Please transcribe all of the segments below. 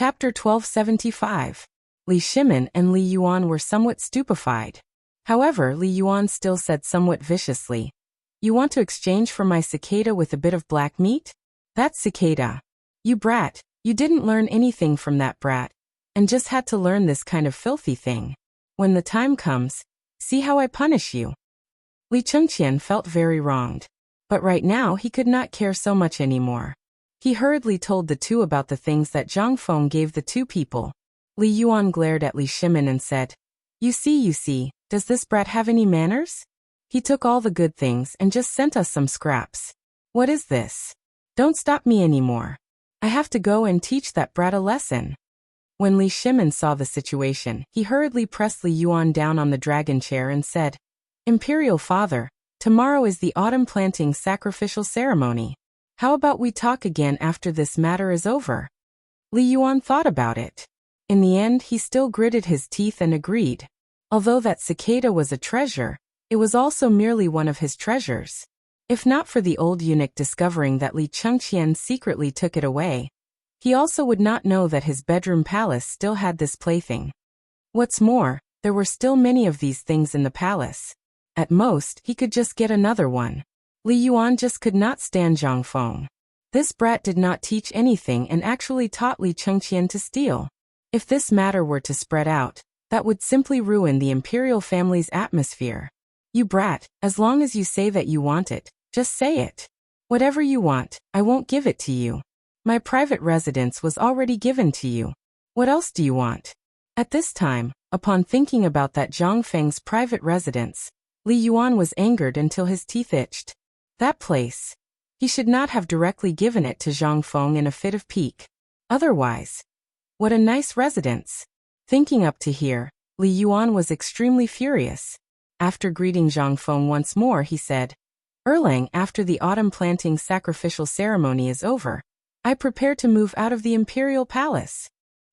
Chapter 1275. Li Shimin and Li Yuan were somewhat stupefied. However, Li Yuan still said somewhat viciously, "You want to exchange for my cicada with a bit of black meat? That cicada. You brat, you didn't learn anything from that brat, and just had to learn this kind of filthy thing. When the time comes, see how I punish you." Li Chengqian felt very wronged. But right now he could not care so much anymore. He hurriedly told the two about the things that Zhang Feng gave the two people. Li Yuan glared at Li Shimin and said, you see, does this brat have any manners? He took all the good things and just sent us some scraps. What is this? Don't stop me anymore. I have to go and teach that brat a lesson." When Li Shimin saw the situation, he hurriedly pressed Li Yuan down on the dragon chair and said, "Imperial Father, tomorrow is the autumn planting sacrificial ceremony. How about we talk again after this matter is over?" Li Yuan thought about it. In the end, he still gritted his teeth and agreed. Although that cicada was a treasure, it was also merely one of his treasures. If not for the old eunuch discovering that Li Chengqian secretly took it away, he also would not know that his bedroom palace still had this plaything. What's more, there were still many of these things in the palace. At most, he could just get another one. Li Yuan just could not stand Zhang Feng. This brat did not teach anything and actually taught Li Chengqian to steal. If this matter were to spread out, that would simply ruin the imperial family's atmosphere. You brat, as long as you say that you want it, just say it. Whatever you want, I won't give it to you. My private residence was already given to you. What else do you want? At this time, upon thinking about that Zhang Feng's private residence, Li Yuan was angered until his teeth itched. That place. He should not have directly given it to Zhang Feng in a fit of pique. Otherwise, what a nice residence. Thinking up to here, Li Yuan was extremely furious. After greeting Zhang Feng once more, he said, "Erlang, after the autumn planting sacrificial ceremony is over, I prepare to move out of the imperial palace."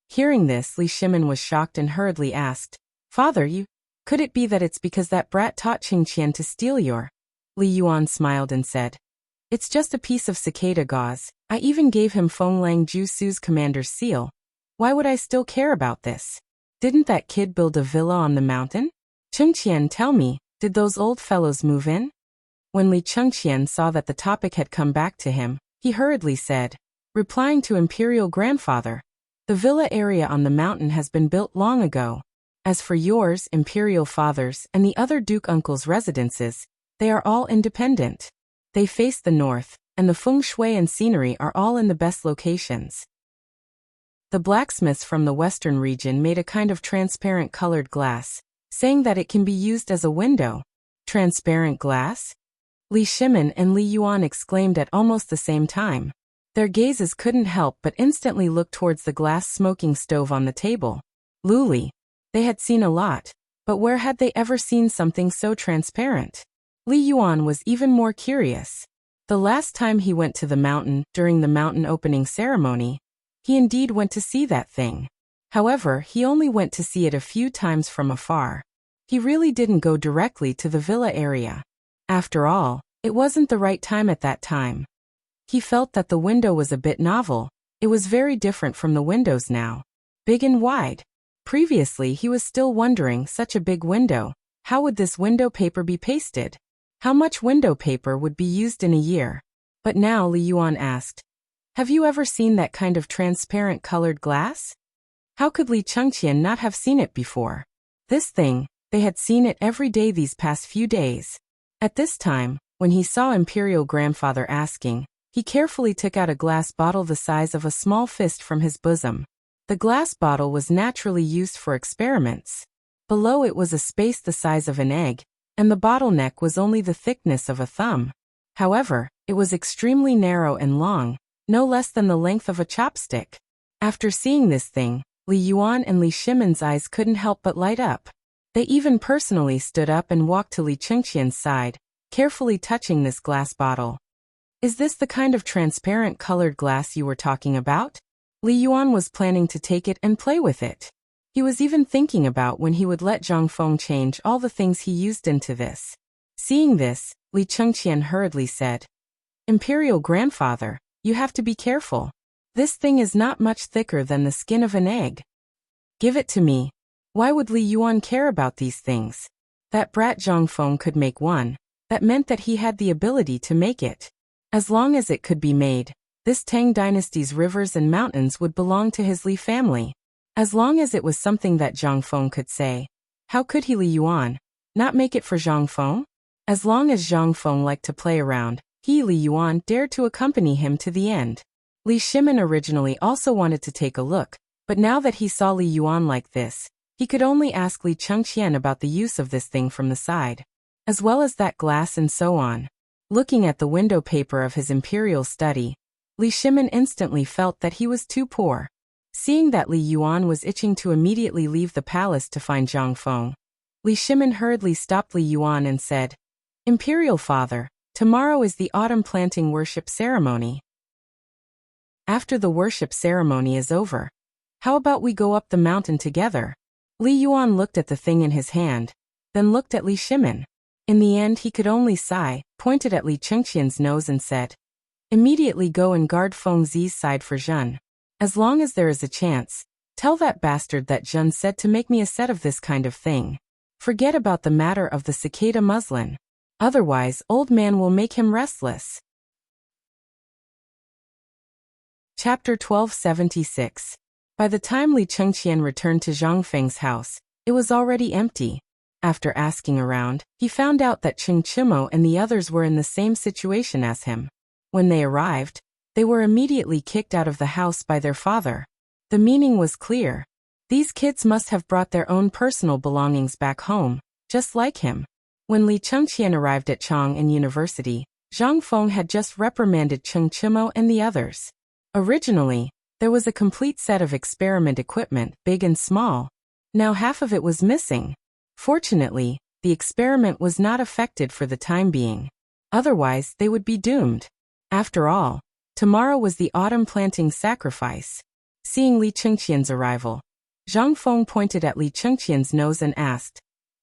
Hearing this, Li Shimin was shocked and hurriedly asked, "Father, could it be that it's because that brat taught Chengqian to steal your—" Li Yuan smiled and said, "It's just a piece of cicada gauze. I even gave him Fenglang Jusu's commander's seal. Why would I still care about this? Didn't that kid build a villa on the mountain? Chengqian, tell me, did those old fellows move in?" When Li Chengqian saw that the topic had come back to him, he hurriedly said, replying to Imperial Grandfather, "The villa area on the mountain has been built long ago. As for yours, Imperial Father's, and the other Duke Uncle's residences, they are all independent. They face the north, and the feng shui and scenery are all in the best locations." The blacksmiths from the western region made a kind of transparent colored glass, saying that it can be used as a window. Transparent glass? Li Shimin and Li Yuan exclaimed at almost the same time. Their gazes couldn't help but instantly look towards the glass smoking stove on the table. Luli. They had seen a lot, but where had they ever seen something so transparent? Li Yuan was even more curious. The last time he went to the mountain, during the mountain opening ceremony, he indeed went to see that thing. However, he only went to see it a few times from afar. He really didn't go directly to the villa area. After all, it wasn't the right time at that time. He felt that the window was a bit novel. It was very different from the windows now. Big and wide. Previously, he was still wondering, such a big window, how would this window paper be pasted? How much window paper would be used in a year? But now Li Yuan asked, "Have you ever seen that kind of transparent colored glass?" How could Li Chengqian not have seen it before? This thing, they had seen it every day these past few days. At this time, when he saw Imperial Grandfather asking, he carefully took out a glass bottle the size of a small fist from his bosom. The glass bottle was naturally used for experiments. Below it was a space the size of an egg, and the bottle neck was only the thickness of a thumb. However, it was extremely narrow and long, no less than the length of a chopstick. After seeing this thing, Li Yuan and Li Shimin's eyes couldn't help but light up. They even personally stood up and walked to Li Chengqian's side, carefully touching this glass bottle. "Is this the kind of transparent colored glass you were talking about?" Li Yuan was planning to take it and play with it. He was even thinking about when he would let Zhang Feng change all the things he used into this. Seeing this, Li Chengqian hurriedly said, "Imperial Grandfather, you have to be careful. This thing is not much thicker than the skin of an egg. Give it to me. Why would Li Yuan care about these things? That brat Zhang Feng could make one. That meant that he had the ability to make it. As long as it could be made, this Tang dynasty's rivers and mountains would belong to his Li family. As long as it was something that Zhang Feng could say. How could he, Li Yuan, not make it for Zhang Feng? As long as Zhang Feng liked to play around, he, Li Yuan, dared to accompany him to the end. Li Shimin originally also wanted to take a look, but now that he saw Li Yuan like this, he could only ask Li Chengqian about the use of this thing from the side, as well as that glass and so on. Looking at the window paper of his imperial study, Li Shimin instantly felt that he was too poor. Seeing that Li Yuan was itching to immediately leave the palace to find Zhang Feng, Li Shimin hurriedly stopped Li Yuan and said, "Imperial Father, tomorrow is the autumn planting worship ceremony. After the worship ceremony is over, how about we go up the mountain together?" Li Yuan looked at the thing in his hand, then looked at Li Shimin. In the end he could only sigh, pointed at Li Chengqian's nose and said, "Immediately go and guard Feng Zi's side for Zhen. As long as there is a chance, tell that bastard that Zhen said to make me a set of this kind of thing. Forget about the matter of the cicada muslin. Otherwise old man will make him restless." Chapter 1276. By the time Li Chengqian returned to Zhang Feng's house, it was already empty. After asking around, he found out that Cheng Chimo and the others were in the same situation as him. When they arrived, they were immediately kicked out of the house by their father. The meaning was clear. These kids must have brought their own personal belongings back home, just like him. When Li Chengqian arrived at Chang'an University, Zhang Feng had just reprimanded Cheng Chimo and the others. Originally, there was a complete set of experiment equipment, big and small. Now half of it was missing. Fortunately, the experiment was not affected for the time being. Otherwise, they would be doomed. After all, tomorrow was the autumn planting sacrifice. Seeing Li Chengqian's arrival, Zhang Feng pointed at Li Chengqian's nose and asked,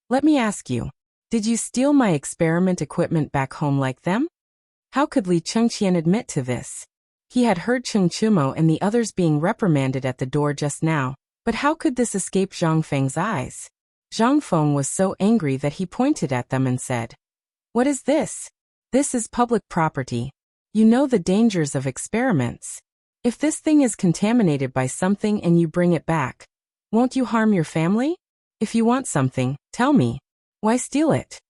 "Let me ask you, did you steal my experiment equipment back home like them?" How could Li Chengqian admit to this? He had heard Cheng Chimo and the others being reprimanded at the door just now, but how could this escape Zhang Feng's eyes? Zhang Feng was so angry that he pointed at them and said, "What is this? This is public property. You know the dangers of experiments. If this thing is contaminated by something and you bring it back, won't you harm your family? If you want something, tell me. Why steal it?"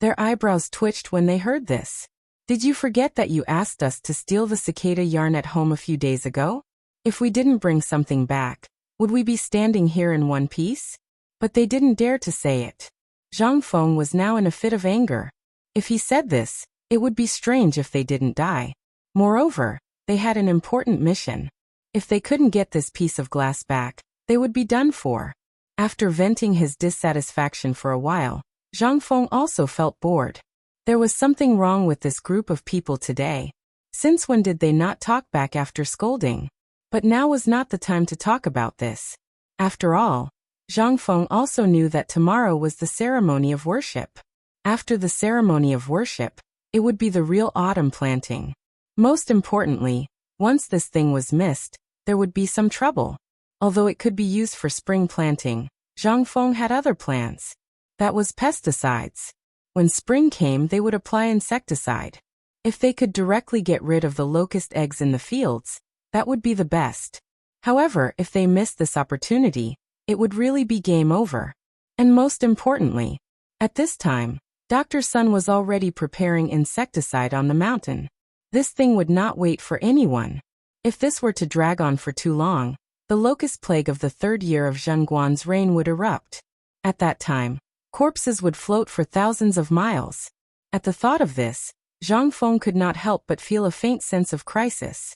Their eyebrows twitched when they heard this. "Did you forget that you asked us to steal the cicada yarn at home a few days ago? If we didn't bring something back, would we be standing here in one piece?" But they didn't dare to say it. Zhang Feng was now in a fit of anger. If he said this, it would be strange if they didn't die. Moreover, they had an important mission. If they couldn't get this piece of glass back, they would be done for. After venting his dissatisfaction for a while, Zhang Feng also felt bored. There was something wrong with this group of people today. Since when did they not talk back after scolding? But now was not the time to talk about this. After all, Zhang Feng also knew that tomorrow was the ceremony of worship. After the ceremony of worship, it would be the real autumn planting. Most importantly, once this thing was missed, there would be some trouble. Although it could be used for spring planting, Zhang Feng had other plans. That was pesticides. When spring came, they would apply insecticide. If they could directly get rid of the locust eggs in the fields, that would be the best. However, if they missed this opportunity, it would really be game over. And most importantly, at this time, Dr. Sun was already preparing insecticide on the mountain. This thing would not wait for anyone. If this were to drag on for too long, the locust plague of the third year of Zhenguan's reign would erupt. At that time, corpses would float for thousands of miles. At the thought of this, Zhang Feng could not help but feel a faint sense of crisis.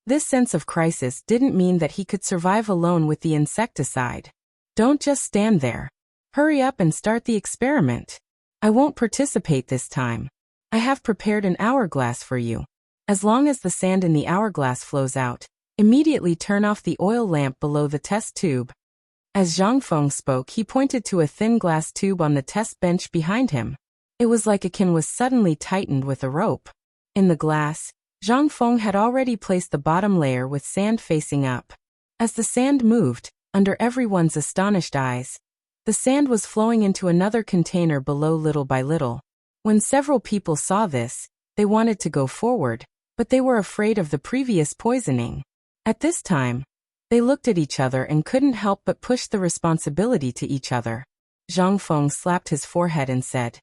This sense of crisis didn't mean that he could survive alone with the insecticide. "Don't just stand there. Hurry up and start the experiment. I won't participate this time. I have prepared an hourglass for you. As long as the sand in the hourglass flows out, immediately turn off the oil lamp below the test tube." As Zhang Feng spoke, he pointed to a thin glass tube on the test bench behind him. It was like a can was suddenly tightened with a rope. In the glass, Zhang Feng had already placed the bottom layer with sand facing up. As the sand moved, under everyone's astonished eyes, the sand was flowing into another container below little by little. When several people saw this, they wanted to go forward, but they were afraid of the previous poisoning. At this time, they looked at each other and couldn't help but push the responsibility to each other. Zhang Feng slapped his forehead and said,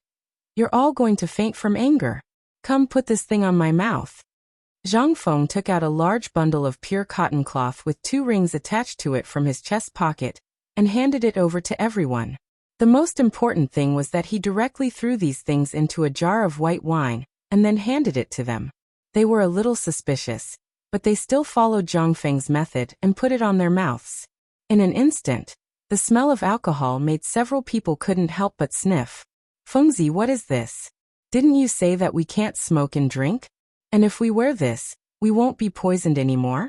"You're all going to faint from anger. Come put this thing on my mouth." Zhang Feng took out a large bundle of pure cotton cloth with 2 rings attached to it from his chest pocket and handed it over to everyone. The most important thing was that he directly threw these things into a jar of white wine and then handed it to them. They were a little suspicious, but they still followed Zhang Feng's method and put it on their mouths. In an instant, the smell of alcohol made several people couldn't help but sniff. "Fengzi, what is this? Didn't you say that we can't smoke and drink? And if we wear this, we won't be poisoned anymore?"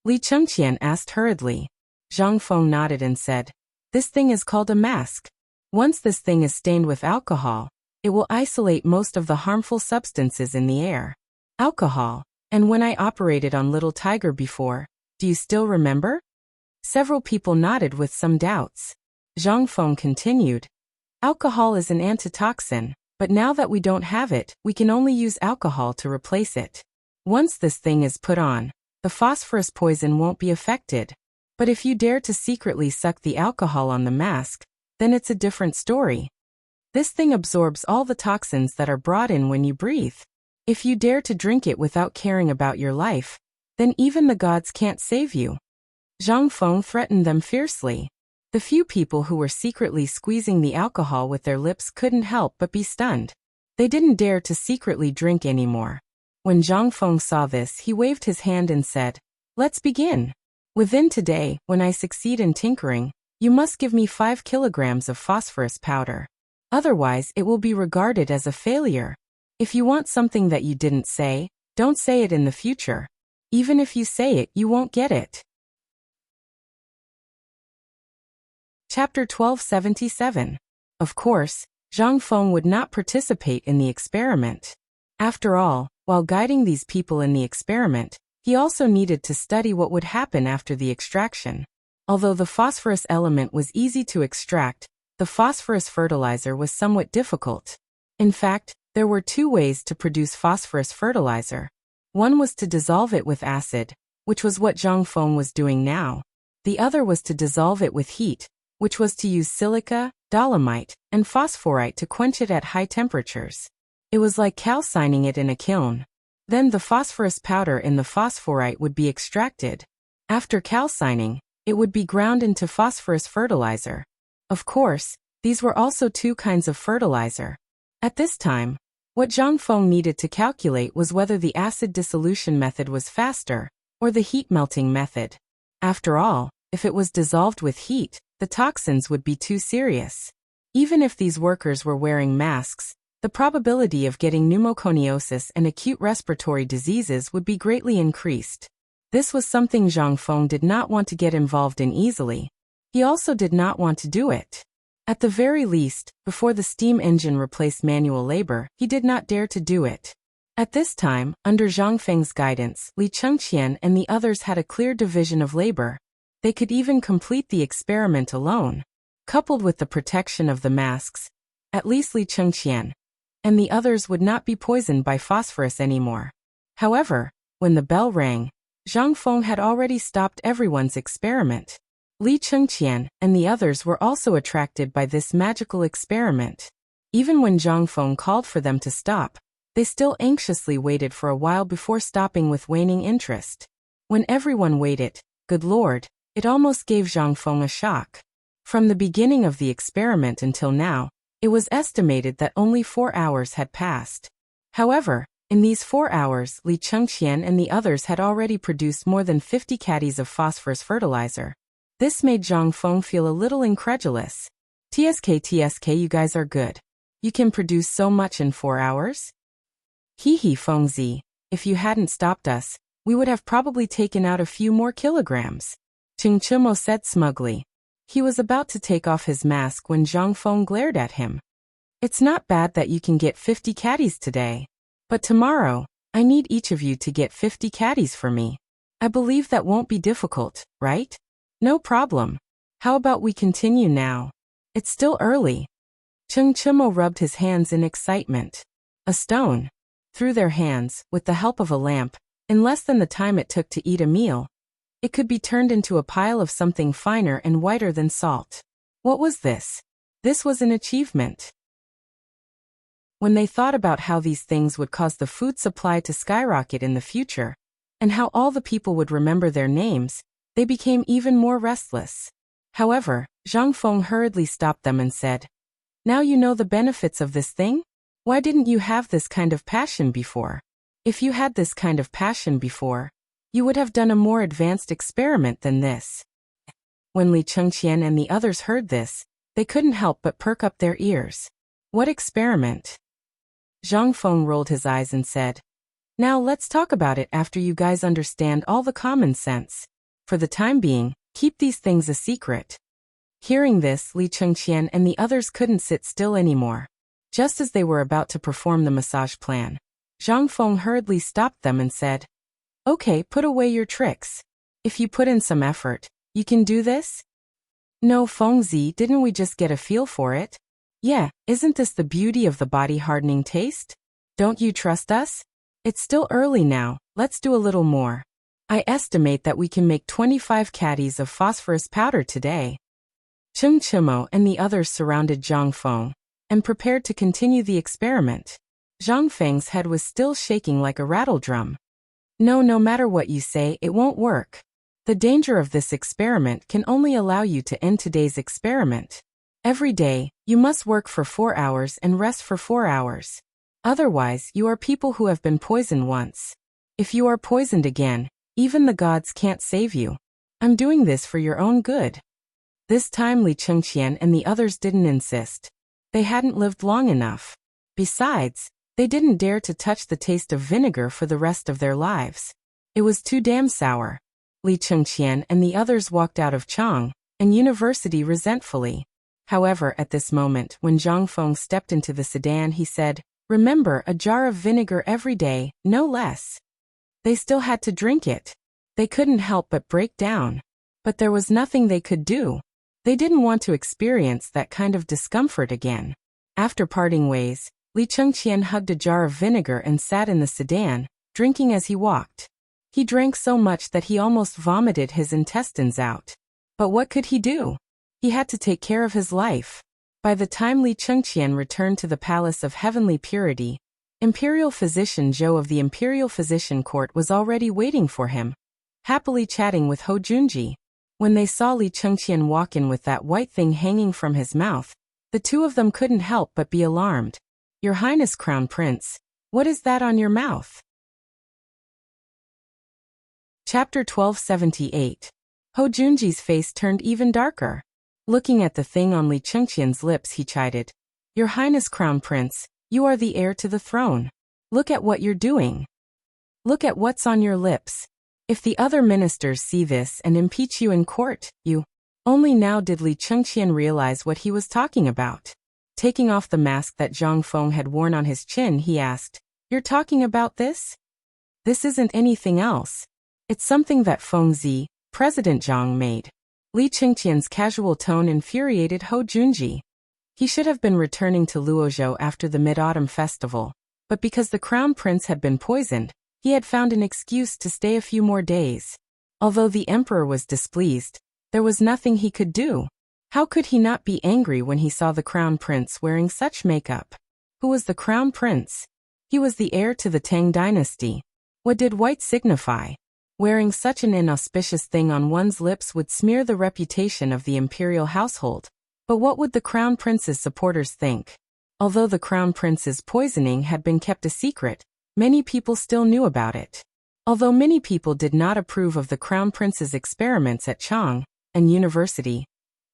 Li Chengqian asked hurriedly. Zhang Feng nodded and said, "This thing is called a mask. Once this thing is stained with alcohol, it will isolate most of the harmful substances in the air. Alcohol, and when I operated on Little Tiger before, do you still remember?" Several people nodded with some doubts. Zhang Feng continued, "Alcohol is an antitoxin, but now that we don't have it, we can only use alcohol to replace it. Once this thing is put on, the phosphorus poison won't be affected. But if you dare to secretly suck the alcohol on the mask, then it's a different story. This thing absorbs all the toxins that are brought in when you breathe. If you dare to drink it without caring about your life, then even the gods can't save you." Zhang Feng threatened them fiercely. The few people who were secretly squeezing the alcohol with their lips couldn't help but be stunned. They didn't dare to secretly drink anymore. When Zhang Feng saw this, he waved his hand and said, "Let's begin. Within today, when I succeed in tinkering, you must give me 5 kilograms of phosphorus powder. Otherwise, it will be regarded as a failure. If you want something that you didn't say, don't say it in the future. Even if you say it, you won't get it." Chapter 1277. Of course, Zhang Feng would not participate in the experiment. After all, while guiding these people in the experiment, he also needed to study what would happen after the extraction. Although the phosphorus element was easy to extract, the phosphorus fertilizer was somewhat difficult. In fact, there were 2 ways to produce phosphorus fertilizer. One was to dissolve it with acid, which was what Zhang Feng was doing now. The other was to dissolve it with heat, which was to use silica, dolomite, and phosphorite to quench it at high temperatures. It was like calcining it in a kiln. Then the phosphorus powder in the phosphorite would be extracted. After calcining, it would be ground into phosphorus fertilizer. Of course, these were also 2 kinds of fertilizer. At this time, what Zhang Feng needed to calculate was whether the acid dissolution method was faster, or the heat melting method. After all, if it was dissolved with heat, the toxins would be too serious. Even if these workers were wearing masks, the probability of getting pneumoconiosis and acute respiratory diseases would be greatly increased. This was something Zhang Feng did not want to get involved in easily. He also did not want to do it. At the very least, before the steam engine replaced manual labor, he did not dare to do it. At this time, under Zhang Feng's guidance, Li Chengqian and the others had a clear division of labor. They could even complete the experiment alone. Coupled with the protection of the masks, at least Li Chengqian and the others would not be poisoned by phosphorus anymore. However, when the bell rang, Zhang Feng had already stopped everyone's experiment. Li Chengqian and the others were also attracted by this magical experiment. Even when Zhang Feng called for them to stop, they still anxiously waited for a while before stopping with waning interest. When everyone waited, good lord, it almost gave Zhang Feng a shock. From the beginning of the experiment until now, it was estimated that only 4 hours had passed. However, in these 4 hours, Li Chengqian and the others had already produced more than 50 caddies of phosphorus fertilizer. This made Zhang Feng feel a little incredulous. TSK, you guys are good. You can produce so much in 4 hours? Hee Fengzi, if you hadn't stopped us, we would have probably taken out a few more kilograms. Ching Chumo said smugly. He was about to take off his mask when Zhang Feng glared at him. It's not bad that you can get 50 caddies today. But tomorrow, I need each of you to get 50 caddies for me. I believe that won't be difficult, right? No problem. How about we continue now? It's still early. Chengchimo rubbed his hands in excitement. A stone. Through their hands, with the help of a lamp, in less than the time it took to eat a meal, it could be turned into a pile of something finer and whiter than salt. What was this? This was an achievement. When they thought about how these things would cause the food supply to skyrocket in the future, and how all the people would remember their names, they became even more restless. However, Zhang Feng hurriedly stopped them and said, "Now you know the benefits of this thing? Why didn't you have this kind of passion before? If you had this kind of passion before, you would have done a more advanced experiment than this." When Li Chengqian and the others heard this, they couldn't help but perk up their ears. What experiment? Zhang Feng rolled his eyes and said, "Now let's talk about it after you guys understand all the common sense. For the time being, keep these things a secret." Hearing this, Li Chengqian and the others couldn't sit still anymore. Just as they were about to perform the massage plan, Zhang Feng hurriedly stopped them and said, "Okay, put away your tricks. If you put in some effort, you can do this?" "No, Fengzi, didn't we just get a feel for it? Yeah, isn't this the beauty of the body-hardening taste? Don't you trust us? It's still early now, let's do a little more. I estimate that we can make 25 caddies of phosphorus powder today." Chengchimo and the others surrounded Zhang Feng and prepared to continue the experiment. Zhang Feng's head was still shaking like a rattle drum. No matter what you say, it won't work. The danger of this experiment can only allow you to end today's experiment. Every day, you must work for 4 hours and rest for 4 hours. Otherwise, you are people who have been poisoned once. If you are poisoned again, even the gods can't save you. I'm doing this for your own good. This time Li Chengqian and the others didn't insist. They hadn't lived long enough. Besides, they didn't dare to touch the taste of vinegar for the rest of their lives. It was too damn sour. Li Chengqian and the others walked out of Chang'an University resentfully. However, at this moment, when Zhang Feng stepped into the sedan, he said, "Remember, a jar of vinegar every day, no less." They still had to drink it. They couldn't help but break down. But there was nothing they could do. They didn't want to experience that kind of discomfort again. After parting ways, Li Chengqian hugged a jar of vinegar and sat in the sedan, drinking as he walked. He drank so much that he almost vomited his intestines out. But what could he do? He had to take care of his life. By the time Li Chengqian returned to the Palace of Heavenly Purity, Imperial Physician Zhou of the Imperial Physician Court was already waiting for him, happily chatting with Hou Junji. When they saw Li Chengqian walk in with that white thing hanging from his mouth, the two of them couldn't help but be alarmed. "Your Highness Crown Prince, what is that on your mouth?" Chapter 1278. Hou Junji's face turned even darker. Looking at the thing on Li Chengqian's lips, he chided, "Your Highness Crown Prince, you are the heir to the throne. Look at what you're doing. Look at what's on your lips. If the other ministers see this and impeach you in court, you..." Only now did Li Chengqian realize what he was talking about. Taking off the mask that Zhang Feng had worn on his chin, he asked, "You're talking about this? This isn't anything else. It's something that Fengzi, President Zhang, made." Li Chengqian's casual tone infuriated Hou Junji. He should have been returning to Luozhou after the Mid-Autumn Festival, but because the Crown Prince had been poisoned, he had found an excuse to stay a few more days. Although the Emperor was displeased, there was nothing he could do. How could he not be angry when he saw the Crown Prince wearing such makeup? Who was the Crown Prince? He was the heir to the Tang dynasty. What did white signify? Wearing such an inauspicious thing on one's lips would smear the reputation of the imperial household. But what would the Crown Prince's supporters think? Although the Crown Prince's poisoning had been kept a secret, many people still knew about it. Although many people did not approve of the Crown Prince's experiments at Chang'an University,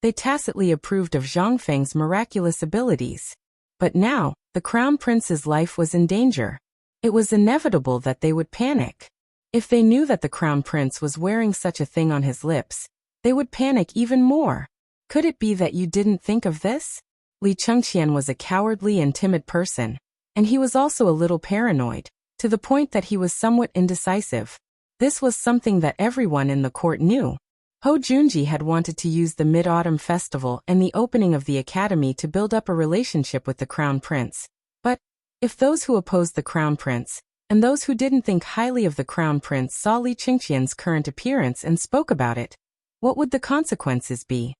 they tacitly approved of Zhang Feng's miraculous abilities. But now, the Crown Prince's life was in danger. It was inevitable that they would panic. If they knew that the Crown Prince was wearing such a thing on his lips, they would panic even more. Could it be that you didn't think of this? Li Chengqian was a cowardly and timid person, and he was also a little paranoid. to the point that he was somewhat indecisive. This was something that everyone in the court knew. Ho Junji had wanted to use the Mid-Autumn Festival and the opening of the academy to build up a relationship with the Crown Prince. But, if those who opposed the Crown Prince, and those who didn't think highly of the Crown Prince saw Li Chengqian's current appearance and spoke about it, what would the consequences be?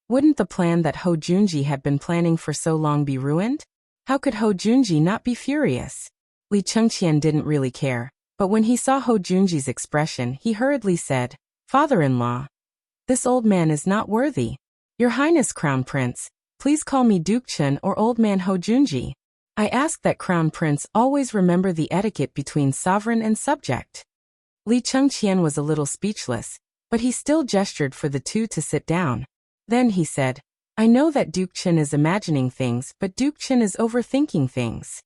Wouldn't the plan that Ho Junji had been planning for so long be ruined? How could Ho Junji not be furious? Li Chengqian didn't really care, but when he saw Ho Junji's expression, he hurriedly said, "Father-in-law, this old man is not worthy. Your Highness Crown Prince, please call me Duke Chen or Old Man Ho Junji. I ask that Crown Prince always remember the etiquette between sovereign and subject." Li Chengqian was a little speechless, but he still gestured for the two to sit down. Then he said, "I know that Duke Chen is imagining things, but Duke Chen is overthinking things.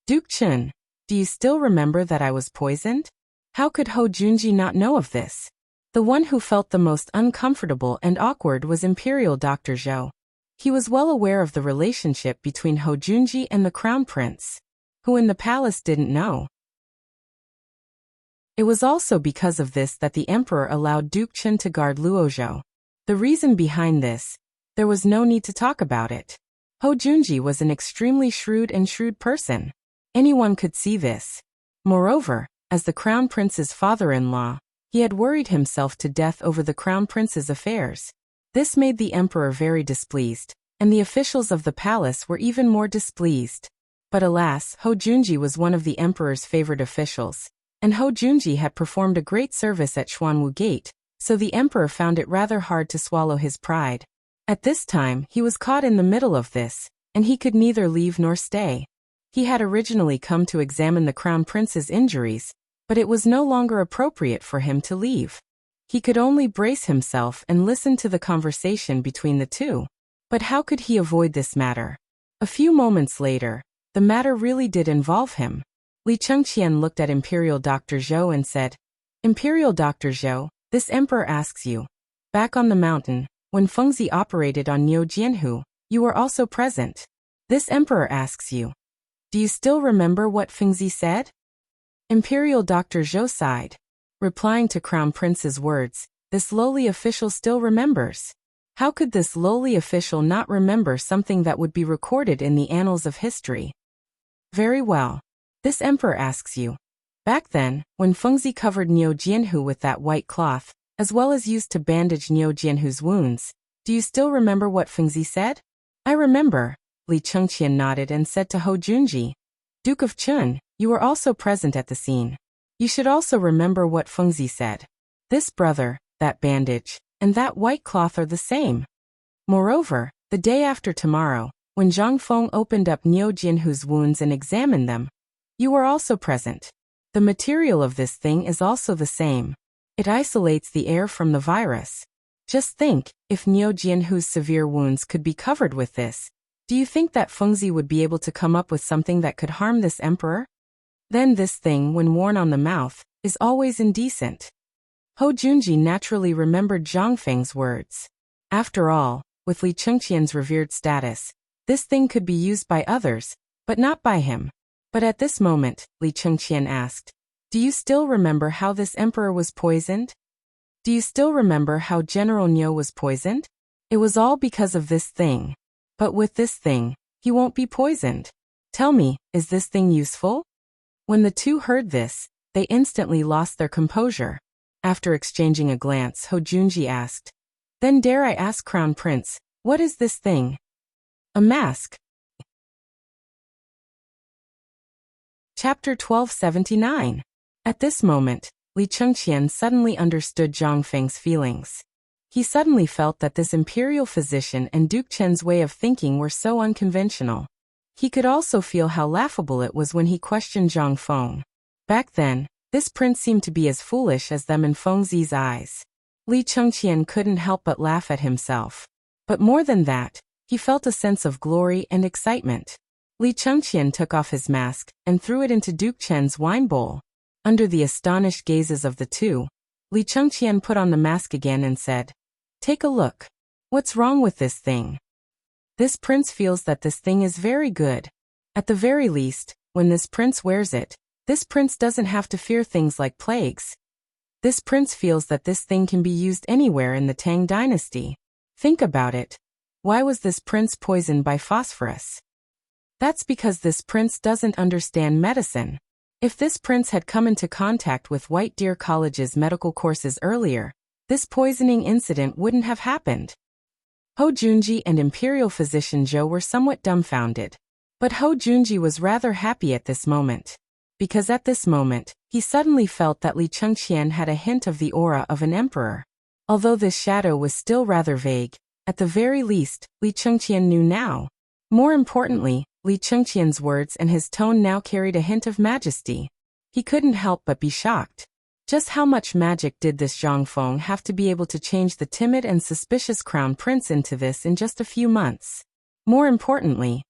Duke Chen, do you still remember that I was poisoned? How could Ho Junji not know of this?" The one who felt the most uncomfortable and awkward was Imperial Dr. Zhou. He was well aware of the relationship between Ho Junji and the Crown Prince. Who in the palace didn't know? It was also because of this that the emperor allowed Duke Chen to guard Luozhou. The reason behind this, there was no need to talk about it. Ho Junji was an extremely shrewd person. Anyone could see this. Moreover, as the Crown Prince's father-in-law, he had worried himself to death over the Crown Prince's affairs. This made the emperor very displeased, and the officials of the palace were even more displeased. But alas, Ho Junji was one of the emperor's favorite officials, and Ho Junji had performed a great service at Xuanwu Gate, so the emperor found it rather hard to swallow his pride. At this time, he was caught in the middle of this, and he could neither leave nor stay. He had originally come to examine the Crown Prince's injuries, but it was no longer appropriate for him to leave. He could only brace himself and listen to the conversation between the two. But how could he avoid this matter? A few moments later, the matter really did involve him. Li Chengqian looked at Imperial Dr. Zhou and said, "Imperial Dr. Zhou, this emperor asks you. Back on the mountain, when Fengzi operated on Niu Jianhu, you were also present. This emperor asks you. Do you still remember what Fengzi said?" Imperial Dr. Zhou sighed. Replying to Crown Prince's words, this lowly official still remembers. How could this lowly official not remember something that would be recorded in the annals of history? Very well. This emperor asks you. Back then, when Fengzi covered Niu Jianhu with that white cloth, as well as used to bandage Niu Jianhu's wounds, do you still remember what Fengzi said? I remember. Li Chengqian nodded and said to Ho Junji, "Duke of Chun, you were also present at the scene. You should also remember what Fengzi said. This brother, that bandage, and that white cloth are the same. Moreover, the day after tomorrow, when Zhang Feng opened up Niu Jianhu's wounds and examined them, you were also present. The material of this thing is also the same. It isolates the air from the virus. Just think, if Niu Jianhu's severe wounds could be covered with this, do you think that Fengzi would be able to come up with something that could harm this emperor? Then this thing, when worn on the mouth, is always indecent." Ho Junji naturally remembered Zhang Feng's words. After all, with Li Chengqian's revered status, this thing could be used by others, but not by him. But at this moment, Li Chengqian asked, "Do you still remember how this emperor was poisoned? Do you still remember how General Niu was poisoned? It was all because of this thing. But with this thing, he won't be poisoned. Tell me, is this thing useful?" When the two heard this, they instantly lost their composure. After exchanging a glance, Ho Junji asked, "Then dare I ask Crown Prince, what is this thing?" "A mask." Chapter 1279. At this moment, Li Chengqian suddenly understood Zhang Feng's feelings. He suddenly felt that this imperial physician and Duke Chen's way of thinking were so unconventional. He could also feel how laughable it was when he questioned Zhang Feng. Back then, this prince seemed to be as foolish as them in Fengzi's eyes. Li Chengqian couldn't help but laugh at himself. But more than that, he felt a sense of glory and excitement. Li Chengqian took off his mask and threw it into Duke Chen's wine bowl. Under the astonished gazes of the two, Li Chengqian put on the mask again and said, "Take a look. What's wrong with this thing?" This prince feels that this thing is very good. At the very least, when this prince wears it, This prince doesn't have to fear things like plagues. This prince feels that this thing can be used anywhere in the Tang dynasty. Think about it. Why was this prince poisoned by phosphorus? That's because this prince doesn't understand medicine. If this prince had come into contact with White Deer College's medical courses earlier, this poisoning incident wouldn't have happened. Ho Junji and Imperial Physician Zhou were somewhat dumbfounded. But Ho Junji was rather happy at this moment. Because at this moment, he suddenly felt that Li Chengqian had a hint of the aura of an emperor. Although this shadow was still rather vague, at the very least, Li Chengqian knew now. More importantly, Li Chengqian's words and his tone now carried a hint of majesty. He couldn't help but be shocked. Just how much magic did this Zhang Feng have to be able to change the timid and suspicious crown prince into this in just a few months? More importantly,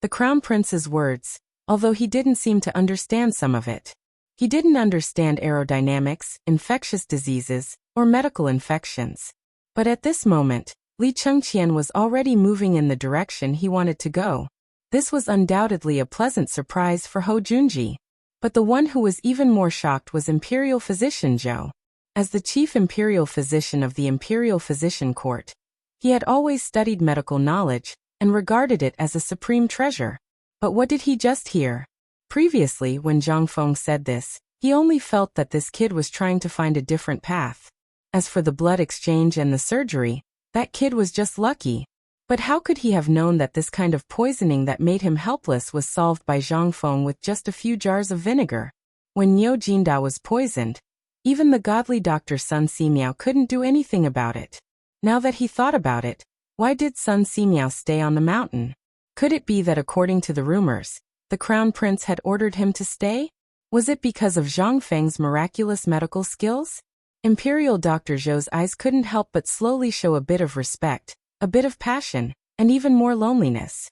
the crown prince's words, although he didn't seem to understand some of it. He didn't understand aerodynamics, infectious diseases, or medical infections. But at this moment, Li Chengqian was already moving in the direction he wanted to go. This was undoubtedly a pleasant surprise for Ho Junji. But the one who was even more shocked was Imperial Physician Zhou. As the chief imperial physician of the Imperial Physician Court, he had always studied medical knowledge and regarded it as a supreme treasure. But what did he just hear? Previously, when Zhang Feng said this, he only felt that this kid was trying to find a different path. As for the blood exchange and the surgery, that kid was just lucky. But how could he have known that this kind of poisoning that made him helpless was solved by Zhang Feng with just a few jars of vinegar? When Niu Jinda was poisoned, even the godly Dr. Sun Simiao couldn't do anything about it. Now that he thought about it, why did Sun Simiao stay on the mountain? Could it be that according to the rumors, the crown prince had ordered him to stay? Was it because of Zhang Feng's miraculous medical skills? Imperial Dr. Zhou's eyes couldn't help but slowly show a bit of respect, a bit of passion, and even more loneliness.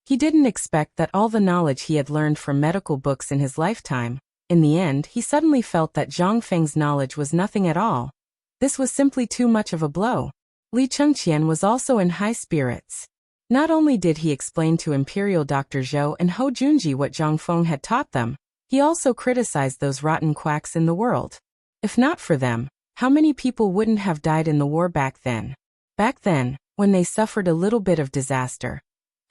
He didn't expect that all the knowledge he had learned from medical books in his lifetime. In the end, he suddenly felt that Zhang Feng's knowledge was nothing at all. This was simply too much of a blow. Li Chengqian was also in high spirits. Not only did he explain to Imperial Dr. Zhou and Ho Junji what Zhang Feng had taught them, he also criticized those rotten quacks in the world. If not for them, how many people wouldn't have died in the war back then? Back then, when they suffered a little bit of disaster,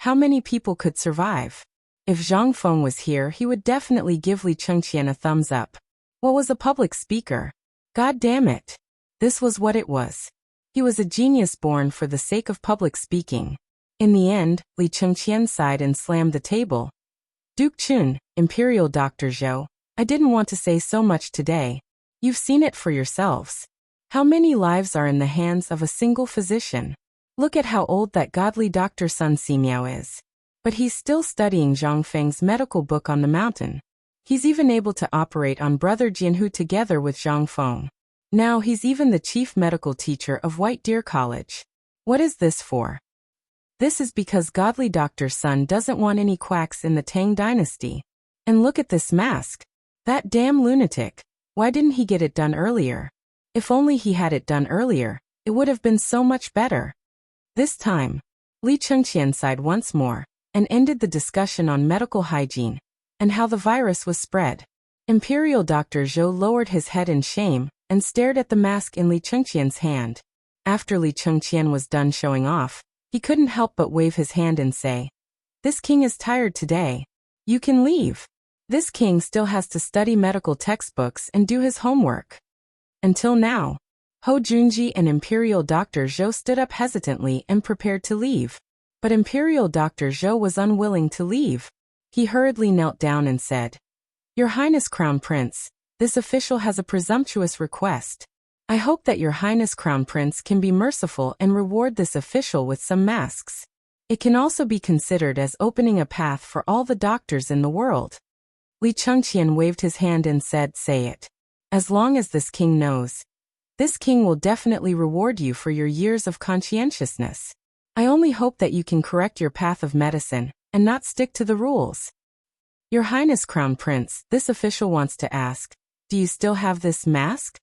how many people could survive? If Zhang Feng was here, he would definitely give Li Chengqian a thumbs up. What was a public speaker? God damn it. This was what it was. He was a genius born for the sake of public speaking. In the end, Li Chengqian sighed and slammed the table. Duke Chun, Imperial Dr. Zhou, I didn't want to say so much today. You've seen it for yourselves. How many lives are in the hands of a single physician? Look at how old that godly Dr. Sun Simiao is. But he's still studying Zhang Feng's medical book on the mountain. He's even able to operate on Brother Jianhu together with Zhang Feng. Now he's even the chief medical teacher of White Deer College. What is this for? This is because godly Dr. Sun doesn't want any quacks in the Tang dynasty. And look at this mask. That damn lunatic. Why didn't he get it done earlier? If only he had it done earlier, it would have been so much better. This time, Li Chengqian sighed once more, and ended the discussion on medical hygiene, and how the virus was spread. Imperial Dr. Zhou lowered his head in shame, and stared at the mask in Li Chengqian's hand. After Li Chengqian was done showing off, he couldn't help but wave his hand and say, "This king is tired today. You can leave." This king still has to study medical textbooks and do his homework. Until now, Ho Junji and Imperial Dr. Zhou stood up hesitantly and prepared to leave. But Imperial Dr. Zhou was unwilling to leave. He hurriedly knelt down and said, "Your Highness Crown Prince, this official has a presumptuous request. I hope that Your Highness Crown Prince can be merciful and reward this official with some masks. It can also be considered as opening a path for all the doctors in the world." Li Chengqian waved his hand and said, "Say it. As long as this king knows. This king will definitely reward you for your years of conscientiousness. I only hope that you can correct your path of medicine, and not stick to the rules." "Your Highness Crown Prince," this official wants to ask, "do you still have this mask?"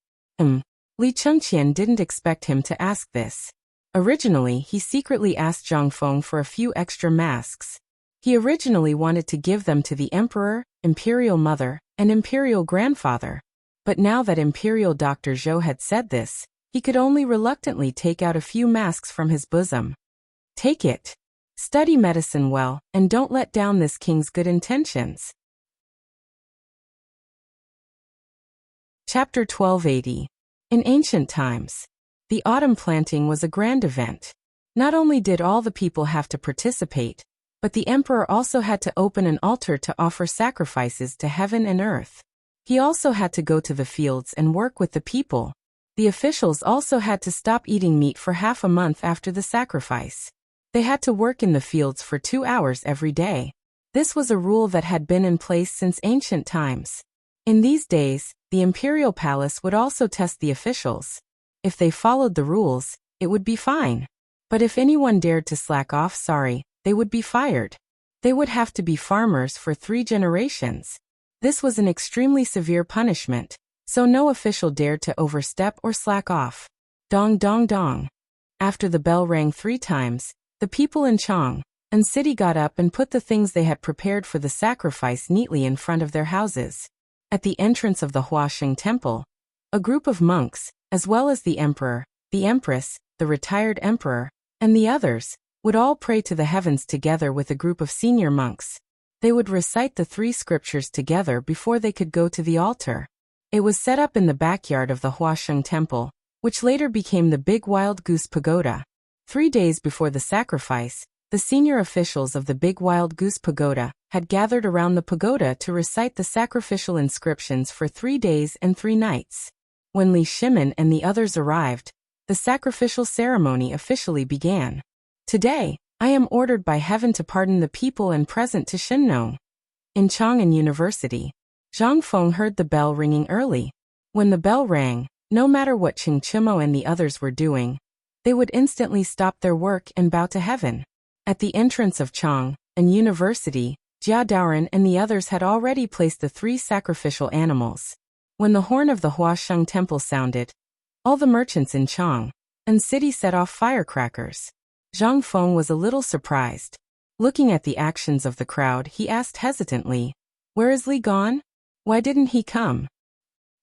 Li Chengqian didn't expect him to ask this. Originally, he secretly asked Zhang Feng for a few extra masks. He originally wanted to give them to the emperor, imperial mother, and imperial grandfather. But now that Imperial Dr. Zhou had said this, he could only reluctantly take out a few masks from his bosom. Take it. Study medicine well, and don't let down this king's good intentions. Chapter 1280. In ancient times, the autumn planting was a grand event. Not only did all the people have to participate, but the emperor also had to open an altar to offer sacrifices to heaven and earth. He also had to go to the fields and work with the people. The officials also had to stop eating meat for half a month after the sacrifice. They had to work in the fields for 2 hours every day. This was a rule that had been in place since ancient times. In these days, the imperial palace would also test the officials. If they followed the rules, it would be fine. But if anyone dared to slack off, they would be fired. They would have to be farmers for 3 generations. This was an extremely severe punishment, so no official dared to overstep or slack off. Dong dong dong. After the bell rang 3 times, the people in Chang'an city got up and put the things they had prepared for the sacrifice neatly in front of their houses. At the entrance of the Wuxia temple, a group of monks, as well as the emperor, the empress, the retired emperor, and the others, would all pray to the heavens together with a group of senior monks. They would recite the 3 scriptures together before they could go to the altar. It was set up in the backyard of the Wuxia temple, which later became the Big Wild Goose Pagoda. 3 days before the sacrifice, the senior officials of the Big Wild Goose Pagoda had gathered around the pagoda to recite the sacrificial inscriptions for 3 days and 3 nights. When Li Shimin and the others arrived, the sacrificial ceremony officially began. Today, I am ordered by heaven to pardon the people and present to Shinno. In Chang'an University, Zhang Feng heard the bell ringing early. When the bell rang, no matter what Ching Chimo and the others were doing, they would instantly stop their work and bow to heaven. At the entrance of Chang'an University, Jia Daoren and the others had already placed the 3 sacrificial animals. When the horn of the Wuxia temple sounded, all the merchants in Chang'an city set off firecrackers. Zhang Feng was a little surprised. Looking at the actions of the crowd, he asked hesitantly, "Where is Li gone? Why didn't he come?"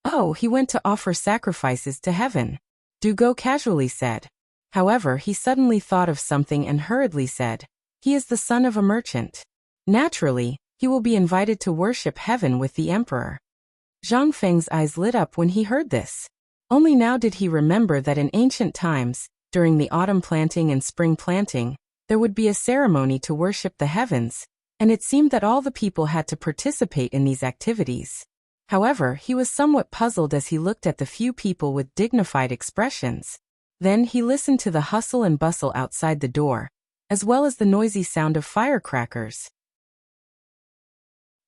"Oh, he went to offer sacrifices to heaven," Du Go casually said. However, he suddenly thought of something and hurriedly said, "He is the son of a merchant. Naturally, he will be invited to worship heaven with the emperor." Zhang Feng's eyes lit up when he heard this. Only now did he remember that in ancient times, during the autumn planting and spring planting, there would be a ceremony to worship the heavens, and it seemed that all the people had to participate in these activities. However, he was somewhat puzzled as he looked at the few people with dignified expressions. Then he listened to the hustle and bustle outside the door, as well as the noisy sound of firecrackers.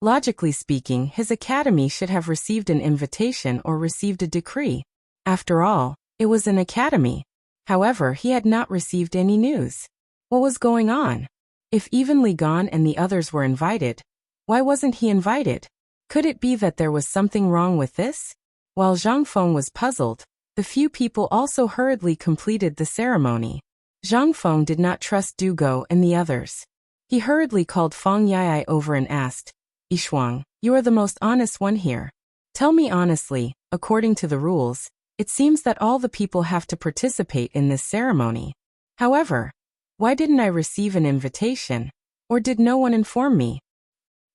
Logically speaking, his academy should have received an invitation or received a decree. After all, it was an academy. However, he had not received any news. What was going on? If even Li Gan and the others were invited, why wasn't he invited? Could it be that there was something wrong with this? While Zhang Feng was puzzled, the few people also hurriedly completed the ceremony. Zhang Feng did not trust Du Go and the others. He hurriedly called Feng Yai over and asked, "Yishuang, you are the most honest one here. Tell me honestly, according to the rules, it seems that all the people have to participate in this ceremony. However, why didn't I receive an invitation? Or did no one inform me?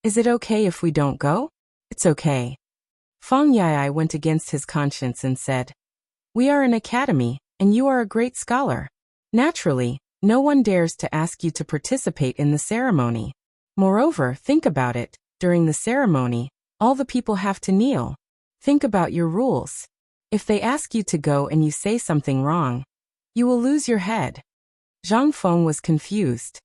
Is it okay if we don't go?" "It's okay." Feng Yai went against his conscience and said, "We are an academy, and you are a great scholar. Naturally, no one dares to ask you to participate in the ceremony. Moreover, think about it, during the ceremony, all the people have to kneel. Think about your rules. If they ask you to go and you say something wrong, you will lose your head." Zhang Feng was confused.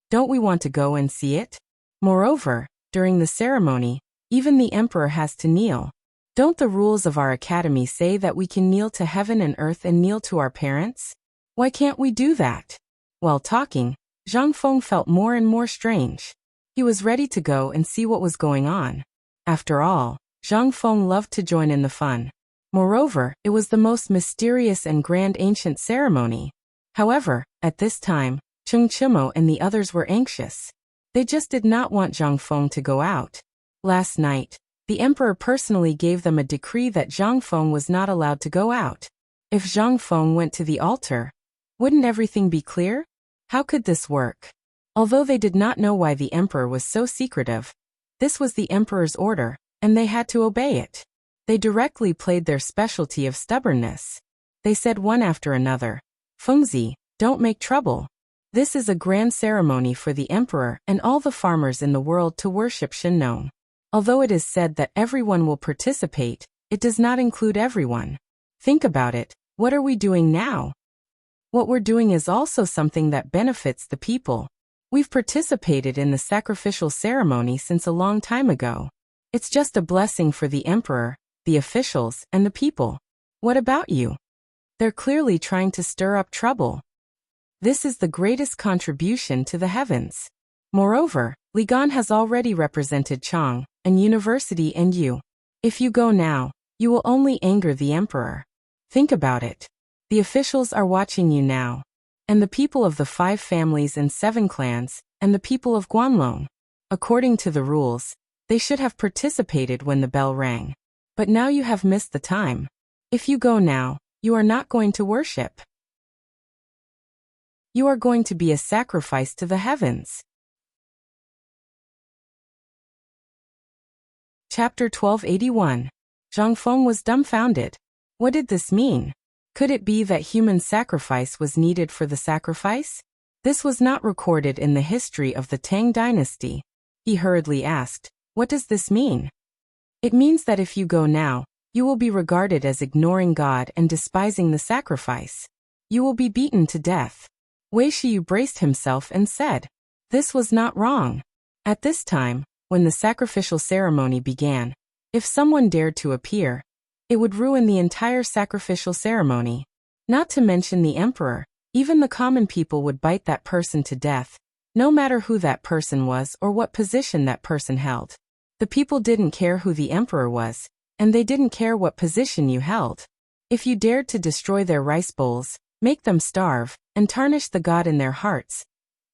Don't we want to go and see it? Moreover, during the ceremony, even the emperor has to kneel. Don't the rules of our academy say that we can kneel to heaven and earth and kneel to our parents? Why can't we do that? While talking, Zhang Feng felt more and more strange. He was ready to go and see what was going on. After all, Zhang Feng loved to join in the fun. Moreover, it was the most mysterious and grand ancient ceremony. However, at this time, Ching Chimo and the others were anxious. They just did not want Zhang Feng to go out. Last night, the emperor personally gave them a decree that Zhang Feng was not allowed to go out. If Zhang Feng went to the altar, wouldn't everything be clear? How could this work? Although they did not know why the emperor was so secretive, this was the emperor's order, and they had to obey it. They directly played their specialty of stubbornness. They said one after another, "Fengzi, don't make trouble. This is a grand ceremony for the emperor and all the farmers in the world to worship Shinnon. Although it is said that everyone will participate, it does not include everyone. Think about it, what are we doing now? What we're doing is also something that benefits the people. We've participated in the sacrificial ceremony since a long time ago. It's just a blessing for the emperor, the officials, and the people. What about you?" They're clearly trying to stir up trouble. This is the greatest contribution to the heavens. Moreover, Li Gan has already represented Chang'an University and you. If you go now, you will only anger the emperor. Think about it. The officials are watching you now. And the people of the 5 families and 7 clans, and the people of Guanlong. According to the rules, they should have participated when the bell rang. But now you have missed the time. If you go now, you are not going to worship. You are going to be a sacrifice to the heavens. Chapter 1281. Zhang Feng was dumbfounded. What did this mean? Could it be that human sacrifice was needed for the sacrifice? This was not recorded in the history of the Tang dynasty. He hurriedly asked, "What does this mean?" "It means that if you go now, you will be regarded as ignoring God and despising the sacrifice. You will be beaten to death." Wei Shiyu braced himself and said, "This was not wrong." At this time, when the sacrificial ceremony began, if someone dared to appear, it would ruin the entire sacrificial ceremony. Not to mention the emperor, even the common people would bite that person to death, no matter who that person was or what position that person held. The people didn't care who the emperor was, and they didn't care what position you held. If you dared to destroy their rice bowls, make them starve, and tarnish the God in their hearts,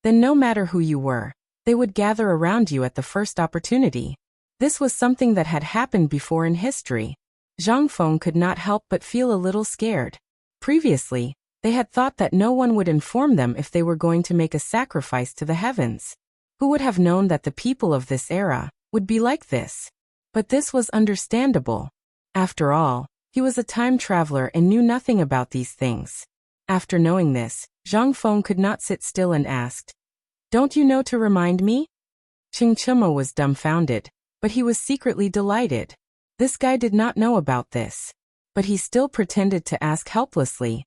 then no matter who you were, they would gather around you at the first opportunity. This was something that had happened before in history. Zhang Feng could not help but feel a little scared. Previously, they had thought that no one would inform them if they were going to make a sacrifice to the heavens. Who would have known that the people of this era would be like this? But this was understandable. After all, he was a time traveler and knew nothing about these things. After knowing this, Zhang Feng could not sit still and asked, "Don't you know to remind me?" Chingchimo was dumbfounded, but he was secretly delighted. This guy did not know about this. But he still pretended to ask helplessly.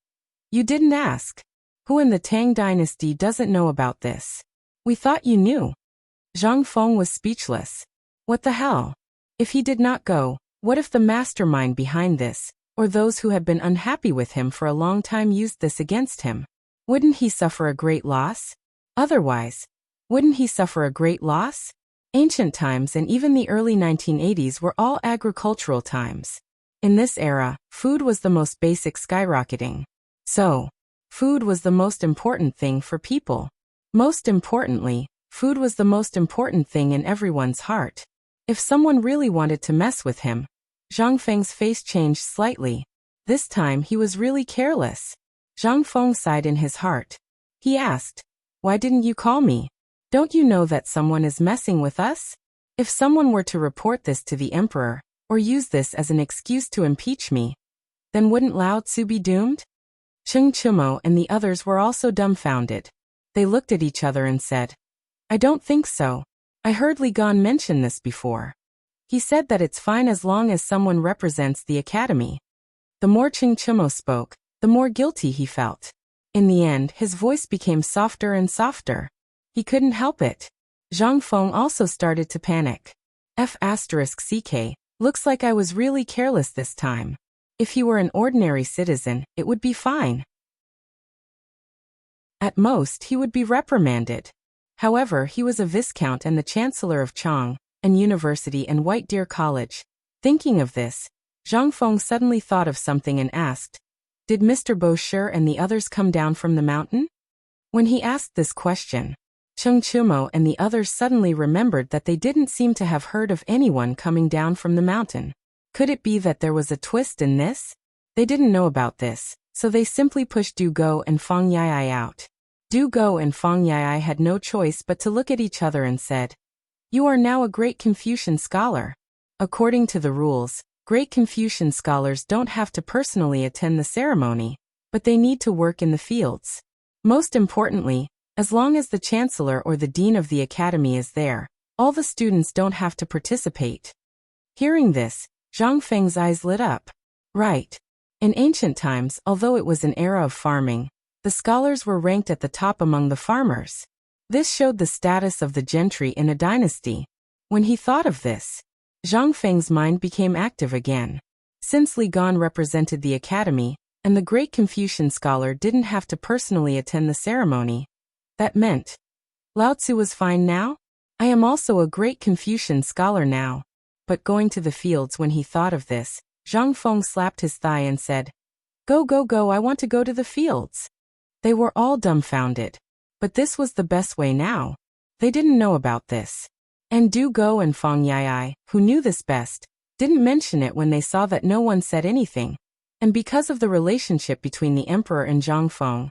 "You didn't ask. Who in the Tang dynasty doesn't know about this? We thought you knew." Zhang Feng was speechless. What the hell? If he did not go, what if the mastermind behind this, or those who had been unhappy with him for a long time used this against him? Wouldn't he suffer a great loss? Otherwise, wouldn't he suffer a great loss? Ancient times and even the early 1980s were all agricultural times. In this era, food was the most basic, skyrocketing. So, food was the most important thing for people. Most importantly, food was the most important thing in everyone's heart. If someone really wanted to mess with him, Zhang Feng's face changed slightly. This time he was really careless. Zhang Feng sighed in his heart. He asked, "Why didn't you call me? Don't you know that someone is messing with us? If someone were to report this to the emperor, or use this as an excuse to impeach me, then wouldn't Lao Tzu be doomed?" Cheng Chimo and the others were also dumbfounded. They looked at each other and said, "I don't think so. I heard Li Gan mention this before. He said that it's fine as long as someone represents the academy." The more Cheng Chimo spoke, the more guilty he felt. In the end, his voice became softer and softer. He couldn't help it. Zhang Feng also started to panic. F***CK, looks like I was really careless this time. If he were an ordinary citizen, it would be fine. At most, he would be reprimanded. However, he was a viscount and the chancellor of Chang'an University and White Deer College. Thinking of this, Zhang Feng suddenly thought of something and asked, "Did Mr. Bosher and the others come down from the mountain?" When he asked this question, Cheng Chumo and the others suddenly remembered that they didn't seem to have heard of anyone coming down from the mountain. Could it be that there was a twist in this? They didn't know about this, so they simply pushed Du Go and Fang Yai out. Du Go and Fang Yai had no choice but to look at each other and said, "You are now a great Confucian scholar." According to the rules, great Confucian scholars don't have to personally attend the ceremony, but they need to work in the fields. Most importantly, as long as the chancellor or the dean of the academy is there, all the students don't have to participate. Hearing this, Zhang Feng's eyes lit up. Right. In ancient times, although it was an era of farming, the scholars were ranked at the top among the farmers. This showed the status of the gentry in a dynasty. When he thought of this, Zhang Feng's mind became active again. Since Li Gan represented the academy, and the great Confucian scholar didn't have to personally attend the ceremony, that meant, Lao Tzu was fine now? I am also a great Confucian scholar now. But going to the fields when he thought of this, Zhang Feng slapped his thigh and said, "Go, go, go, I want to go to the fields." They were all dumbfounded. But this was the best way now. They didn't know about this. And Du Go and Fang Yai, who knew this best, didn't mention it when they saw that no one said anything. And because of the relationship between the emperor and Zhang Feng,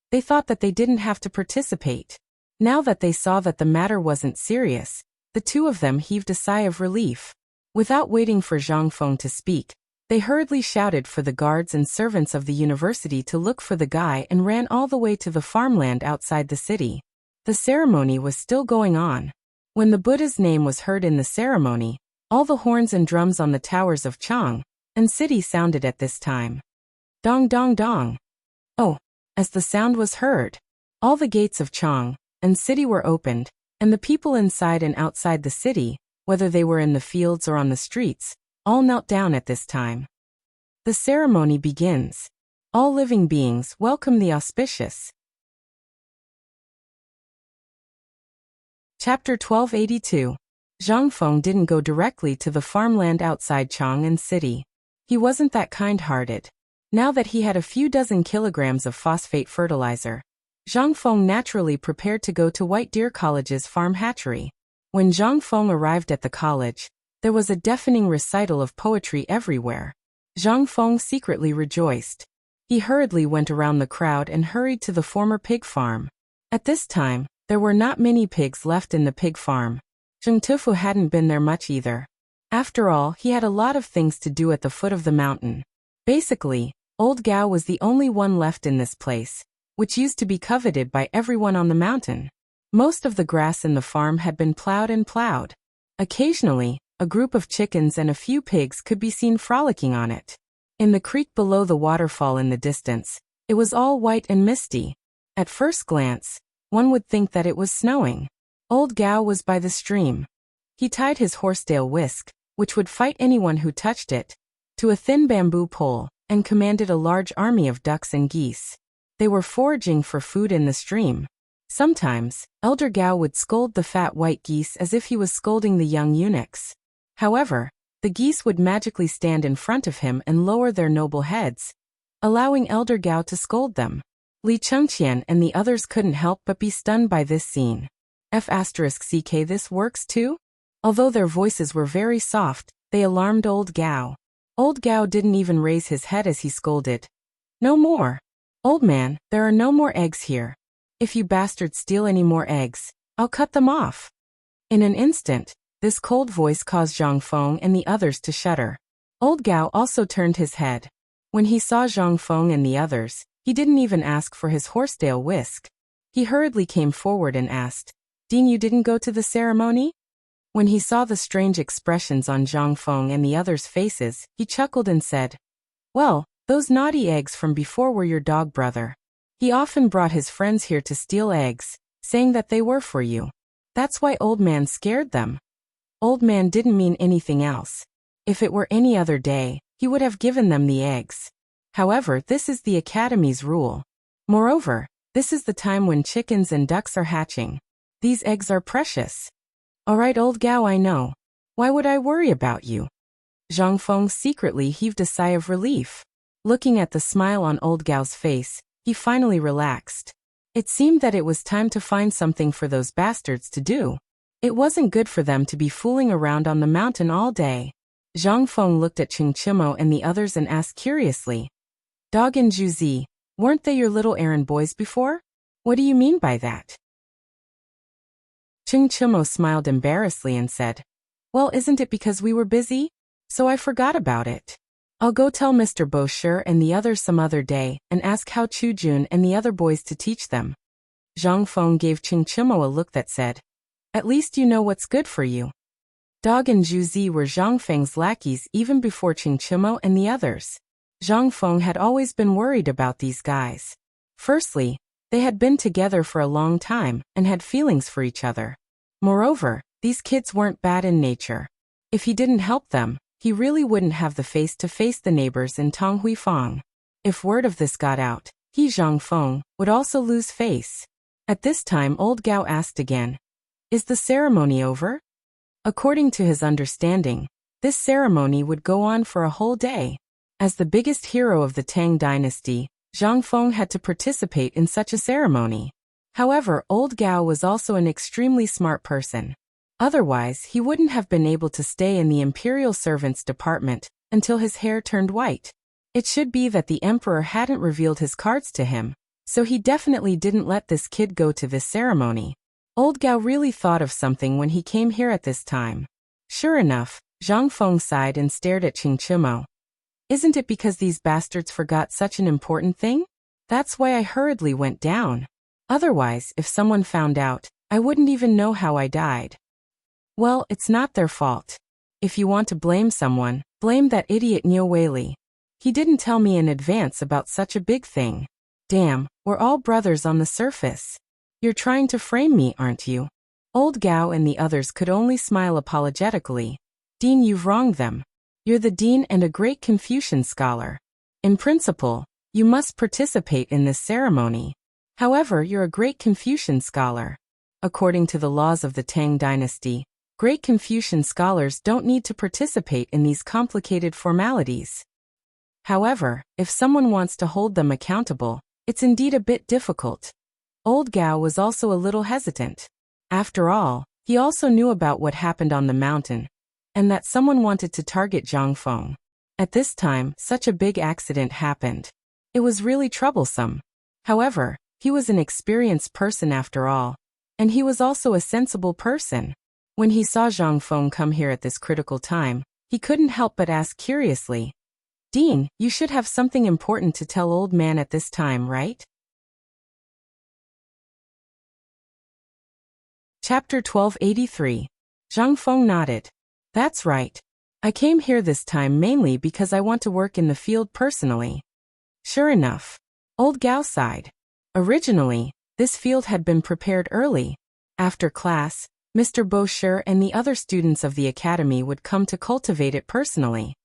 they thought that they didn't have to participate. Now that they saw that the matter wasn't serious, the two of them heaved a sigh of relief. Without waiting for Zhang Feng to speak, they hurriedly shouted for the guards and servants of the university to look for the guy and ran all the way to the farmland outside the city. The ceremony was still going on. When the Buddha's name was heard in the ceremony, all the horns and drums on the towers of Chang'an city sounded at this time. Dong dong dong. Oh, as the sound was heard, all the gates of Chang'an city were opened, and the people inside and outside the city, whether they were in the fields or on the streets, all knelt down at this time. The ceremony begins. All living beings welcome the auspicious. Chapter 1282. Zhang Feng didn't go directly to the farmland outside Chang'an city. He wasn't that kind-hearted. Now that he had a few dozen kilograms of phosphate fertilizer, Zhang Feng naturally prepared to go to White Deer College's farm hatchery. When Zhang Feng arrived at the college, there was a deafening recital of poetry everywhere. Zhang Feng secretly rejoiced. He hurriedly went around the crowd and hurried to the former pig farm. At this time, there were not many pigs left in the pig farm. Zheng Tufu hadn't been there much either. After all, he had a lot of things to do at the foot of the mountain. Basically, Old Gao was the only one left in this place, which used to be coveted by everyone on the mountain. Most of the grass in the farm had been plowed and plowed. Occasionally, a group of chickens and a few pigs could be seen frolicking on it. In the creek below the waterfall in the distance, it was all white and misty. At first glance, one would think that it was snowing. Old Gao was by the stream. He tied his horsetail whisk, which would fight anyone who touched it, to a thin bamboo pole, and commanded a large army of ducks and geese. They were foraging for food in the stream. Sometimes, Elder Gao would scold the fat white geese as if he was scolding the young eunuchs. However, the geese would magically stand in front of him and lower their noble heads, allowing Elder Gao to scold them. Li Chengqian and the others couldn't help but be stunned by this scene. F***ck this works too? Although their voices were very soft, they alarmed Old Gao. Old Gao didn't even raise his head as he scolded. "No more. Old man, there are no more eggs here. If you bastards steal any more eggs, I'll cut them off." In an instant, this cold voice caused Zhang Feng and the others to shudder. Old Gao also turned his head. When he saw Zhang Feng and the others, he didn't even ask for his horsetail whisk. He hurriedly came forward and asked, "Dean, you didn't go to the ceremony?" When he saw the strange expressions on Zhang Feng and the others' faces, he chuckled and said, "Well, those naughty eggs from before were your dog brother. He often brought his friends here to steal eggs, saying that they were for you. That's why Old Man scared them." Old Man didn't mean anything else. If it were any other day, he would have given them the eggs. However, this is the Academy's rule. Moreover, this is the time when chickens and ducks are hatching. These eggs are precious. "All right, Old Gao, I know. Why would I worry about you?" Zhang Feng secretly heaved a sigh of relief. Looking at the smile on Old Gao's face, he finally relaxed. It seemed that it was time to find something for those bastards to do. It wasn't good for them to be fooling around on the mountain all day. Zhang Feng looked at Chimo and the others and asked curiously, Dog and Juzi, weren't they your little errand boys before? What do you mean by that? Chimo smiled embarrassedly and said, Well, isn't it because we were busy? So I forgot about it. I'll go tell Mr. Bosher and the others some other day and ask how Chujun and the other boys to teach them. Zhang Feng gave Chimo a look that said, At least you know what's good for you. Dog and Juzi were Zhang Feng's lackeys even before Chimo and the others. Zhang Feng had always been worried about these guys. Firstly, they had been together for a long time and had feelings for each other. Moreover, these kids weren't bad in nature. If he didn't help them, he really wouldn't have the face to face the neighbors in Tonghuifang. If word of this got out, he, Zhang Feng, would also lose face. At this time old Gao asked again, Is the ceremony over? According to his understanding, this ceremony would go on for a whole day. As the biggest hero of the Tang dynasty, Zhang Feng had to participate in such a ceremony. However, old Gao was also an extremely smart person. Otherwise, he wouldn't have been able to stay in the imperial servants department until his hair turned white. It should be that the emperor hadn't revealed his cards to him, so he definitely didn't let this kid go to this ceremony. Old Gao really thought of something when he came here at this time. Sure enough, Zhang Feng sighed and stared at Chimo. Isn't it because these bastards forgot such an important thing? That's why I hurriedly went down. Otherwise, if someone found out, I wouldn't even know how I died. Well, it's not their fault. If you want to blame someone, blame that idiot Niu Weili. He didn't tell me in advance about such a big thing. Damn, we're all brothers on the surface. You're trying to frame me, aren't you? Old Gao and the others could only smile apologetically. Dean, you've wronged them. You're the dean and a great Confucian scholar. In principle, you must participate in this ceremony. However, you're a great Confucian scholar. According to the laws of the Tang dynasty, great Confucian scholars don't need to participate in these complicated formalities. However, if someone wants to hold them accountable, it's indeed a bit difficult. Old Gao was also a little hesitant. After all, he also knew about what happened on the mountain, and that someone wanted to target Zhang Feng. At this time, such a big accident happened. It was really troublesome. However, he was an experienced person after all, and he was also a sensible person. When he saw Zhang Feng come here at this critical time, he couldn't help but ask curiously, Dean, you should have something important to tell old man at this time, right? Chapter 1283. Zhang Feng nodded. That's right. I came here this time mainly because I want to work in the field personally. Sure enough. Old Gao sighed. Originally, this field had been prepared early. After class, Mr. Bosher and the other students of the academy would come to cultivate it personally.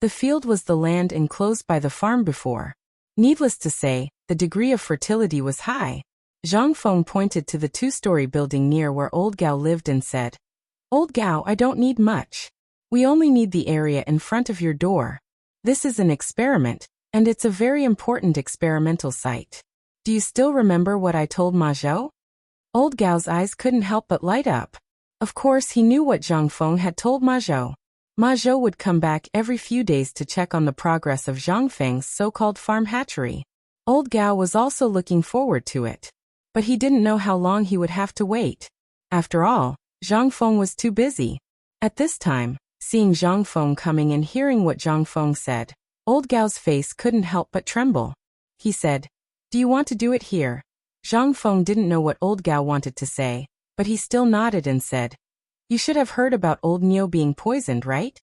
The field was the land enclosed by the farm before. Needless to say, the degree of fertility was high. Zhang Feng pointed to the two-story building near where Old Gao lived and said, Old Gao, I don't need much. We only need the area in front of your door. This is an experiment, and it's a very important experimental site. Do you still remember what I told Ma Zhou? Old Gao's eyes couldn't help but light up. Of course, he knew what Zhang Feng had told Ma Zhou. Ma Zhou would come back every few days to check on the progress of Zhang Feng's so-called farm hatchery. Old Gao was also looking forward to it. But he didn't know how long he would have to wait. After all, Zhang Feng was too busy. At this time, seeing Zhang Feng coming and hearing what Zhang Feng said, Old Gao's face couldn't help but tremble. He said, Do you want to do it here? Zhang Feng didn't know what Old Gao wanted to say, but he still nodded and said, You should have heard about old Niu being poisoned, right?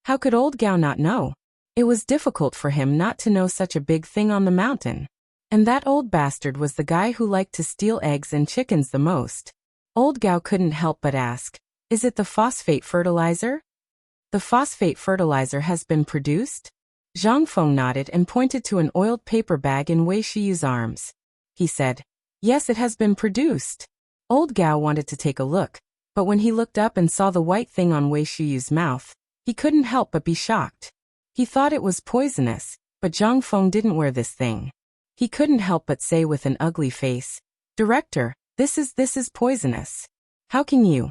How could Old Gao not know? It was difficult for him not to know such a big thing on the mountain. And that old bastard was the guy who liked to steal eggs and chickens the most. Old Gao couldn't help but ask, Is it the phosphate fertilizer? The phosphate fertilizer has been produced? Zhang Feng nodded and pointed to an oiled paper bag in Wei Shiyu's arms. He said, Yes, it has been produced. Old Gao wanted to take a look, but when he looked up and saw the white thing on Wei Shiyu's mouth, he couldn't help but be shocked. He thought it was poisonous, but Zhang Feng didn't wear this thing. He couldn't help but say with an ugly face, Director, this is poisonous. How can you?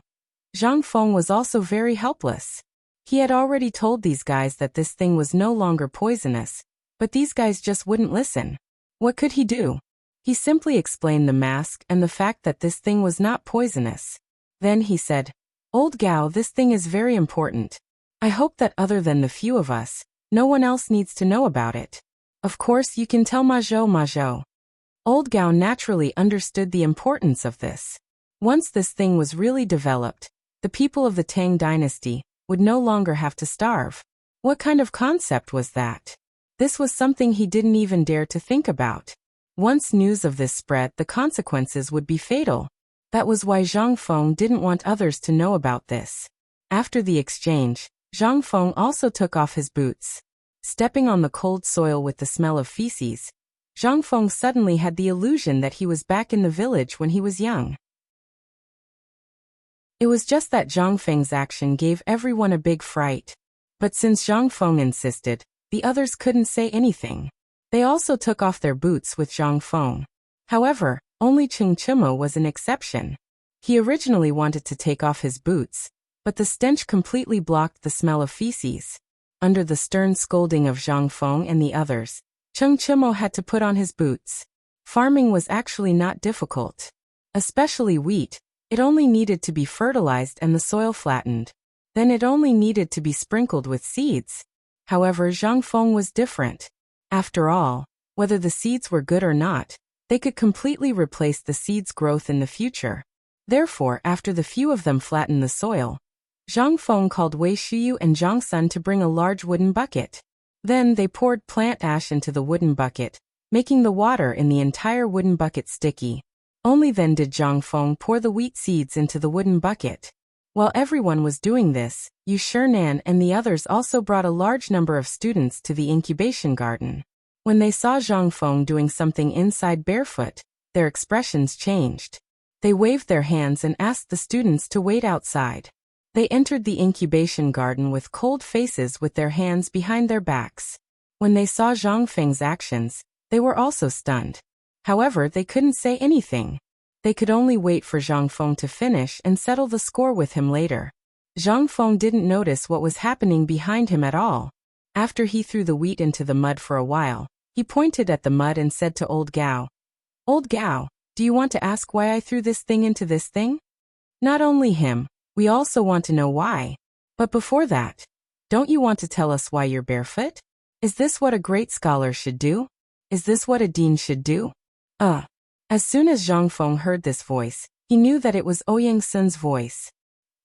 Zhang Feng was also very helpless. He had already told these guys that this thing was no longer poisonous, but these guys just wouldn't listen. What could he do? He simply explained the mask and the fact that this thing was not poisonous. Then he said, Old Gao, this thing is very important. I hope that other than the few of us, no one else needs to know about it. Of course you can tell Majo. Old Gao naturally understood the importance of this. Once this thing was really developed, the people of the Tang dynasty would no longer have to starve. What kind of concept was that? This was something he didn't even dare to think about. Once news of this spread, the consequences would be fatal. That was why Zhang Feng didn't want others to know about this. After the exchange, Zhang Feng also took off his boots. Stepping on the cold soil with the smell of feces, Zhang Feng suddenly had the illusion that he was back in the village when he was young. It was just that Zhang Feng's action gave everyone a big fright. But since Zhang Feng insisted, the others couldn't say anything. They also took off their boots with Zhang Feng. However, only Cheng Chimo was an exception. He originally wanted to take off his boots, but the stench completely blocked the smell of feces. Under the stern scolding of Zhang Feng and the others, Cheng Chimo had to put on his boots. Farming was actually not difficult. Especially wheat, it only needed to be fertilized and the soil flattened. Then it only needed to be sprinkled with seeds. However, Zhang Feng was different. After all, whether the seeds were good or not, they could completely replace the seeds' growth in the future. Therefore, after the few of them flattened the soil, Zhang Feng called Wei Shuyu and Zhang Sun to bring a large wooden bucket. Then they poured plant ash into the wooden bucket, making the water in the entire wooden bucket sticky. Only then did Zhang Feng pour the wheat seeds into the wooden bucket. While everyone was doing this, Yu Shinan and the others also brought a large number of students to the incubation garden. When they saw Zhang Feng doing something inside barefoot, their expressions changed. They waved their hands and asked the students to wait outside. They entered the incubation garden with cold faces with their hands behind their backs. When they saw Zhang Feng's actions, they were also stunned. However, they couldn't say anything. They could only wait for Zhang Feng to finish and settle the score with him later. Zhang Feng didn't notice what was happening behind him at all. After he threw the wheat into the mud for a while, he pointed at the mud and said to Old Gao, Old Gao, do you want to ask why I threw this thing into this thing? Not only him, we also want to know why. But before that, don't you want to tell us why you're barefoot? Is this what a great scholar should do? Is this what a dean should do? As soon as Zhang Feng heard this voice, he knew that it was Ouyang Sun's voice.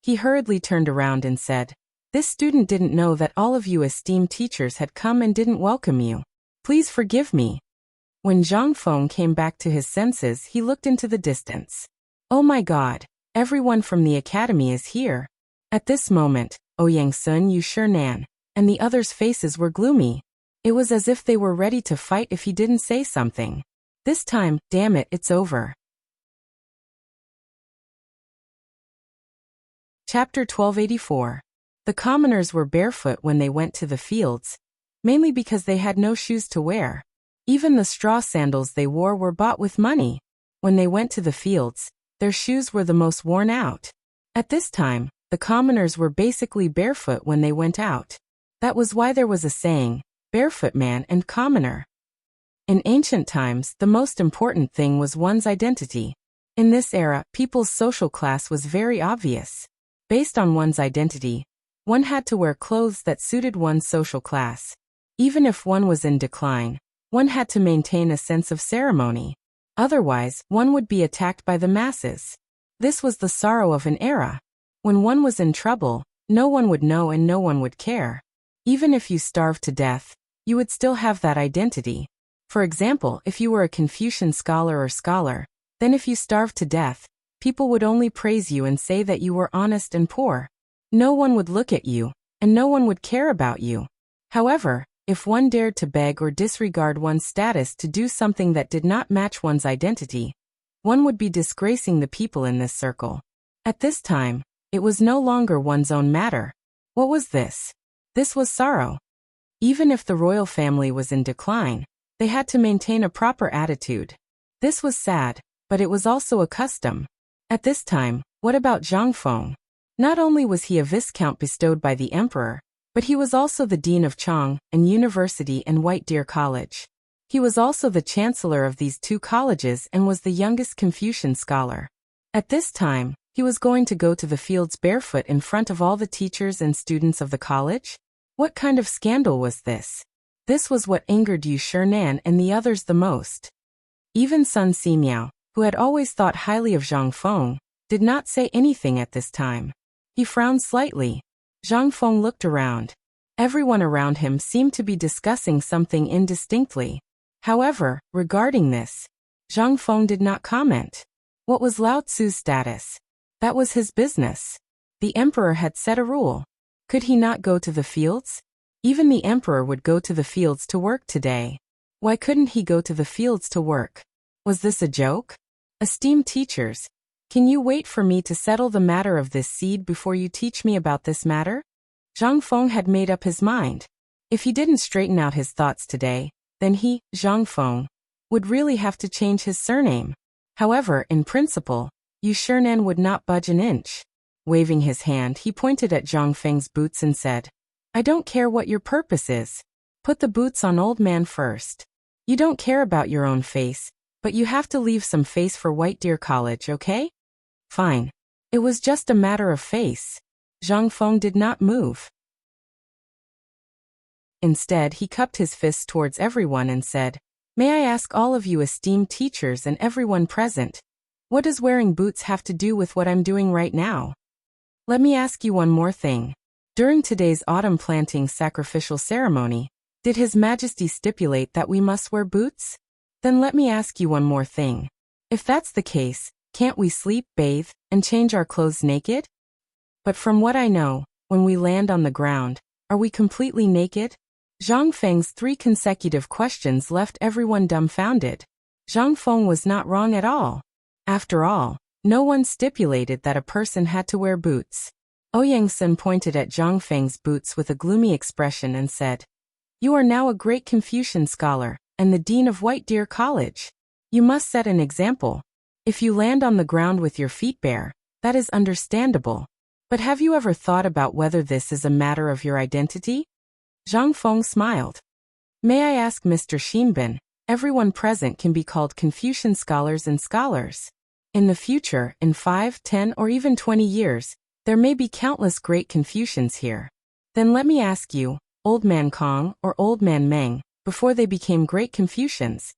He hurriedly turned around and said, This student didn't know that all of you esteemed teachers had come and didn't welcome you. Please forgive me. When Zhang Feng came back to his senses, he looked into the distance. Oh my God, everyone from the academy is here. At this moment, Ouyang Sun, Yu Shinan, and the others' faces were gloomy. It was as if they were ready to fight if he didn't say something. This time, damn it, it's over. Chapter 1284. The commoners were barefoot when they went to the fields, mainly because they had no shoes to wear. Even the straw sandals they wore were bought with money. When they went to the fields, their shoes were the most worn out. At this time, the commoners were basically barefoot when they went out. That was why there was a saying, barefoot man and commoner. In ancient times, the most important thing was one's identity. In this era, people's social class was very obvious. Based on one's identity, one had to wear clothes that suited one's social class. Even if one was in decline, one had to maintain a sense of ceremony. Otherwise, one would be attacked by the masses. This was the sorrow of an era. When one was in trouble, no one would know and no one would care. Even if you starved to death, you would still have that identity. For example, if you were a Confucian scholar, then if you starved to death, people would only praise you and say that you were honest and poor. No one would look at you, and no one would care about you. However, if one dared to beg or disregard one's status to do something that did not match one's identity, one would be disgracing the people in this circle. At this time, it was no longer one's own matter. What was this? This was sorrow. Even if the royal family was in decline, they had to maintain a proper attitude. This was sad, but it was also a custom. At this time, what about Zhang Feng? Not only was he a viscount bestowed by the emperor, but he was also the dean of Chang'an University and White Deer College. He was also the chancellor of these two colleges and was the youngest Confucian scholar. At this time, he was going to go to the fields barefoot in front of all the teachers and students of the college? What kind of scandal was this? This was what angered Yu Shinan and the others the most. Even Sun Simiao, who had always thought highly of Zhang Feng, did not say anything at this time. He frowned slightly. Zhang Feng looked around. Everyone around him seemed to be discussing something indistinctly. However, regarding this, Zhang Feng did not comment. What was Lao Tzu's status? That was his business. The emperor had set a rule. Could he not go to the fields? Even the emperor would go to the fields to work today. Why couldn't he go to the fields to work? Was this a joke? Esteemed teachers, can you wait for me to settle the matter of this seed before you teach me about this matter? Zhang Feng had made up his mind. If he didn't straighten out his thoughts today, then he, Zhang Feng, would really have to change his surname. However, in principle, Yu Shinan would not budge an inch. Waving his hand, he pointed at Zhang Feng's boots and said, I don't care what your purpose is. Put the boots on old man first. You don't care about your own face, but you have to leave some face for White Deer College, okay? Fine. It was just a matter of face. Zhang Feng did not move. Instead, he cupped his fists towards everyone and said, May I ask all of you esteemed teachers and everyone present, what does wearing boots have to do with what I'm doing right now? Let me ask you one more thing. During today's autumn planting sacrificial ceremony, did His Majesty stipulate that we must wear boots? Then let me ask you one more thing. If that's the case, can't we sleep, bathe, and change our clothes naked? But from what I know, when we land on the ground, are we completely naked? Zhang Feng's 3 consecutive questions left everyone dumbfounded. Zhang Feng was not wrong at all. After all, no one stipulated that a person had to wear boots. Ouyang Sun pointed at Zhang Feng's boots with a gloomy expression and said, You are now a great Confucian scholar, and the dean of White Deer College. You must set an example. If you land on the ground with your feet bare, that is understandable. But have you ever thought about whether this is a matter of your identity? Zhang Feng smiled. May I ask Mr. Xinbin, everyone present can be called Confucian scholars and scholars. In the future, in 5, 10, or even 20 years, there may be countless great Confucians here. Then let me ask you, Old Man Kong or Old Man Meng, before they became great Confucians,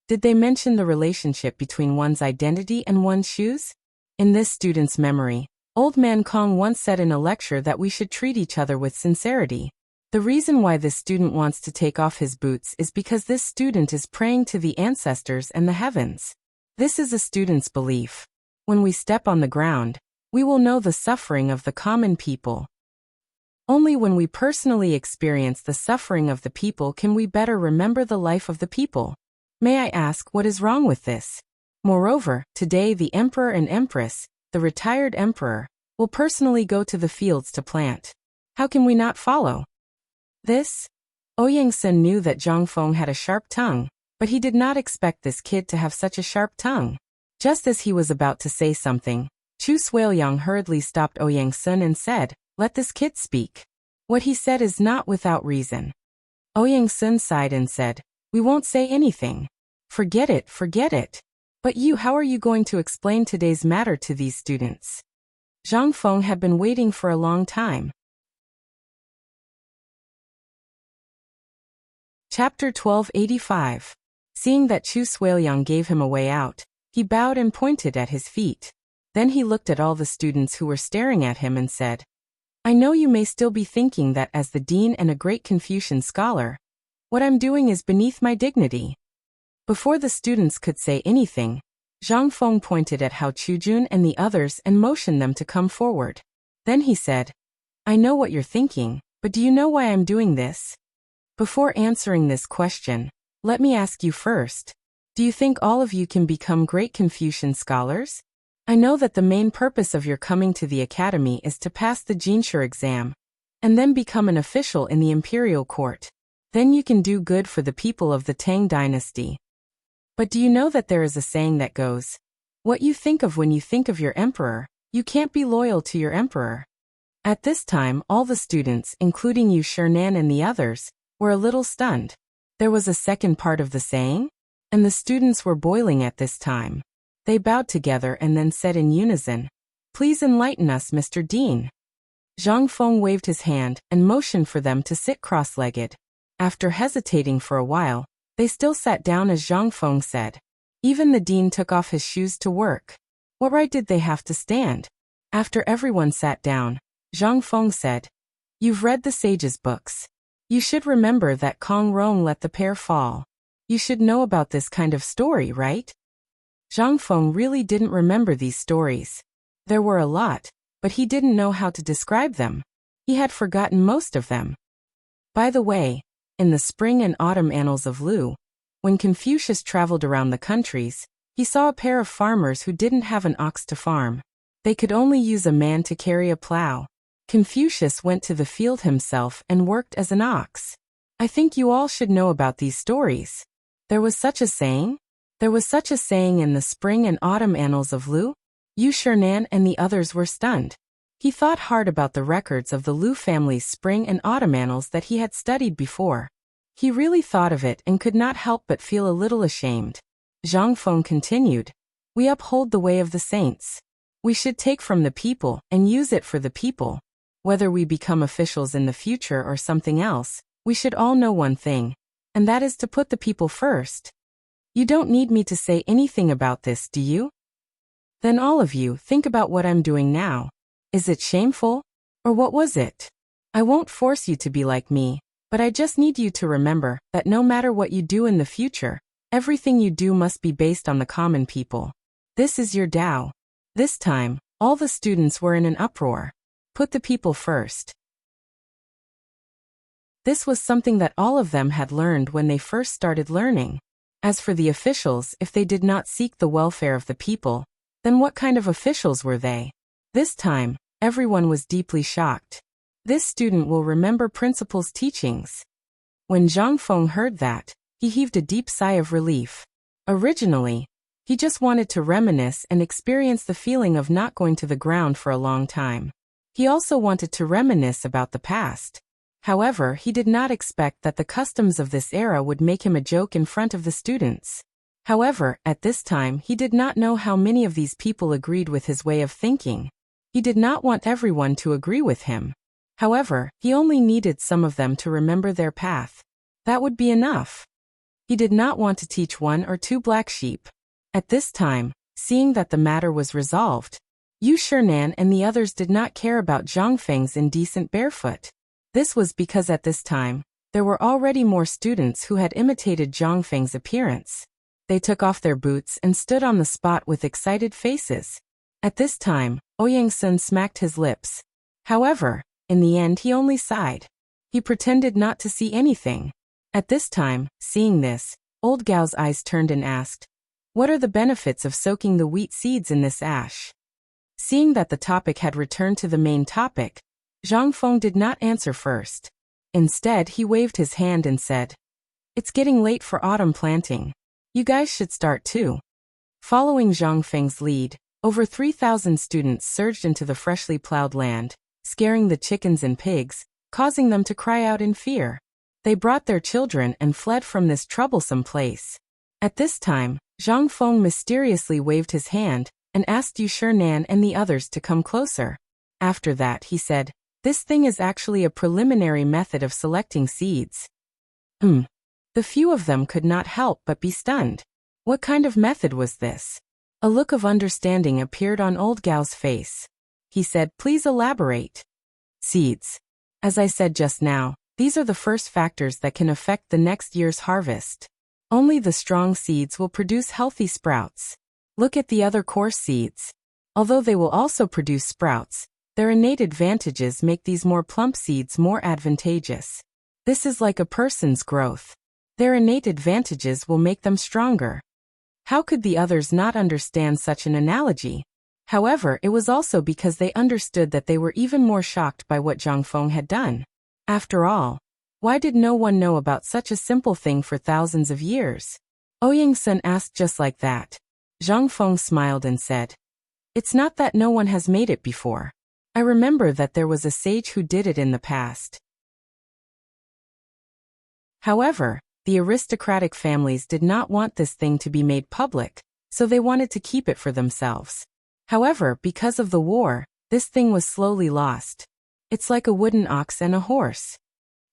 did they mention the relationship between one's identity and one's shoes? In this student's memory, Old Man Kong once said in a lecture that we should treat each other with sincerity. The reason why this student wants to take off his boots is because this student is praying to the ancestors and the heavens. This is a student's belief. When we step on the ground, we will know the suffering of the common people. Only when we personally experience the suffering of the people can we better remember the life of the people. May I ask what is wrong with this? Moreover, today the emperor and empress, the retired emperor, will personally go to the fields to plant. How can we not follow this? Ouyang Sun knew that Zhang Feng had a sharp tongue, but he did not expect this kid to have such a sharp tongue. Just as he was about to say something, Chu Suiliang hurriedly stopped Ouyang Sun and said, Let this kid speak. What he said is not without reason. Ouyang Sun sighed and said, We won't say anything. Forget it, forget it. But you, how are you going to explain today's matter to these students? Zhang Feng had been waiting for a long time. Chapter 1285. Seeing that Chu Suiliang gave him a way out, he bowed and pointed at his feet. Then he looked at all the students who were staring at him and said, I know you may still be thinking that as the dean and a great Confucian scholar, what I'm doing is beneath my dignity. Before the students could say anything, Zhang Feng pointed at Hao Chujun and the others and motioned them to come forward. Then he said, I know what you're thinking, but do you know why I'm doing this? Before answering this question, let me ask you first. Do you think all of you can become great Confucian scholars? I know that the main purpose of your coming to the academy is to pass the Jinshi exam, and then become an official in the imperial court. Then you can do good for the people of the Tang dynasty. But do you know that there is a saying that goes, What you think of when you think of your emperor, you can't be loyal to your emperor. At this time, all the students, including Yu Shernan and the others, were a little stunned. There was a second part of the saying? And the students were boiling at this time. They bowed together and then said in unison, "Please enlighten us, Mr. Dean." Zhang Feng waved his hand and motioned for them to sit cross-legged. After hesitating for a while, they still sat down as Zhang Feng said. Even the dean took off his shoes to work. What right did they have to stand? After everyone sat down, Zhang Feng said, "You've read the sage's books. You should remember that Kong Rong let the pear fall. You should know about this kind of story, right?" Zhang Feng really didn't remember these stories. There were a lot, but he didn't know how to describe them. He had forgotten most of them. By the way, in the spring and autumn annals of Lu, when Confucius traveled around the countries, he saw a pair of farmers who didn't have an ox to farm. They could only use a man to carry a plow. Confucius went to the field himself and worked as an ox. I think you all should know about these stories. There was such a saying? There was such a saying in the spring and autumn annals of Lu? Yu Shernan and the others were stunned. He thought hard about the records of the Lu family's spring and autumn annals that he had studied before. He really thought of it and could not help but feel a little ashamed. Zhang Feng continued, "We uphold the way of the saints. We should take from the people and use it for the people. Whether we become officials in the future or something else, we should all know one thing, and that is to put the people first. You don't need me to say anything about this, do you? Then all of you think about what I'm doing now. Is it shameful? Or what was it? I won't force you to be like me, but I just need you to remember that no matter what you do in the future, everything you do must be based on the common people. This is your Tao." This time, all the students were in an uproar. Put the people first. This was something that all of them had learned when they first started learning. As for the officials, if they did not seek the welfare of the people, then what kind of officials were they? This time, everyone was deeply shocked. This student will remember principal's teachings. When Zhang Feng heard that, he heaved a deep sigh of relief. Originally, he just wanted to reminisce and experience the feeling of not going to the ground for a long time. He also wanted to reminisce about the past. However, he did not expect that the customs of this era would make him a joke in front of the students. However, at this time he did not know how many of these people agreed with his way of thinking. He did not want everyone to agree with him. However, he only needed some of them to remember their path. That would be enough. He did not want to teach one or two black sheep. At this time, seeing that the matter was resolved, Yu Shernan and the others did not care about Zhang Feng's indecent barefoot. This was because at this time, there were already more students who had imitated Zhang Feng's appearance. They took off their boots and stood on the spot with excited faces. At this time, Ouyang Sun smacked his lips. However, in the end he only sighed. He pretended not to see anything. At this time, seeing this, Old Gao's eyes turned and asked, "What are the benefits of soaking the wheat seeds in this ash?" Seeing that the topic had returned to the main topic, Zhang Feng did not answer first. Instead, he waved his hand and said, "It's getting late for autumn planting. You guys should start too." Following Zhang Feng's lead, over 3,000 students surged into the freshly plowed land, scaring the chickens and pigs, causing them to cry out in fear. They brought their children and fled from this troublesome place. At this time, Zhang Feng mysteriously waved his hand and asked Yu Shernan and the others to come closer. After that, he said, "This thing is actually a preliminary method of selecting seeds." The few of them could not help but be stunned. What kind of method was this? A look of understanding appeared on Old Gao's face. He said, "Please elaborate." Seeds. As I said just now, these are the first factors that can affect the next year's harvest. Only the strong seeds will produce healthy sprouts. Look at the other coarse seeds. Although they will also produce sprouts, their innate advantages make these more plump seeds more advantageous. This is like a person's growth. Their innate advantages will make them stronger. How could the others not understand such an analogy? However, it was also because they understood that they were even more shocked by what Zhang Feng had done. After all, why did no one know about such a simple thing for thousands of years? Ouyang Sun asked just like that. Zhang Feng smiled and said, "It's not that no one has made it before. I remember that there was a sage who did it in the past." However, the aristocratic families did not want this thing to be made public, so they wanted to keep it for themselves. However, because of the war, this thing was slowly lost. It's like a wooden ox and a horse.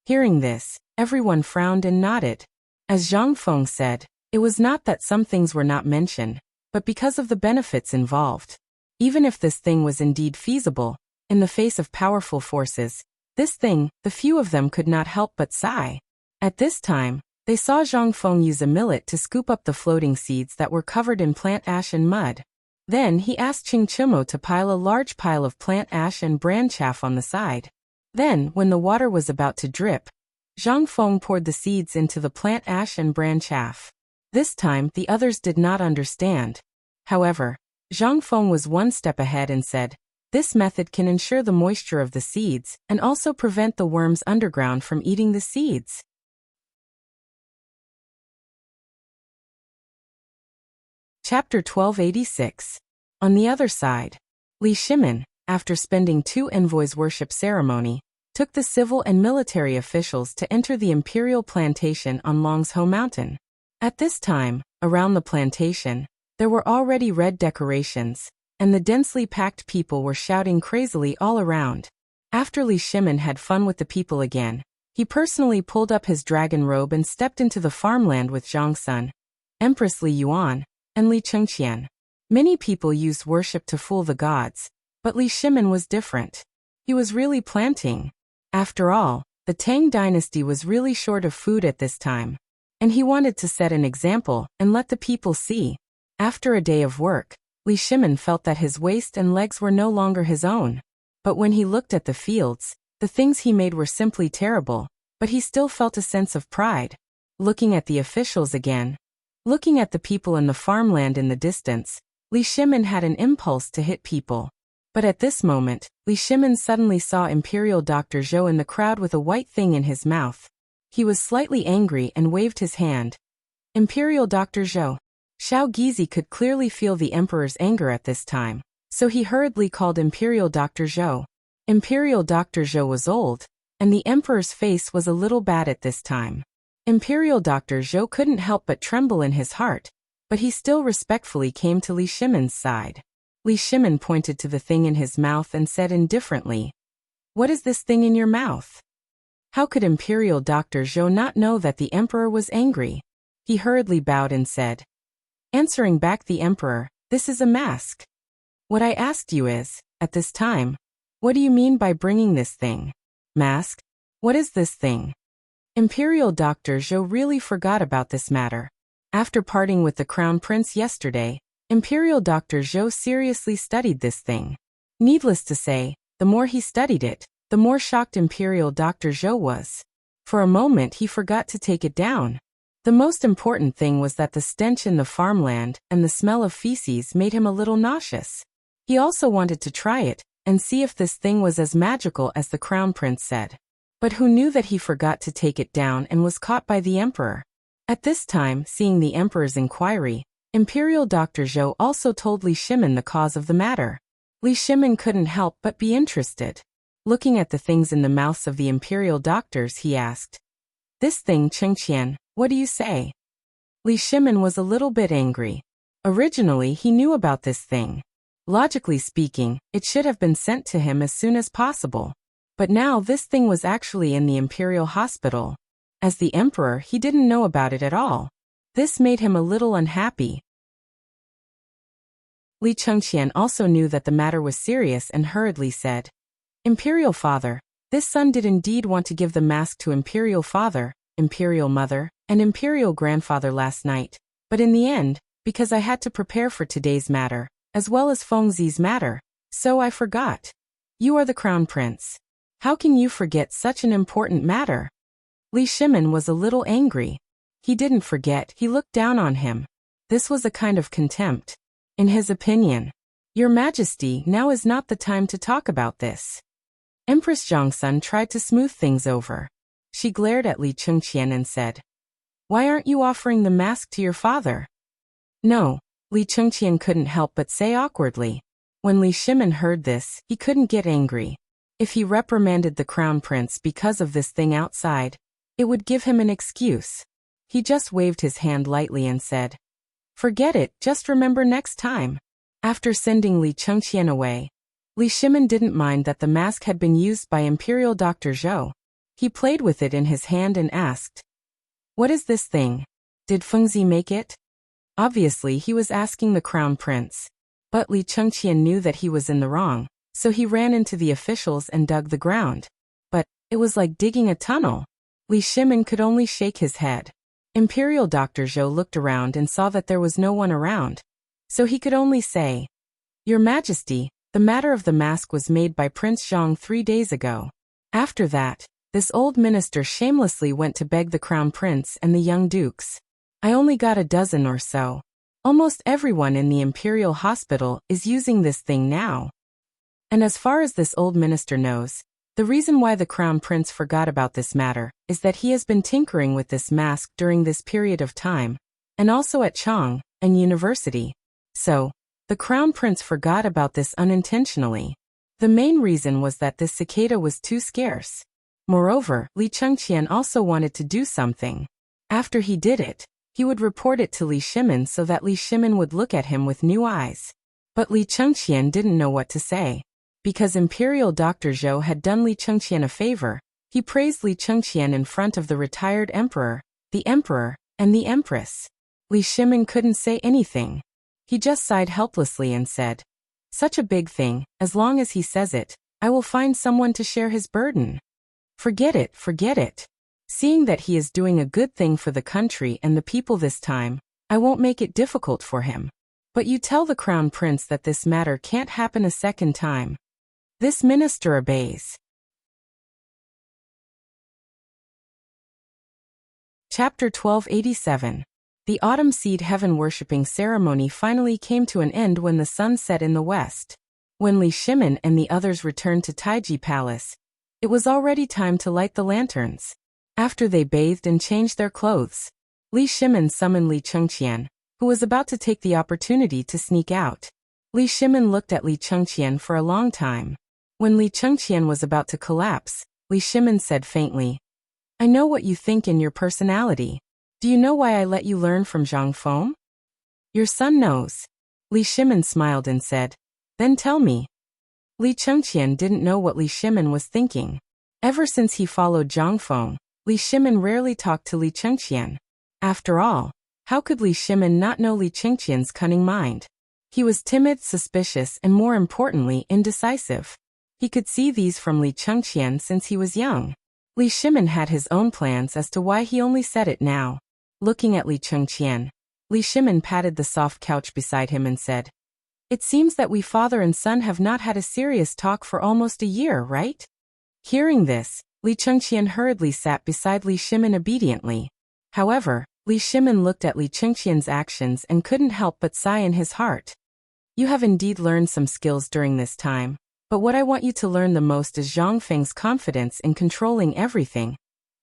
Hearing this, everyone frowned and nodded. As Zhang Feng said, it was not that some things were not mentioned, but because of the benefits involved. Even if this thing was indeed feasible, in the face of powerful forces, this thing, the few of them could not help but sigh. At this time, they saw Zhang Feng use a millet to scoop up the floating seeds that were covered in plant ash and mud. Then he asked Qing Chimo to pile a large pile of plant ash and bran chaff on the side. Then, when the water was about to drip, Zhang Feng poured the seeds into the plant ash and bran chaff. This time, the others did not understand. However, Zhang Feng was one step ahead and said, "This method can ensure the moisture of the seeds and also prevent the worms underground from eating the seeds." Chapter 1286. On the other side, Li Shimin, after spending 2 envoys' worship ceremony, took the civil and military officials to enter the imperial plantation on Longzhou Mountain. At this time, around the plantation, there were already red decorations, and the densely packed people were shouting crazily all around. After Li Shimin had fun with the people again, he personally pulled up his dragon robe and stepped into the farmland with Zhang Sun, Empress Li Yuan, and Li Chengqian. Many people used worship to fool the gods, but Li Shimin was different. He was really planting. After all, the Tang dynasty was really short of food at this time, and he wanted to set an example and let the people see. After a day of work, Li Shimin felt that his waist and legs were no longer his own. But when he looked at the fields, the things he made were simply terrible, but he still felt a sense of pride. Looking at the officials again, looking at the people in the farmland in the distance, Li Shimin had an impulse to hit people. But at this moment, Li Shimin suddenly saw Imperial Dr. Zhou in the crowd with a white thing in his mouth. He was slightly angry and waved his hand. "Imperial Dr. Zhou." Xiao Gizi could clearly feel the emperor's anger at this time, so he hurriedly called Imperial Dr. Zhou. Imperial Dr. Zhou was old, and the emperor's face was a little bad at this time. Imperial Dr. Zhou couldn't help but tremble in his heart, but he still respectfully came to Li Shimin's side. Li Shimin pointed to the thing in his mouth and said indifferently, "What is this thing in your mouth?" How could Imperial Dr. Zhou not know that the emperor was angry? He hurriedly bowed and said, answering back the emperor, "This is a mask. What I asked you is, at this time, what do you mean by bringing this thing? Mask? What is this thing?" Imperial Dr. Zhou really forgot about this matter. After parting with the crown prince yesterday, Imperial Dr. Zhou seriously studied this thing. Needless to say, the more he studied it, the more shocked Imperial Dr. Zhou was. For a moment he forgot to take it down. The most important thing was that the stench in the farmland and the smell of feces made him a little nauseous. He also wanted to try it and see if this thing was as magical as the crown prince said. But who knew that he forgot to take it down and was caught by the emperor? At this time, seeing the emperor's inquiry, Imperial Dr. Zhou also told Li Shimin the cause of the matter. Li Shimin couldn't help but be interested. Looking at the things in the mouths of the imperial doctors, he asked, "This thing, Chengqian, what do you say?" Li Shimin was a little bit angry. Originally, he knew about this thing. Logically speaking, it should have been sent to him as soon as possible. But now this thing was actually in the imperial hospital. As the emperor, he didn't know about it at all. This made him a little unhappy. Li Chengqian also knew that the matter was serious and hurriedly said, "Imperial father, this son did indeed want to give the mask to imperial father, imperial mother, and imperial grandfather last night, but in the end, because I had to prepare for today's matter, as well as Fengzi's matter, so I forgot. You are the crown prince. How can you forget such an important matter?" Li Shimin was a little angry. He didn't forget, he looked down on him. This was a kind of contempt. In his opinion, "Your Majesty, now is not the time to talk about this." Empress Zhangsun tried to smooth things over. She glared at Li Chengqian and said, "Why aren't you offering the mask to your father?" "No, Li Chengqian couldn't help but say awkwardly. When Li Shimin heard this, he couldn't get angry. If he reprimanded the crown prince because of this thing outside, it would give him an excuse. He just waved his hand lightly and said, "Forget it, just remember next time." After sending Li Chengqian away, Li Shimin didn't mind that the mask had been used by Imperial Dr. Zhou. He played with it in his hand and asked, "What is this thing? Did Fengzi make it?" Obviously he was asking the crown prince. But Li Chengqian knew that he was in the wrong, so he ran into the officials and dug the ground. But it was like digging a tunnel. Li Shimin could only shake his head. Imperial Dr. Zhou looked around and saw that there was no one around. So he could only say, "Your Majesty, the matter of the mask was made by Prince Zhang 3 days ago." After that, this old minister shamelessly went to beg the crown prince and the young dukes. "I only got a dozen or so. Almost everyone in the imperial hospital is using this thing now." And as far as this old minister knows, the reason why the crown prince forgot about this matter is that he has been tinkering with this mask during this period of time, and also at Chang'an University. So, the crown prince forgot about this unintentionally. The main reason was that this cicada was too scarce. Moreover, Li Chengqian also wanted to do something. After he did it, he would report it to Li Shimin so that Li Shimin would look at him with new eyes. But Li Chengqian didn't know what to say. Because Imperial Dr. Zhou had done Li Chengqian a favor, he praised Li Chengqian in front of the retired emperor, the emperor, and the empress. Li Shimin couldn't say anything. He just sighed helplessly and said, "Such a big thing, as long as he says it, I will find someone to share his burden." Forget it, forget it. Seeing that he is doing a good thing for the country and the people this time, I won't make it difficult for him. But you tell the crown prince that this matter can't happen a second time. This minister obeys. Chapter 1287. The autumn seed heaven worshipping ceremony finally came to an end when the sun set in the west. When Li Shimin and the others returned to Taiji Palace, it was already time to light the lanterns. After they bathed and changed their clothes, Li Shimin summoned Li Chengqian, who was about to take the opportunity to sneak out. Li Shimin looked at Li Chengqian for a long time. When Li Chengqian was about to collapse, Li Shimin said faintly, "I know what you think in your personality. Do you know why I let you learn from Zhang Feng?" "Your son knows." Li Shimin smiled and said, "Then tell me." Li Chengqian didn't know what Li Shimin was thinking. Ever since he followed Zhang Feng, Li Shimin rarely talked to Li Chengqian. After all, how could Li Shimin not know Li Chengqian's cunning mind? He was timid, suspicious, and more importantly, indecisive. He could see these from Li Chengqian since he was young. Li Shimin had his own plans as to why he only said it now. Looking at Li Chengqian, Li Shimin patted the soft couch beside him and said, "It seems that we father and son have not had a serious talk for almost a year, right?" Hearing this, Li Chengqian hurriedly sat beside Li Shimin obediently. However, Li Shimin looked at Li Chengqian's actions and couldn't help but sigh in his heart. "You have indeed learned some skills during this time. But what I want you to learn the most is Zhang Feng's confidence in controlling everything,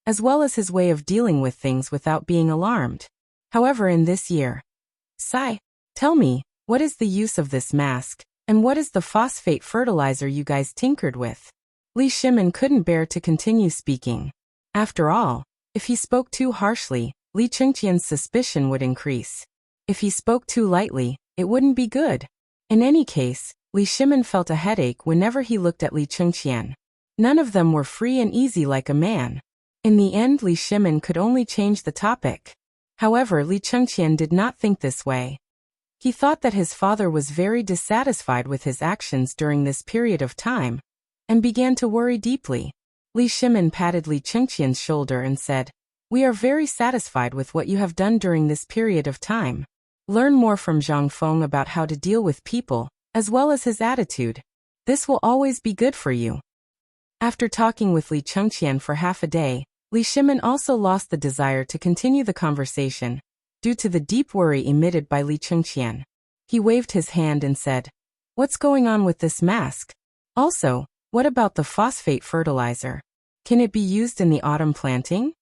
as well as his way of dealing with things without being alarmed. However, in this year, Sai, tell me, what is the use of this mask, and what is the phosphate fertilizer you guys tinkered with?" Li Shimin couldn't bear to continue speaking. After all, if he spoke too harshly, Li Chengqian's suspicion would increase. If he spoke too lightly, it wouldn't be good. In any case, Li Shimin felt a headache whenever he looked at Li Chengqian. None of them were free and easy like a man. In the end, Li Shimin could only change the topic. However, Li Chengqian did not think this way. He thought that his father was very dissatisfied with his actions during this period of time, and began to worry deeply. Li Shimin patted Li Chengqian's shoulder and said, "We are very satisfied with what you have done during this period of time. Learn more from Zhang Feng about how to deal with people, as well as his attitude. This will always be good for you." After talking with Li Chengqian for half a day, Li Shimin also lost the desire to continue the conversation, due to the deep worry emitted by Li Chengqian. He waved his hand and said, "What's going on with this mask? Also, what about the phosphate fertilizer? Can it be used in the autumn planting?"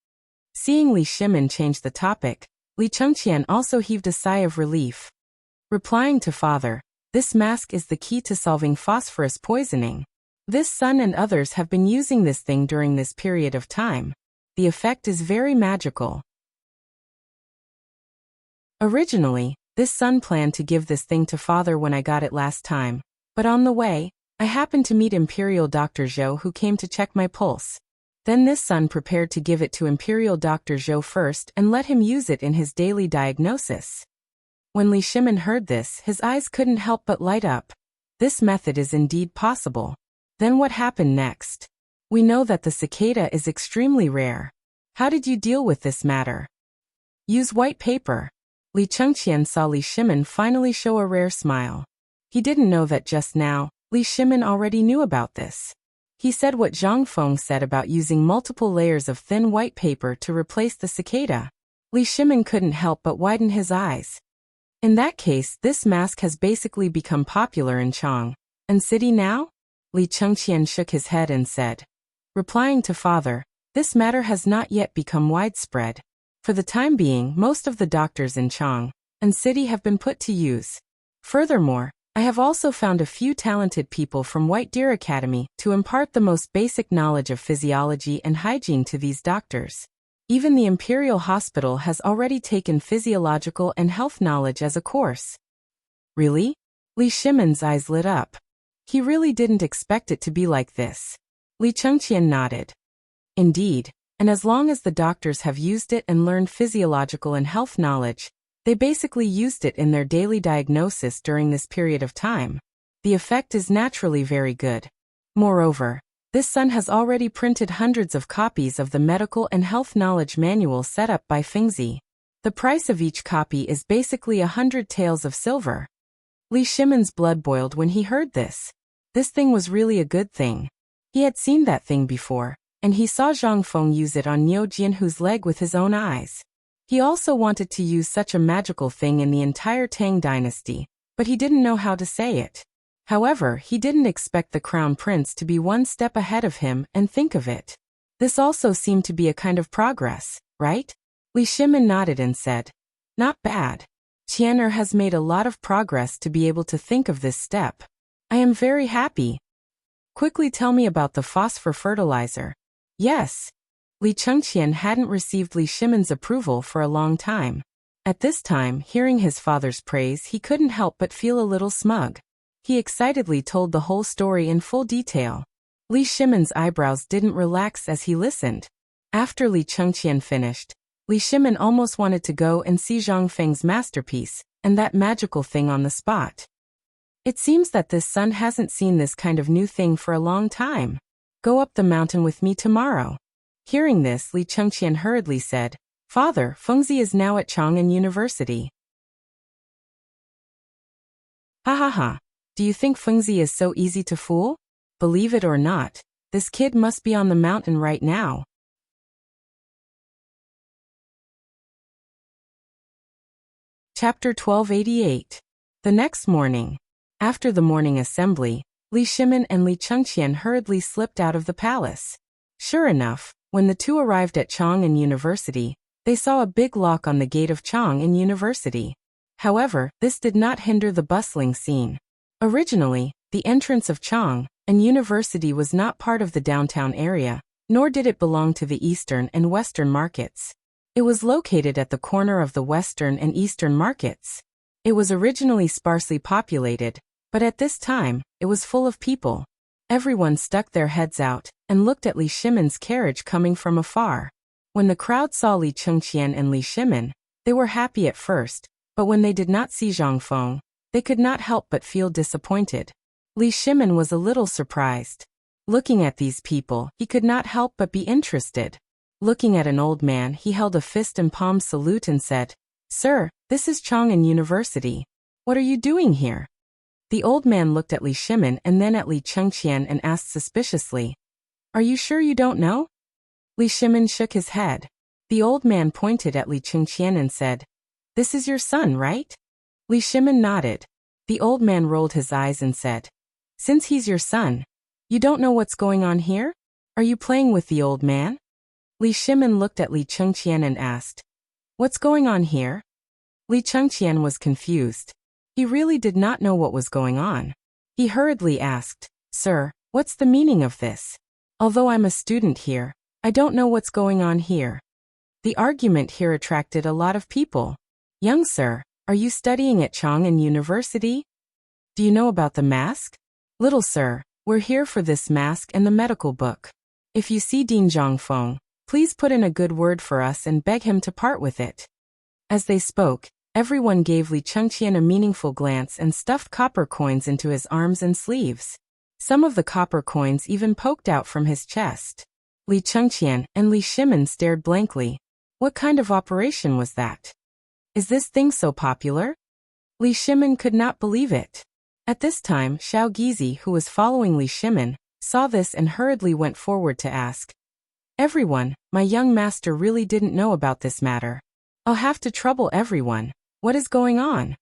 Seeing Li Shimin change the topic, Li Chengqian also heaved a sigh of relief. replying to father, "This mask is the key to solving phosphorus poisoning. This son and others have been using this thing during this period of time. The effect is very magical." Originally, this son planned to give this thing to father when I got it last time, but on the way, I happened to meet Imperial Dr. Zhou, who came to check my pulse. Then this son prepared to give it to Imperial Dr. Zhou first and let him use it in his daily diagnosis. When Li Shimin heard this, his eyes couldn't help but light up. This method is indeed possible. Then what happened next? We know that the cicada is extremely rare. How did you deal with this matter? Use white paper. Li Chengqian saw Li Shimin finally show a rare smile. He didn't know that just now, Li Shimin already knew about this. He said what Zhang Feng said about using multiple layers of thin white paper to replace the cicada. Li Shimin couldn't help but widen his eyes. In that case, this mask has basically become popular in Chang'an city now? Li Chengqian shook his head and said, replying to father, "This matter has not yet become widespread. For the time being, most of the doctors in Chang'an city have been put to use. Furthermore, I have also found a few talented people from White Deer Academy to impart the most basic knowledge of physiology and hygiene to these doctors. Even the Imperial Hospital has already taken physiological and health knowledge as a course." Really? Li Shimin's eyes lit up. He really didn't expect it to be like this. Li Chengqian nodded. Indeed, and as long as the doctors have used it and learned physiological and health knowledge, they basically used it in their daily diagnosis during this period of time. The effect is naturally very good. Moreover, this son has already printed hundreds of copies of the medical and health knowledge manual set up by Fengzi. The price of each copy is basically 100 taels of silver. Li Shimin's blood boiled when he heard this. This thing was really a good thing. He had seen that thing before, and he saw Zhang Feng use it on Niu Jianhu's leg with his own eyes. He also wanted to use such a magical thing in the entire Tang dynasty, but he didn't know how to say it. However, he didn't expect the crown prince to be one step ahead of him and think of it. This also seemed to be a kind of progress, right? Li Shimin nodded and said, "Not bad. Tian'er has made a lot of progress to be able to think of this step. I am very happy. Quickly tell me about the phosphor fertilizer." Yes. Li Chengqian hadn't received Li Shimin's approval for a long time. At this time, hearing his father's praise, he couldn't help but feel a little smug. He excitedly told the whole story in full detail. Li Shimin's eyebrows didn't relax as he listened. After Li Chengqian finished, Li Shimin almost wanted to go and see Zhang Feng's masterpiece, and that magical thing on the spot. It seems that this son hasn't seen this kind of new thing for a long time. Go up the mountain with me tomorrow. Hearing this, Li Chengqian hurriedly said, "Father, Fengzi is now at Chang'an University." Ha ha ha. Do you think Fengzi is so easy to fool? Believe it or not, this kid must be on the mountain right now. Chapter 1288. The next morning. After the morning assembly, Li Shimin and Li Chengqian hurriedly slipped out of the palace. Sure enough, when the two arrived at Chang'an University, they saw a big lock on the gate of Chang'an University. However, this did not hinder the bustling scene. Originally, the entrance of Chang'an University was not part of the downtown area, nor did it belong to the eastern and western markets. It was located at the corner of the western and eastern markets. It was originally sparsely populated, but at this time, it was full of people. Everyone stuck their heads out and looked at Li Shimin's carriage coming from afar. When the crowd saw Li Chengqian and Li Shimin, they were happy at first, but when they did not see Zhang Feng, they could not help but feel disappointed. Li Shimin was a little surprised. Looking at these people, he could not help but be interested. Looking at an old man, he held a fist and palm salute and said, "Sir, this is Chang'an University. What are you doing here?" The old man looked at Li Shimin and then at Li Chengqian and asked suspiciously, "Are you sure you don't know?" Li Shimin shook his head. The old man pointed at Li Chengqian and said, "This is your son, right?" Li Shimin nodded. The old man rolled his eyes and said, "Since he's your son, you don't know what's going on here? Are you playing with the old man?" Li Shimin looked at Li Chengqian and asked, "What's going on here?" Li Chengqian was confused. He really did not know what was going on. He hurriedly asked, "Sir, what's the meaning of this? Although I'm a student here, I don't know what's going on here." The argument here attracted a lot of people. "Young sir, are you studying at Chang'an University? Do you know about the mask?" "Little sir, we're here for this mask and the medical book. If you see Dean Zhangfeng, please put in a good word for us and beg him to part with it." As they spoke, everyone gave Li Chengqian a meaningful glance and stuffed copper coins into his arms and sleeves. Some of the copper coins even poked out from his chest. Li Chengqian and Li Shimin stared blankly. What kind of operation was that? Is this thing so popular? Li Shimin could not believe it. At this time, Xiao Gizi, who was following Li Shimin, saw this and hurriedly went forward to ask, "Everyone, my young master really didn't know about this matter. I'll have to trouble everyone. What is going on?"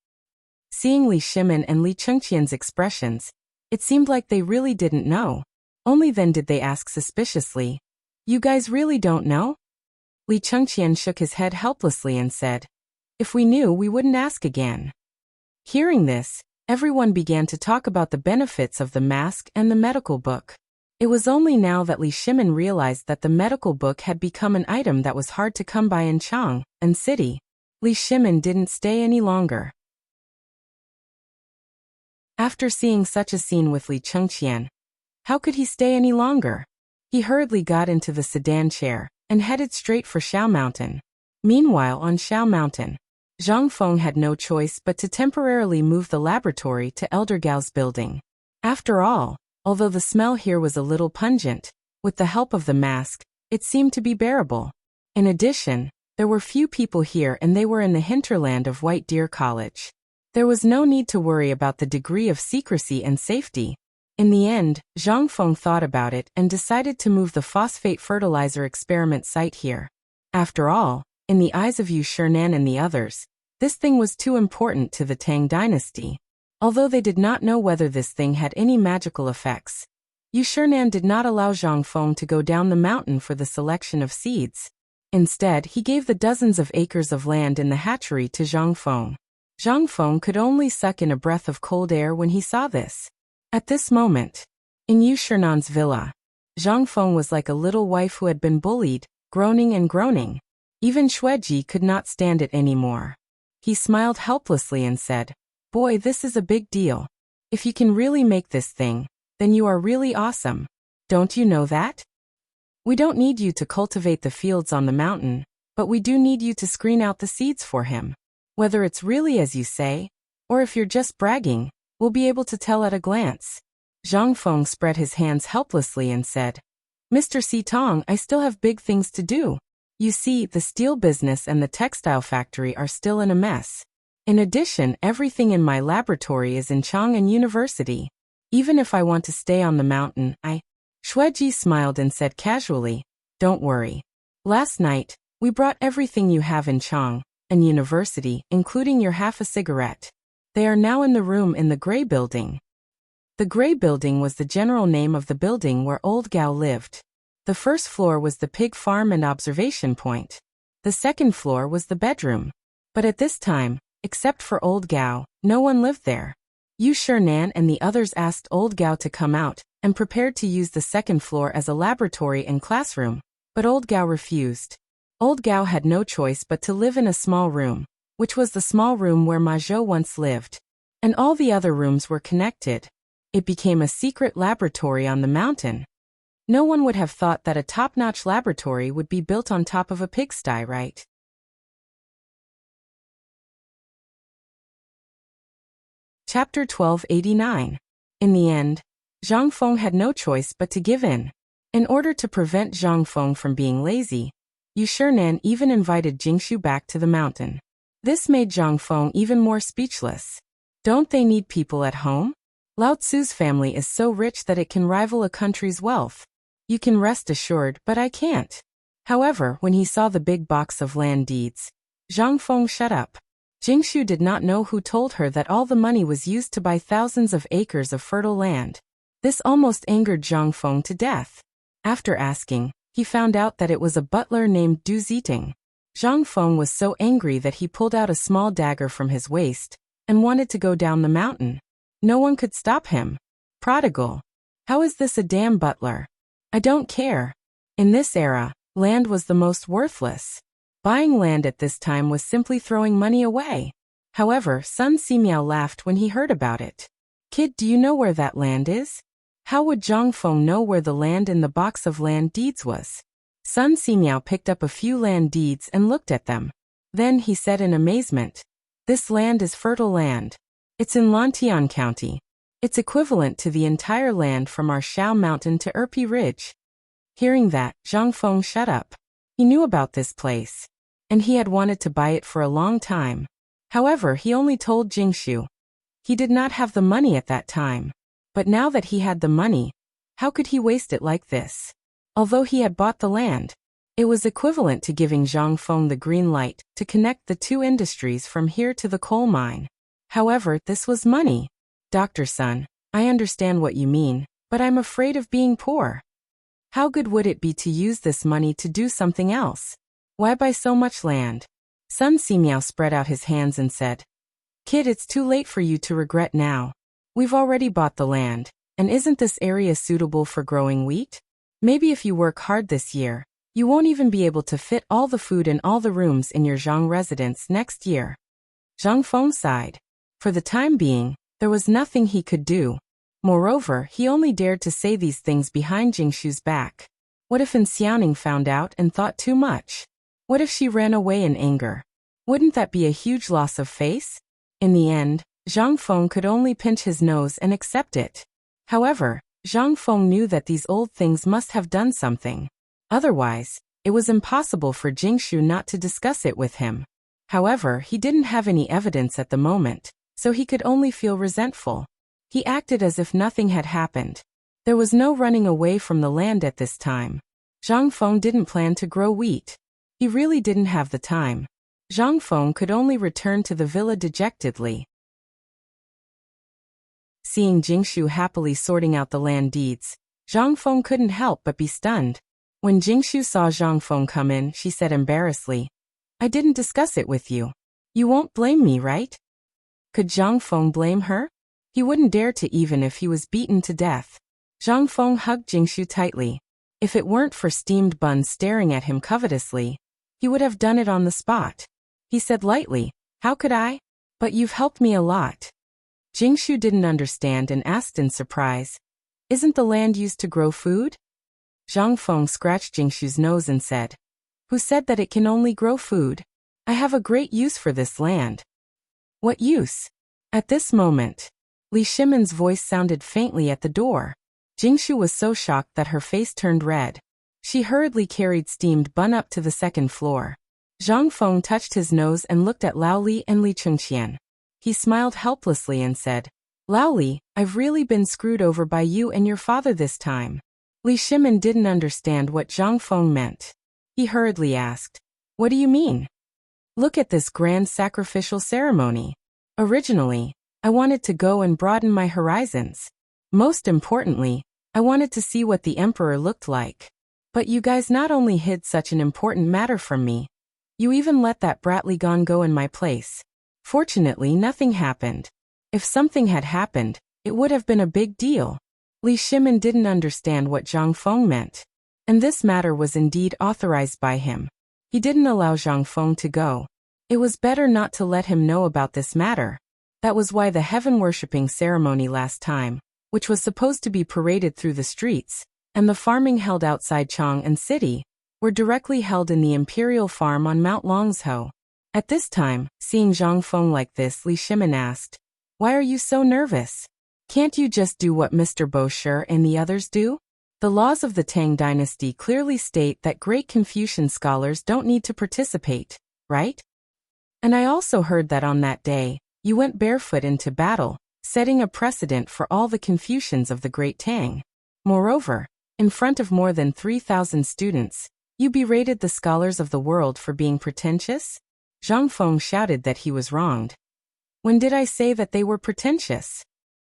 Seeing Li Shimin and Li Chengqian's expressions, it seemed like they really didn't know. Only then did they ask suspiciously, "You guys really don't know?" Li Chengqian shook his head helplessly and said, "If we knew, we wouldn't ask again." Hearing this, everyone began to talk about the benefits of the mask and the medical book. It was only now that Li Shimin realized that the medical book had become an item that was hard to come by in Chang'an City. Li Shimin didn't stay any longer. After seeing such a scene with Li Chengqian, how could he stay any longer? He hurriedly got into the sedan chair and headed straight for Xiao Mountain. Meanwhile, on Xiao Mountain, Zhang Feng had no choice but to temporarily move the laboratory to Elder Gao's building. After all, although the smell here was a little pungent, with the help of the mask, it seemed to be bearable. In addition, there were few people here and they were in the hinterland of White Deer College. There was no need to worry about the degree of secrecy and safety. In the end, Zhang Feng thought about it and decided to move the phosphate fertilizer experiment site here. After all, in the eyes of Yu Shinan and the others, this thing was too important to the Tang dynasty. Although they did not know whether this thing had any magical effects, Yu Shinan did not allow Zhang Feng to go down the mountain for the selection of seeds. Instead, he gave the dozens of acres of land in the hatchery to Zhang Feng. Zhang Feng could only suck in a breath of cold air when he saw this. At this moment, in Yu Shinan's villa, Zhang Feng was like a little wife who had been bullied, groaning and groaning. Even Xueji could not stand it anymore. He smiled helplessly and said, "Boy, this is a big deal. If you can really make this thing, then you are really awesome. Don't you know that? We don't need you to cultivate the fields on the mountain, but we do need you to screen out the seeds for him. Whether it's really as you say, or if you're just bragging, we'll be able to tell at a glance." Zhang Feng spread his hands helplessly and said, "Mr. Sitong, I still have big things to do. You see, the steel business and the textile factory are still in a mess. In addition, everything in my laboratory is in Chang'an University. Even if I want to stay on the mountain, Xueji smiled and said casually, "Don't worry. Last night, we brought everything you have in Chang'an University, including your half a cigarette. They are now in the room in the Gray Building." The Gray Building was the general name of the building where Old Gao lived. The first floor was the pig farm and observation point. The second floor was the bedroom. But at this time, except for Old Gao, no one lived there. Yu Shinan and the others asked Old Gao to come out and prepared to use the second floor as a laboratory and classroom, but Old Gao refused. Old Gao had no choice but to live in a small room, which was the small room where Ma Zhou once lived. And all the other rooms were connected. It became a secret laboratory on the mountain. No one would have thought that a top-notch laboratory would be built on top of a pigsty, right? Chapter 1289. In the end, Zhang Feng had no choice but to give in. In order to prevent Zhang Feng from being lazy, Yu Shinan even invited Jingshu back to the mountain. This made Zhang Feng even more speechless. Don't they need people at home? Lao Tzu's family is so rich that it can rival a country's wealth. You can rest assured, but I can't. However, when he saw the big box of land deeds, Zhang Feng shut up. Jingshu did not know who told her that all the money was used to buy thousands of acres of fertile land. This almost angered Zhang Feng to death. After asking, he found out that it was a butler named Du Ziting. Zhang Feng was so angry that he pulled out a small dagger from his waist and wanted to go down the mountain. No one could stop him. Prodigal. How is this a damn butler? I don't care. In this era, land was the most worthless. Buying land at this time was simply throwing money away. However, Sun Simiao laughed when he heard about it. Kid, do you know where that land is? How would Zhang Feng know where the land in the box of land deeds was? Sun Simiao picked up a few land deeds and looked at them. Then he said in amazement, "This land is fertile land. It's in Lantian County. It's equivalent to the entire land from our Shao Mountain to Erpi Ridge." Hearing that, Zhang Feng shut up. He knew about this place, and he had wanted to buy it for a long time. However, he only told Jingshu. He did not have the money at that time. But now that he had the money, how could he waste it like this? Although he had bought the land, it was equivalent to giving Zhang Feng the green light to connect the two industries from here to the coal mine. However, this was money. Dr. Sun, I understand what you mean, but I'm afraid of being poor. How good would it be to use this money to do something else? Why buy so much land? Sun Simiao spread out his hands and said, Kid, it's too late for you to regret now. We've already bought the land, and isn't this area suitable for growing wheat? Maybe if you work hard this year, you won't even be able to fit all the food in all the rooms in your Zhang residence next year. Zhang Feng sighed. For the time being, there was nothing he could do. Moreover, he only dared to say these things behind Jingshu's back. What if Xiaoning found out and thought too much? What if she ran away in anger? Wouldn't that be a huge loss of face? In the end, Zhang Feng could only pinch his nose and accept it. However, Zhang Feng knew that these old things must have done something. Otherwise, it was impossible for Jingshu not to discuss it with him. However, he didn't have any evidence at the moment, so he could only feel resentful. He acted as if nothing had happened. There was no running away from the land at this time. Zhang Feng didn't plan to grow wheat. He really didn't have the time. Zhang Feng could only return to the villa dejectedly. Seeing Jingshu happily sorting out the land deeds, Zhang Feng couldn't help but be stunned. When Jingshu saw Zhang Feng come in, she said embarrassedly, I didn't discuss it with you. You won't blame me, right? Could Zhang Feng blame her? He wouldn't dare to even if he was beaten to death. Zhang Feng hugged Jingshu tightly. If it weren't for steamed buns staring at him covetously, he would have done it on the spot. He said lightly, How could I? But you've helped me a lot. Jingshu didn't understand and asked in surprise, Isn't the land used to grow food? Zhang Feng scratched Jingshu's nose and said, Who said that it can only grow food? I have a great use for this land. What use? At this moment, Li Shimon's voice sounded faintly at the door. Jingshu was so shocked that her face turned red. She hurriedly carried steamed bun up to the second floor. Zhang Feng touched his nose and looked at Lao Li and Li Chengqian. He smiled helplessly and said, Lao Li, I've really been screwed over by you and your father this time. Li Shimon didn't understand what Zhang Feng meant. He hurriedly asked, What do you mean? Look at this grand sacrificial ceremony. Originally, I wanted to go and broaden my horizons. Most importantly, I wanted to see what the emperor looked like. But you guys not only hid such an important matter from me, you even let that brat Li Gan go in my place. Fortunately, nothing happened. If something had happened, it would have been a big deal. Li Shimon didn't understand what Zhang Feng meant. And this matter was indeed authorized by him. He didn't allow Zhang Feng to go. It was better not to let him know about this matter. That was why the heaven-worshipping ceremony last time, which was supposed to be paraded through the streets, and the farming held outside Chang'an City, were directly held in the imperial farm on Mount Longsho. At this time, seeing Zhang Feng like this, Li Shimon asked, Why are you so nervous? Can't you just do what Mr. Bosher and the others do? The laws of the Tang dynasty clearly state that great Confucian scholars don't need to participate, right? And I also heard that on that day, you went barefoot into battle, setting a precedent for all the Confucians of the Great Tang. Moreover, in front of more than 3,000 students, you berated the scholars of the world for being pretentious? Zhang Feng shouted that he was wronged. When did I say that they were pretentious?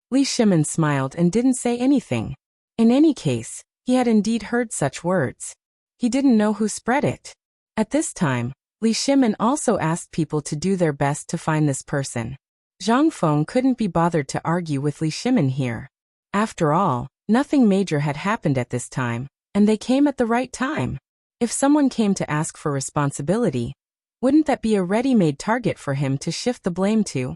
Li Shimon smiled and didn't say anything. In any case, he had indeed heard such words. He didn't know who spread it. At this time, Li Shimon also asked people to do their best to find this person. Zhang Feng couldn't be bothered to argue with Li Shimin here. After all, nothing major had happened at this time, and they came at the right time. If someone came to ask for responsibility, wouldn't that be a ready-made target for him to shift the blame to?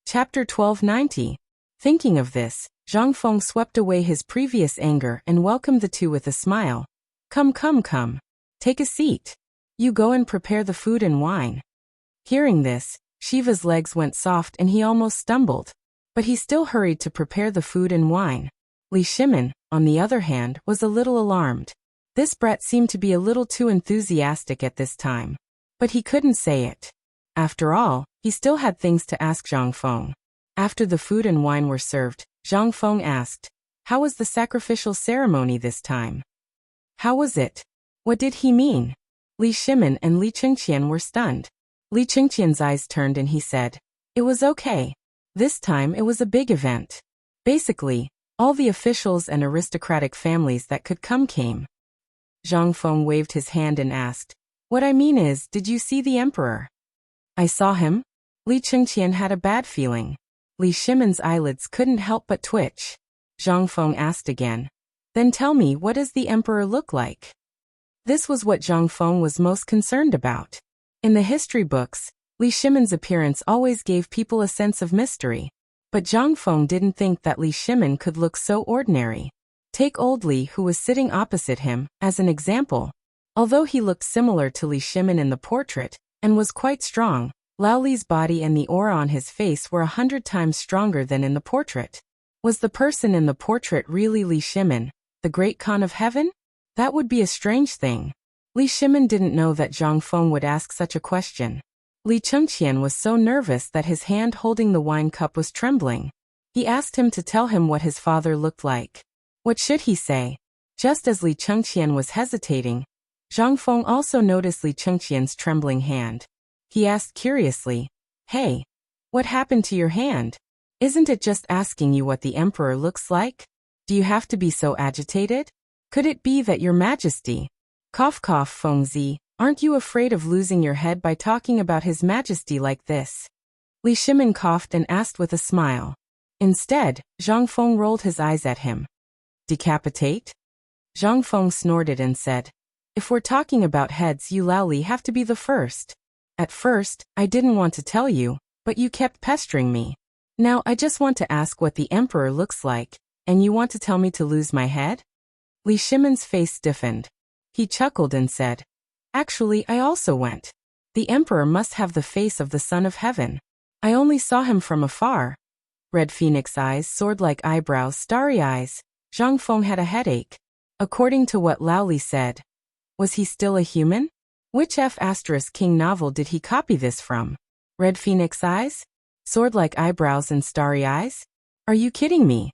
Chapter 1290. Thinking of this, Zhang Feng swept away his previous anger and welcomed the two with a smile. Come, come, come. Take a seat. You go and prepare the food and wine. Hearing this, Shiva's legs went soft and he almost stumbled. But he still hurried to prepare the food and wine. Li Shimin, on the other hand, was a little alarmed. This brat seemed to be a little too enthusiastic at this time. But he couldn't say it. After all, he still had things to ask Zhang Feng. After the food and wine were served, Zhang Feng asked, "How was the sacrificial ceremony this time?" "How was it? What did he mean?" Li Shimin and Li Chengqian were stunned. Li Chengqian's eyes turned and he said, "It was okay. This time it was a big event. Basically, all the officials and aristocratic families that could come came." Zhang Feng waved his hand and asked, "What I mean is, did you see the emperor?" "I saw him." Li Chengqian had a bad feeling. Li Shimin's eyelids couldn't help but twitch. Zhang Feng asked again, "Then tell me, what does the emperor look like?" This was what Zhang Feng was most concerned about. In the history books, Li Shimin's appearance always gave people a sense of mystery. But Zhang Feng didn't think that Li Shimin could look so ordinary. Take old Li, who was sitting opposite him, as an example. Although he looked similar to Li Shimin in the portrait, and was quite strong, Lao Li's body and the aura on his face were 100 times stronger than in the portrait. Was the person in the portrait really Li Shimin, the great Khan of heaven? That would be a strange thing. Li Shimin didn't know that Zhang Feng would ask such a question. Li Chengqian was so nervous that his hand holding the wine cup was trembling. He asked him to tell him what his father looked like. What should he say? Just as Li Chengqian was hesitating, Zhang Feng also noticed Li Chengqian's trembling hand. He asked curiously, "Hey, what happened to your hand? Isn't it just asking you what the emperor looks like? Do you have to be so agitated? Could it be that your majesty..." Cough cough Fengzi, aren't you afraid of losing your head by talking about his majesty like this? Li Shimin coughed and asked with a smile. Instead, Zhang Feng rolled his eyes at him. Decapitate? Zhang Feng snorted and said, "If we're talking about heads, you Lao Li have to be the first. At first, I didn't want to tell you, but you kept pestering me. Now I just want to ask what the emperor looks like, and you want to tell me to lose my head?" Li Shimin's face stiffened. He chuckled and said, "Actually, I also went. The emperor must have the face of the son of heaven. I only saw him from afar." Red phoenix eyes, sword-like eyebrows, starry eyes. Zhang Feng had a headache. According to what Lao Li said, was he still a human? Which F***King novel did he copy this from? Red phoenix eyes? Sword-like eyebrows and starry eyes? Are you kidding me?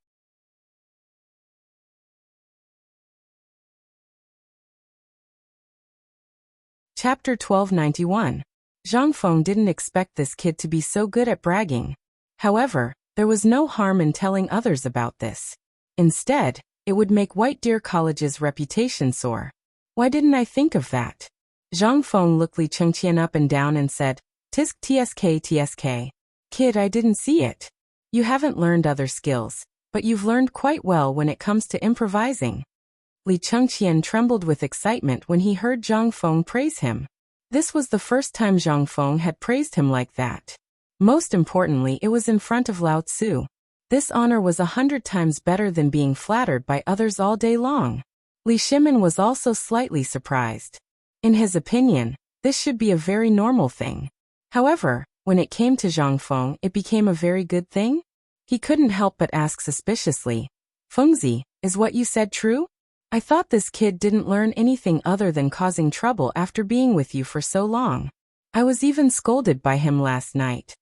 Chapter 1291. Zhang Feng didn't expect this kid to be so good at bragging. However, there was no harm in telling others about this. Instead, it would make White Deer College's reputation soar. Why didn't I think of that? Zhang Feng looked Li Chengqian up and down and said, "Tisk tsk. Kid, I didn't see it. You haven't learned other skills, but you've learned quite well when it comes to improvising." Li Chengqian trembled with excitement when he heard Zhang Feng praise him. This was the first time Zhang Feng had praised him like that. Most importantly, it was in front of Lao Tzu. This honor was 100 times better than being flattered by others all day long. Li Shimin was also slightly surprised. In his opinion, this should be a very normal thing. However, when it came to Zhang Feng, it became a very good thing. He couldn't help but ask suspiciously, "Fengzi, is what you said true? I thought this kid didn't learn anything other than causing trouble after being with you for so long. I was even scolded by him last night."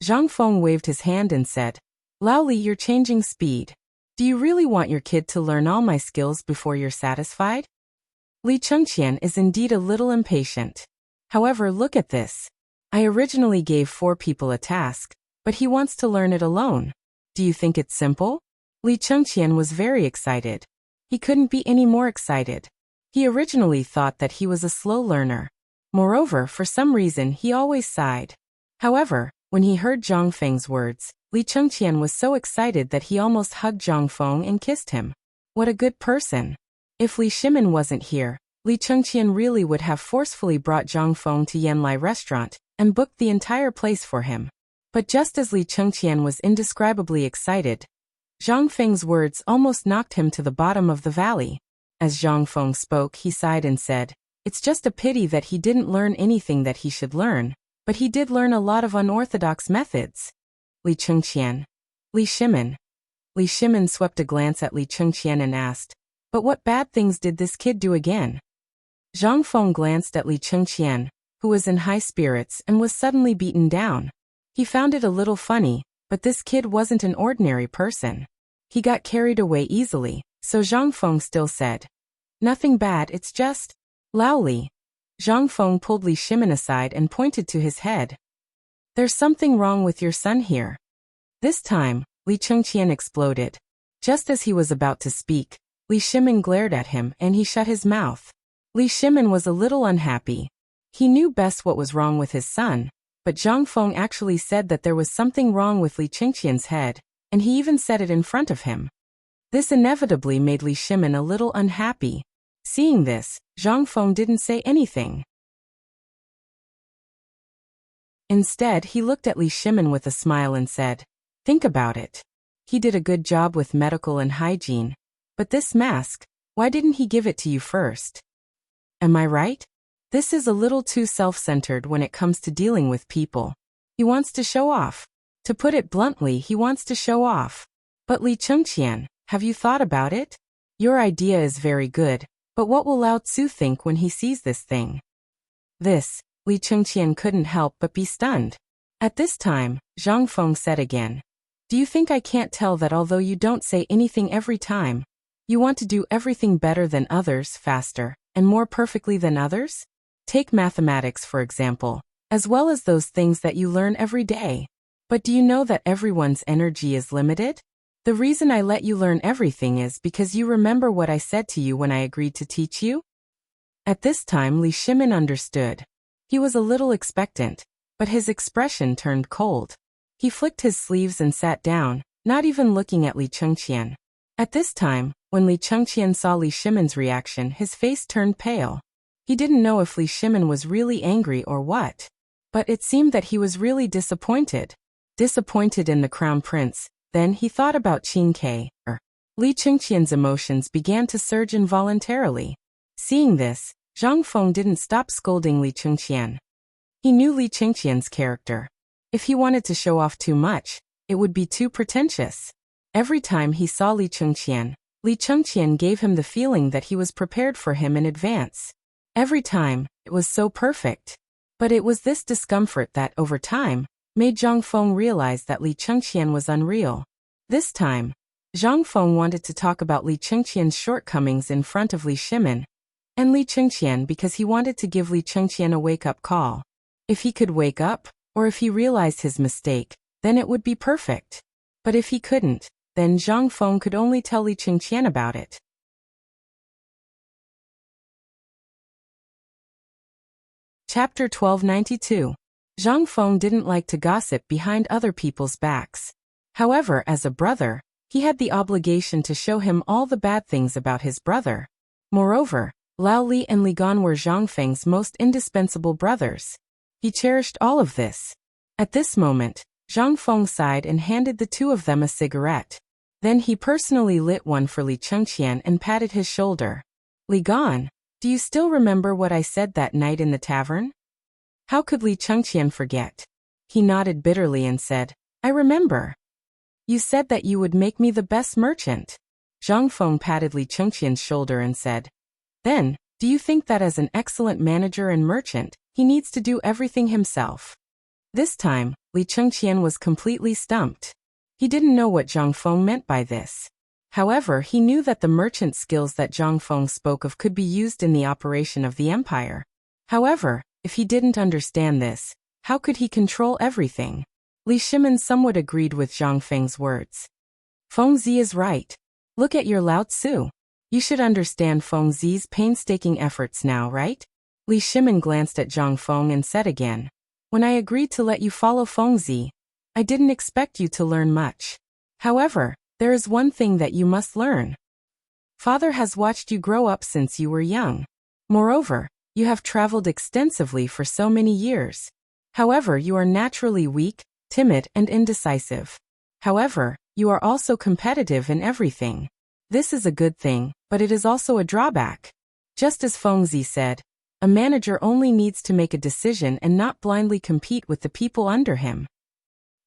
Zhang Feng waved his hand and said, "Lao Li, you're changing speed. Do you really want your kid to learn all my skills before you're satisfied?" Li Chengqian is indeed a little impatient. However, look at this. I originally gave 4 people a task, but he wants to learn it alone. Do you think it's simple? Li Chengqian was very excited. He couldn't be any more excited. He originally thought that he was a slow learner. Moreover, for some reason he always sighed. However, when he heard Zhang Feng's words, Li Chengqian was so excited that he almost hugged Zhang Feng and kissed him. What a good person! If Li Shimin wasn't here, Li Chengqian really would have forcefully brought Zhang Feng to Yanlai restaurant and booked the entire place for him. But just as Li Chengqian was indescribably excited, Zhang Feng's words almost knocked him to the bottom of the valley. As Zhang Feng spoke, he sighed and said, "It's just a pity that he didn't learn anything that he should learn, but he did learn a lot of unorthodox methods." Li Chengqian. Li Shimin. Li Shimin swept a glance at Li Chengqian and asked, "But what bad things did this kid do again?" Zhang Feng glanced at Li Chengqian, who was in high spirits and was suddenly beaten down. He found it a little funny, but this kid wasn't an ordinary person. He got carried away easily, so Zhang Feng still said, "Nothing bad, it's just..." Loudly, Zhang Feng pulled Li Shimin aside and pointed to his head. "There's something wrong with your son here." This time, Li Chengqian exploded. Just as he was about to speak, Li Shimin glared at him and he shut his mouth. Li Shimin was a little unhappy. He knew best what was wrong with his son, but Zhang Feng actually said that there was something wrong with Li Chengqian's head, and he even said it in front of him. This inevitably made Li Shimin a little unhappy. Seeing this, Zhang Feng didn't say anything. Instead, he looked at Li Shimin with a smile and said, "Think about it. He did a good job with medical and hygiene. But this mask, why didn't he give it to you first? Am I right? This is a little too self-centered when it comes to dealing with people. He wants to show off. To put it bluntly, he wants to show off. But Li Chengqian, have you thought about it? Your idea is very good, but what will Lao Tzu think when he sees this thing?" This, Li Chengqian couldn't help but be stunned. At this time, Zhang Feng said again, "Do you think I can't tell that although you don't say anything every time, you want to do everything better than others, faster, and more perfectly than others? Take mathematics, for example, as well as those things that you learn every day. But do you know that everyone's energy is limited? The reason I let you learn everything is because you remember what I said to you when I agreed to teach you?" At this time, Li Shimin understood. He was a little expectant, but his expression turned cold. He flicked his sleeves and sat down, not even looking at Li Chengqian. At this time, when Li Chengqian saw Li Shimin's reaction, his face turned pale. He didn't know if Li Shimin was really angry or what. But it seemed that he was really disappointed. Disappointed in the crown prince. Then he thought about Qin Ke. Li Chengqian's emotions began to surge involuntarily. Seeing this, Zhang Feng didn't stop scolding Li Chengqian. He knew Li Chengqian's character. If he wanted to show off too much, it would be too pretentious. Every time he saw Li Chengqian gave him the feeling that he was prepared for him in advance. Every time, it was so perfect. But it was this discomfort that, over time, made Zhang Feng realize that Li Chengqian was unreal. This time, Zhang Feng wanted to talk about Li Chengqian's shortcomings in front of Li Shimin and Li Chengqian because he wanted to give Li Chengqian a wake-up call. If he could wake up, or if he realized his mistake, then it would be perfect. But if he couldn't, then Zhang Feng could only tell Li Chengqian about it. Chapter 1292. Zhang Feng didn't like to gossip behind other people's backs. However, as a brother, he had the obligation to show him all the bad things about his brother. Moreover, Lao Li and Li Gan were Zhang Feng's most indispensable brothers. He cherished all of this. At this moment, Zhang Feng sighed and handed the two of them a cigarette. Then he personally lit one for Li Chengqian and patted his shoulder. "Li Gan, do you still remember what I said that night in the tavern?" How could Li Chengqian forget? He nodded bitterly and said, "I remember. You said that you would make me the best merchant." Zhang Feng patted Li Chengqian's shoulder and said, "Then, do you think that as an excellent manager and merchant, he needs to do everything himself?" This time, Li Chengqian was completely stumped. He didn't know what Zhang Feng meant by this. However, he knew that the merchant skills that Zhang Feng spoke of could be used in the operation of the empire. However, if he didn't understand this, how could he control everything? Li Shimin somewhat agreed with Zhang Feng's words. "Feng Zi is right. Look at your Lao Tzu. You should understand Feng Zi's painstaking efforts now, right? Li Shimin glanced at Zhang Feng and said again, "When I agreed to let you follow Fengzi, I didn't expect you to learn much. However, there is one thing that you must learn. Father has watched you grow up since you were young. Moreover, you have traveled extensively for so many years. However, you are naturally weak, timid, and indecisive. However, you are also competitive in everything. This is a good thing, but it is also a drawback. Just as Fengzi said, a manager only needs to make a decision and not blindly compete with the people under him.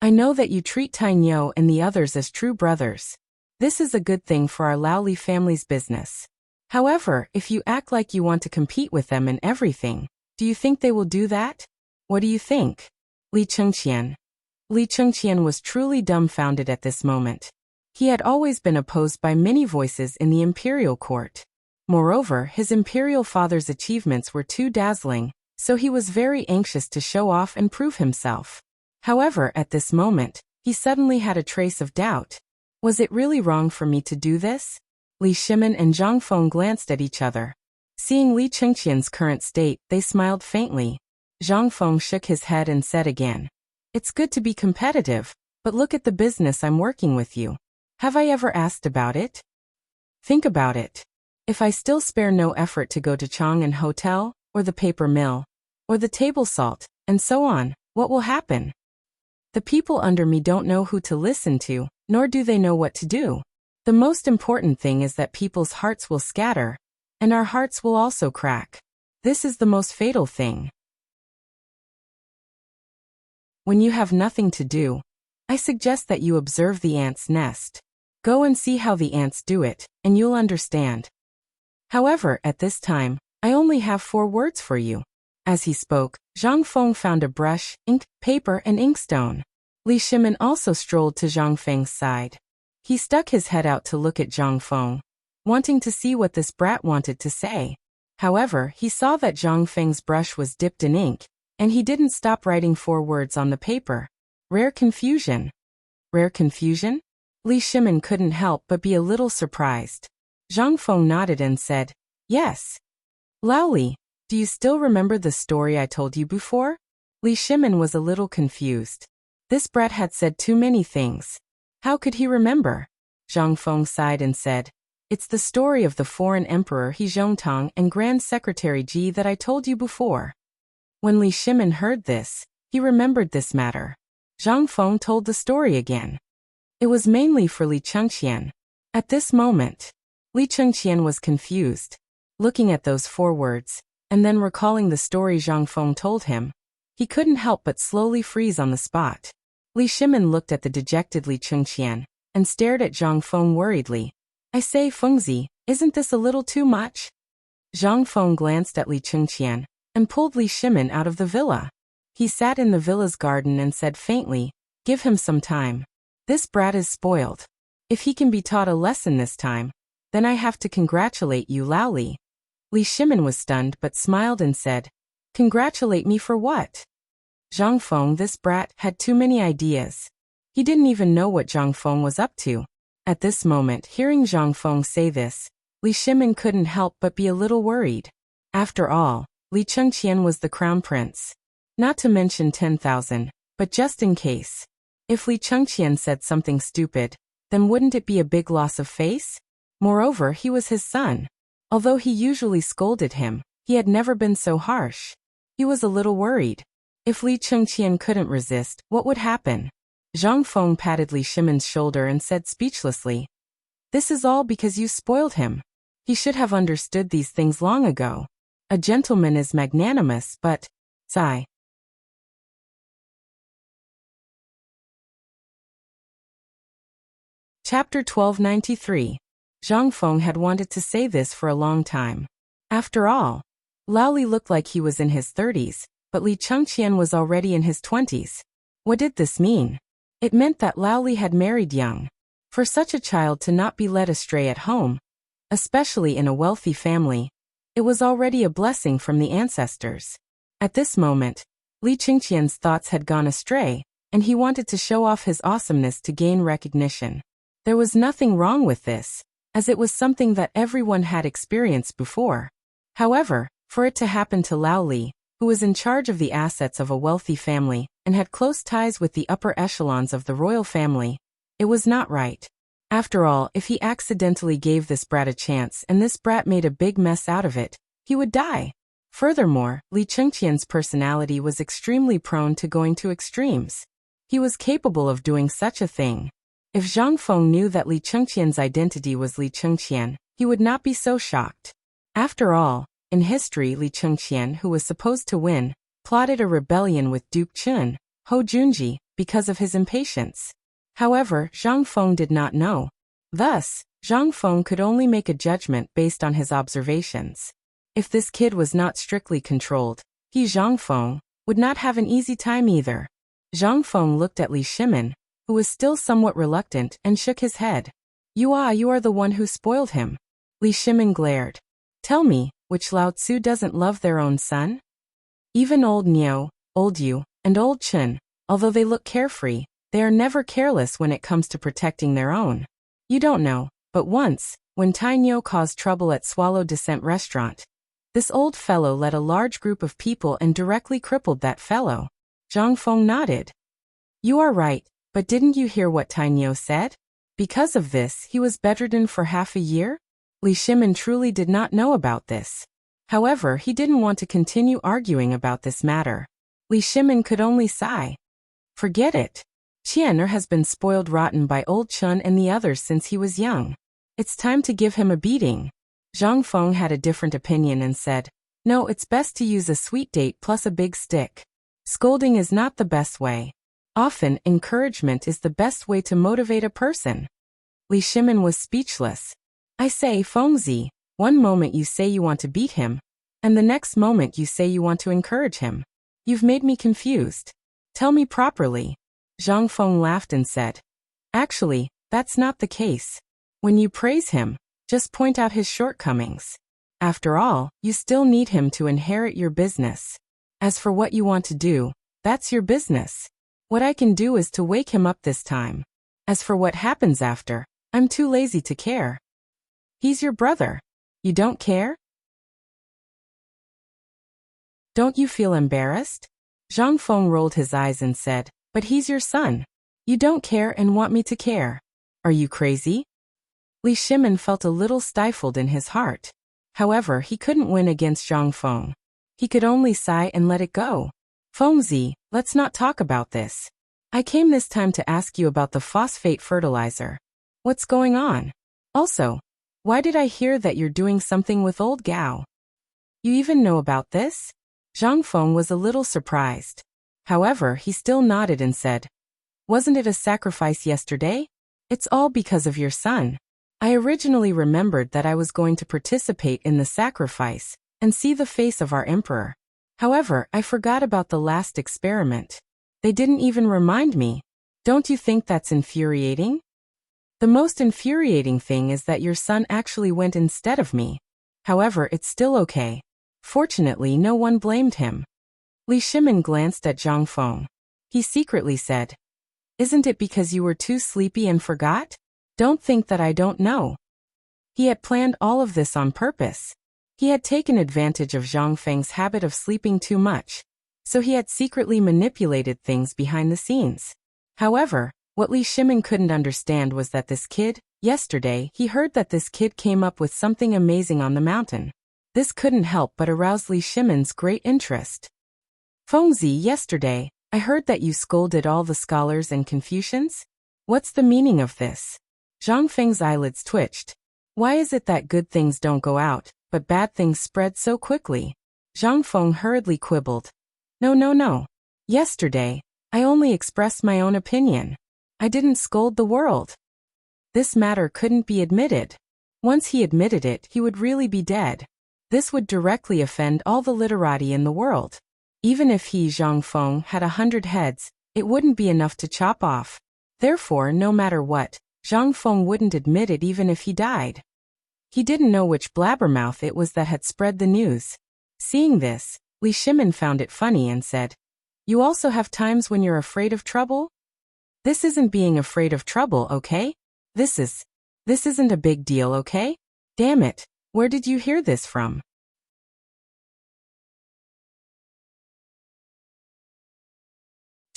I know that you treat Tainyo and the others as true brothers. This is a good thing for our Laoli family's business. However, if you act like you want to compete with them in everything, do you think they will do that? What do you think?" Li Chengqian. Li Chengqian was truly dumbfounded at this moment. He had always been opposed by many voices in the imperial court. Moreover, his imperial father's achievements were too dazzling, so he was very anxious to show off and prove himself. However, at this moment, he suddenly had a trace of doubt. Was it really wrong for me to do this? Li Shimin and Zhang Feng glanced at each other. Seeing Li Chengqian's current state, they smiled faintly. Zhang Feng shook his head and said again, "It's good to be competitive, but look at the business I'm working with you. Have I ever asked about it? Think about it. If I still spare no effort to go to Chang'an Hotel, or the paper mill, or the table salt, and so on, what will happen? The people under me don't know who to listen to, nor do they know what to do. The most important thing is that people's hearts will scatter, and our hearts will also crack. This is the most fatal thing. When you have nothing to do, I suggest that you observe the ants' nest. Go and see how the ants do it, and you'll understand. However, at this time, I only have 4 words for you." As he spoke, Zhang Feng found a brush, ink, paper, and inkstone. Li Shimin also strolled to Zhang Feng's side. He stuck his head out to look at Zhang Feng, wanting to see what this brat wanted to say. However, he saw that Zhang Feng's brush was dipped in ink, and he didn't stop writing 4 words on the paper. Rare confusion. Rare confusion? Li Shimin couldn't help but be a little surprised. Zhang Feng nodded and said, "Yes. Laoli, do you still remember the story I told you before?" Li Shimin was a little confused. This brat had said too many things. How could he remember? Zhang Feng sighed and said, "It's the story of the foreign emperor He Zhongtang and Grand Secretary Ji that I told you before." When Li Shimin heard this, he remembered this matter. Zhang Feng told the story again. It was mainly for Li Chengqian. At this moment, Li Chengqian was confused. Looking at those 4 words, and then recalling the story Zhang Feng told him, he couldn't help but slowly freeze on the spot. Li Shimin looked at the dejected Li Chengqian, and stared at Zhang Feng worriedly. "I say, Fengzi, isn't this a little too much?" Zhang Feng glanced at Li Chengqian, and pulled Li Shimin out of the villa. He sat in the villa's garden and said faintly, "Give him some time. This brat is spoiled. If he can be taught a lesson this time, then I have to congratulate you, Laoli." Li Shimin was stunned but smiled and said, "Congratulate me for what?" Zhang Feng, this brat, had too many ideas. He didn't even know what Zhang Feng was up to. At this moment, hearing Zhang Feng say this, Li Shimin couldn't help but be a little worried. After all, Li Chengqian was the crown prince. Not to mention 10,000, but just in case. If Li Chengqian said something stupid, then wouldn't it be a big loss of face? Moreover, he was his son. Although he usually scolded him, he had never been so harsh. He was a little worried. If Li Chengqian couldn't resist, what would happen? Zhang Feng patted Li Shimin's shoulder and said speechlessly, "This is all because you spoiled him. He should have understood these things long ago. A gentleman is magnanimous, but..." Sigh. Chapter 1293. Zhang Feng had wanted to say this for a long time. After all, Laoli looked like he was in his 30s, but Li Chengqian was already in his 20s. What did this mean? It meant that Laoli had married young. For such a child to not be led astray at home, especially in a wealthy family, it was already a blessing from the ancestors. At this moment, Li Chengqian's thoughts had gone astray, and he wanted to show off his awesomeness to gain recognition. There was nothing wrong with this, as it was something that everyone had experienced before. However, For it to happen to Lao Li, who was in charge of the assets of a wealthy family and had close ties with the upper echelons of the royal family, it was not right. After all, if he accidentally gave this brat a chance and this brat made a big mess out of it, he would die. Furthermore, Li Chengqian's personality was extremely prone to going to extremes. He was capable of doing such a thing. If Zhang Feng knew that Li Chengqian's identity was Li Chengqian, he would not be so shocked. After all, in history Li Chengqian, who was supposed to win, plotted a rebellion with Duke Chun, Ho Junji, because of his impatience. However, Zhang Feng did not know. Thus, Zhang Feng could only make a judgment based on his observations. If this kid was not strictly controlled, he, Zhang Feng, would not have an easy time either. Zhang Feng looked at Li Shimin, who was still somewhat reluctant, and shook his head. You are the one who spoiled him. Li Shimin glared. Tell me, which Lao Tzu doesn't love their own son? Even old Niu, old Yu, and old Chun, although they look carefree, they are never careless when it comes to protecting their own. You don't know, but once, when Tai Niu caused trouble at Swallow Descent restaurant, this old fellow led a large group of people and directly crippled that fellow. Zhang Feng nodded. You are right, but didn't you hear what Tai Niu said? Because of this, he was bedridden for half a year? Li Shimin truly did not know about this. However, he didn't want to continue arguing about this matter. Li Shimin could only sigh. Forget it. Qian'er has been spoiled rotten by old Chun and the others since he was young. It's time to give him a beating. Zhang Feng had a different opinion and said, No, it's best to use a sweet date plus a big stick. Scolding is not the best way. Often, encouragement is the best way to motivate a person. Li Shimin was speechless. I say, Fengzi, one moment you say you want to beat him, and the next moment you say you want to encourage him. You've made me confused. Tell me properly. Zhang Feng laughed and said, Actually, that's not the case. When you praise him, just point out his shortcomings. After all, you still need him to inherit your business. As for what you want to do, that's your business. What I can do is to wake him up this time. As for what happens after, I'm too lazy to care. He's your brother. You don't care? Don't you feel embarrassed? Zhang Feng rolled his eyes and said, But he's your son. You don't care and want me to care. Are you crazy? Li Shimin felt a little stifled in his heart. However, he couldn't win against Zhang Feng. He could only sigh and let it go. Fengzi, let's not talk about this. I came this time to ask you about the phosphate fertilizer. What's going on? Also, why did I hear that you're doing something with old Gao? You even know about this? Zhang Feng was a little surprised. However, he still nodded and said, Wasn't it a sacrifice yesterday? It's all because of your son. I originally remembered that I was going to participate in the sacrifice and see the face of our emperor. However, I forgot about the last experiment. They didn't even remind me. Don't you think that's infuriating? The most infuriating thing is that your son actually went instead of me. However, it's still okay. Fortunately, no one blamed him. Li Shimin glanced at Zhang Feng. He secretly said, Isn't it because you were too sleepy and forgot? Don't think that I don't know. He had planned all of this on purpose. He had taken advantage of Zhang Feng's habit of sleeping too much, so he had secretly manipulated things behind the scenes. However, what Li Shimin couldn't understand was that this kid, yesterday, he heard that this kid came up with something amazing on the mountain. This couldn't help but arouse Li Shimin's great interest. Fengzi, yesterday, I heard that you scolded all the scholars and Confucians? What's the meaning of this? Zhang Feng's eyelids twitched. Why is it that good things don't go out, but bad things spread so quickly? Zhang Feng hurriedly quibbled. No. Yesterday, I only expressed my own opinion. I didn't scold the world. This matter couldn't be admitted. Once he admitted it, he would really be dead. This would directly offend all the literati in the world. Even if he, Zhang Feng, had 100 heads, it wouldn't be enough to chop off. Therefore, no matter what, Zhang Feng wouldn't admit it even if he died. He didn't know which blabbermouth it was that had spread the news. Seeing this, Li Shimin found it funny and said, You also have times when you're afraid of trouble? This isn't being afraid of trouble, okay? This isn't a big deal, okay? Damn it, where did you hear this from?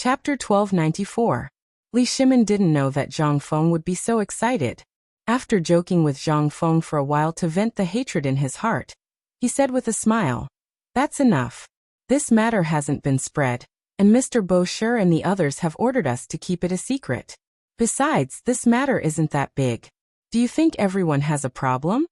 Chapter 1294. Li Shimin didn't know that Zhang Feng would be so excited. After joking with Zhang Feng for a while to vent the hatred in his heart, he said with a smile, "That's enough. This matter hasn't been spread, and Mr. Bosher and the others have ordered us to keep it a secret. Besides, this matter isn't that big. Do you think everyone has a problem?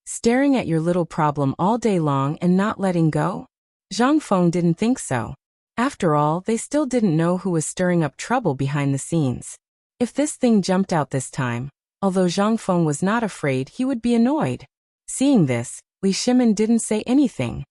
Staring at your little problem all day long and not letting go?" Zhang Feng didn't think so. After all, they still didn't know who was stirring up trouble behind the scenes. If this thing jumped out this time, although Zhang Feng was not afraid, he would be annoyed. Seeing this, Li Shimin didn't say anything.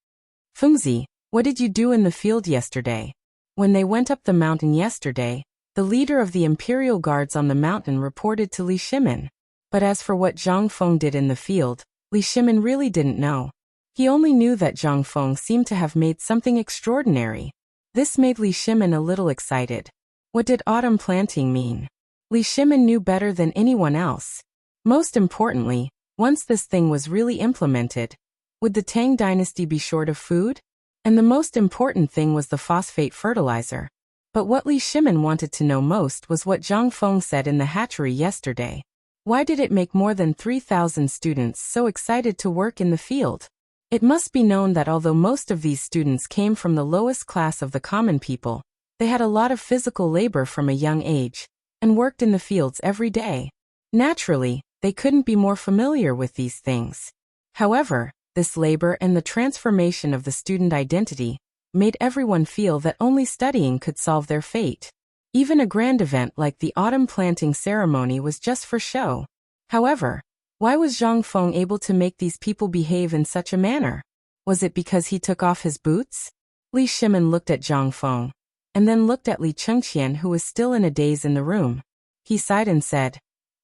"Fengzi, what did you do in the field yesterday?" When they went up the mountain yesterday, the leader of the Imperial Guards on the mountain reported to Li Shimin. But as for what Zhang Feng did in the field, Li Shimin really didn't know. He only knew that Zhang Feng seemed to have made something extraordinary. This made Li Shimin a little excited. What did autumn planting mean? Li Shimin knew better than anyone else. Most importantly, once this thing was really implemented, would the Tang dynasty be short of food? And the most important thing was the phosphate fertilizer. But what Li Shimin wanted to know most was what Zhang Feng said in the hatchery yesterday. Why did it make more than 3,000 students so excited to work in the field? It must be known that although most of these students came from the lowest class of the common people, they had a lot of physical labor from a young age, and worked in the fields every day. Naturally, they couldn't be more familiar with these things. However, this labor and the transformation of the student identity made everyone feel that only studying could solve their fate. Even a grand event like the autumn planting ceremony was just for show. However, why was Zhang Feng able to make these people behave in such a manner? Was it because he took off his boots? Li Shimin looked at Zhang Feng, and then looked at Li Chengqian, who was still in a daze in the room. He sighed and said,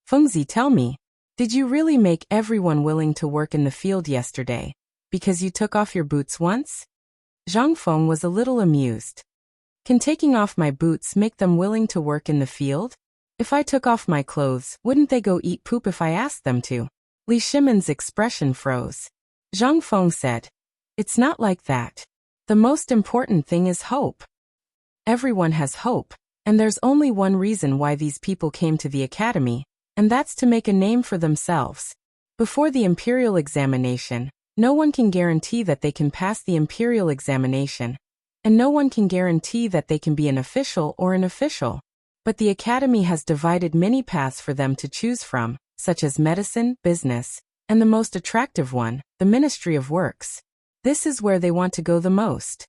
"Fengzi, tell me, did you really make everyone willing to work in the field yesterday, because you took off your boots once?" Zhang Feng was a little amused. "Can taking off my boots make them willing to work in the field? If I took off my clothes, wouldn't they go eat poop if I asked them to?" Li Shimin's expression froze. Zhang Feng said, "It's not like that. The most important thing is hope. Everyone has hope, and there's only one reason why these people came to the academy, and that's to make a name for themselves. Before the imperial examination, no one can guarantee that they can pass the imperial examination, and no one can guarantee that they can be an official or an official. But the academy has divided many paths for them to choose from, such as medicine, business, and the most attractive one, the Ministry of Works. This is where they want to go the most.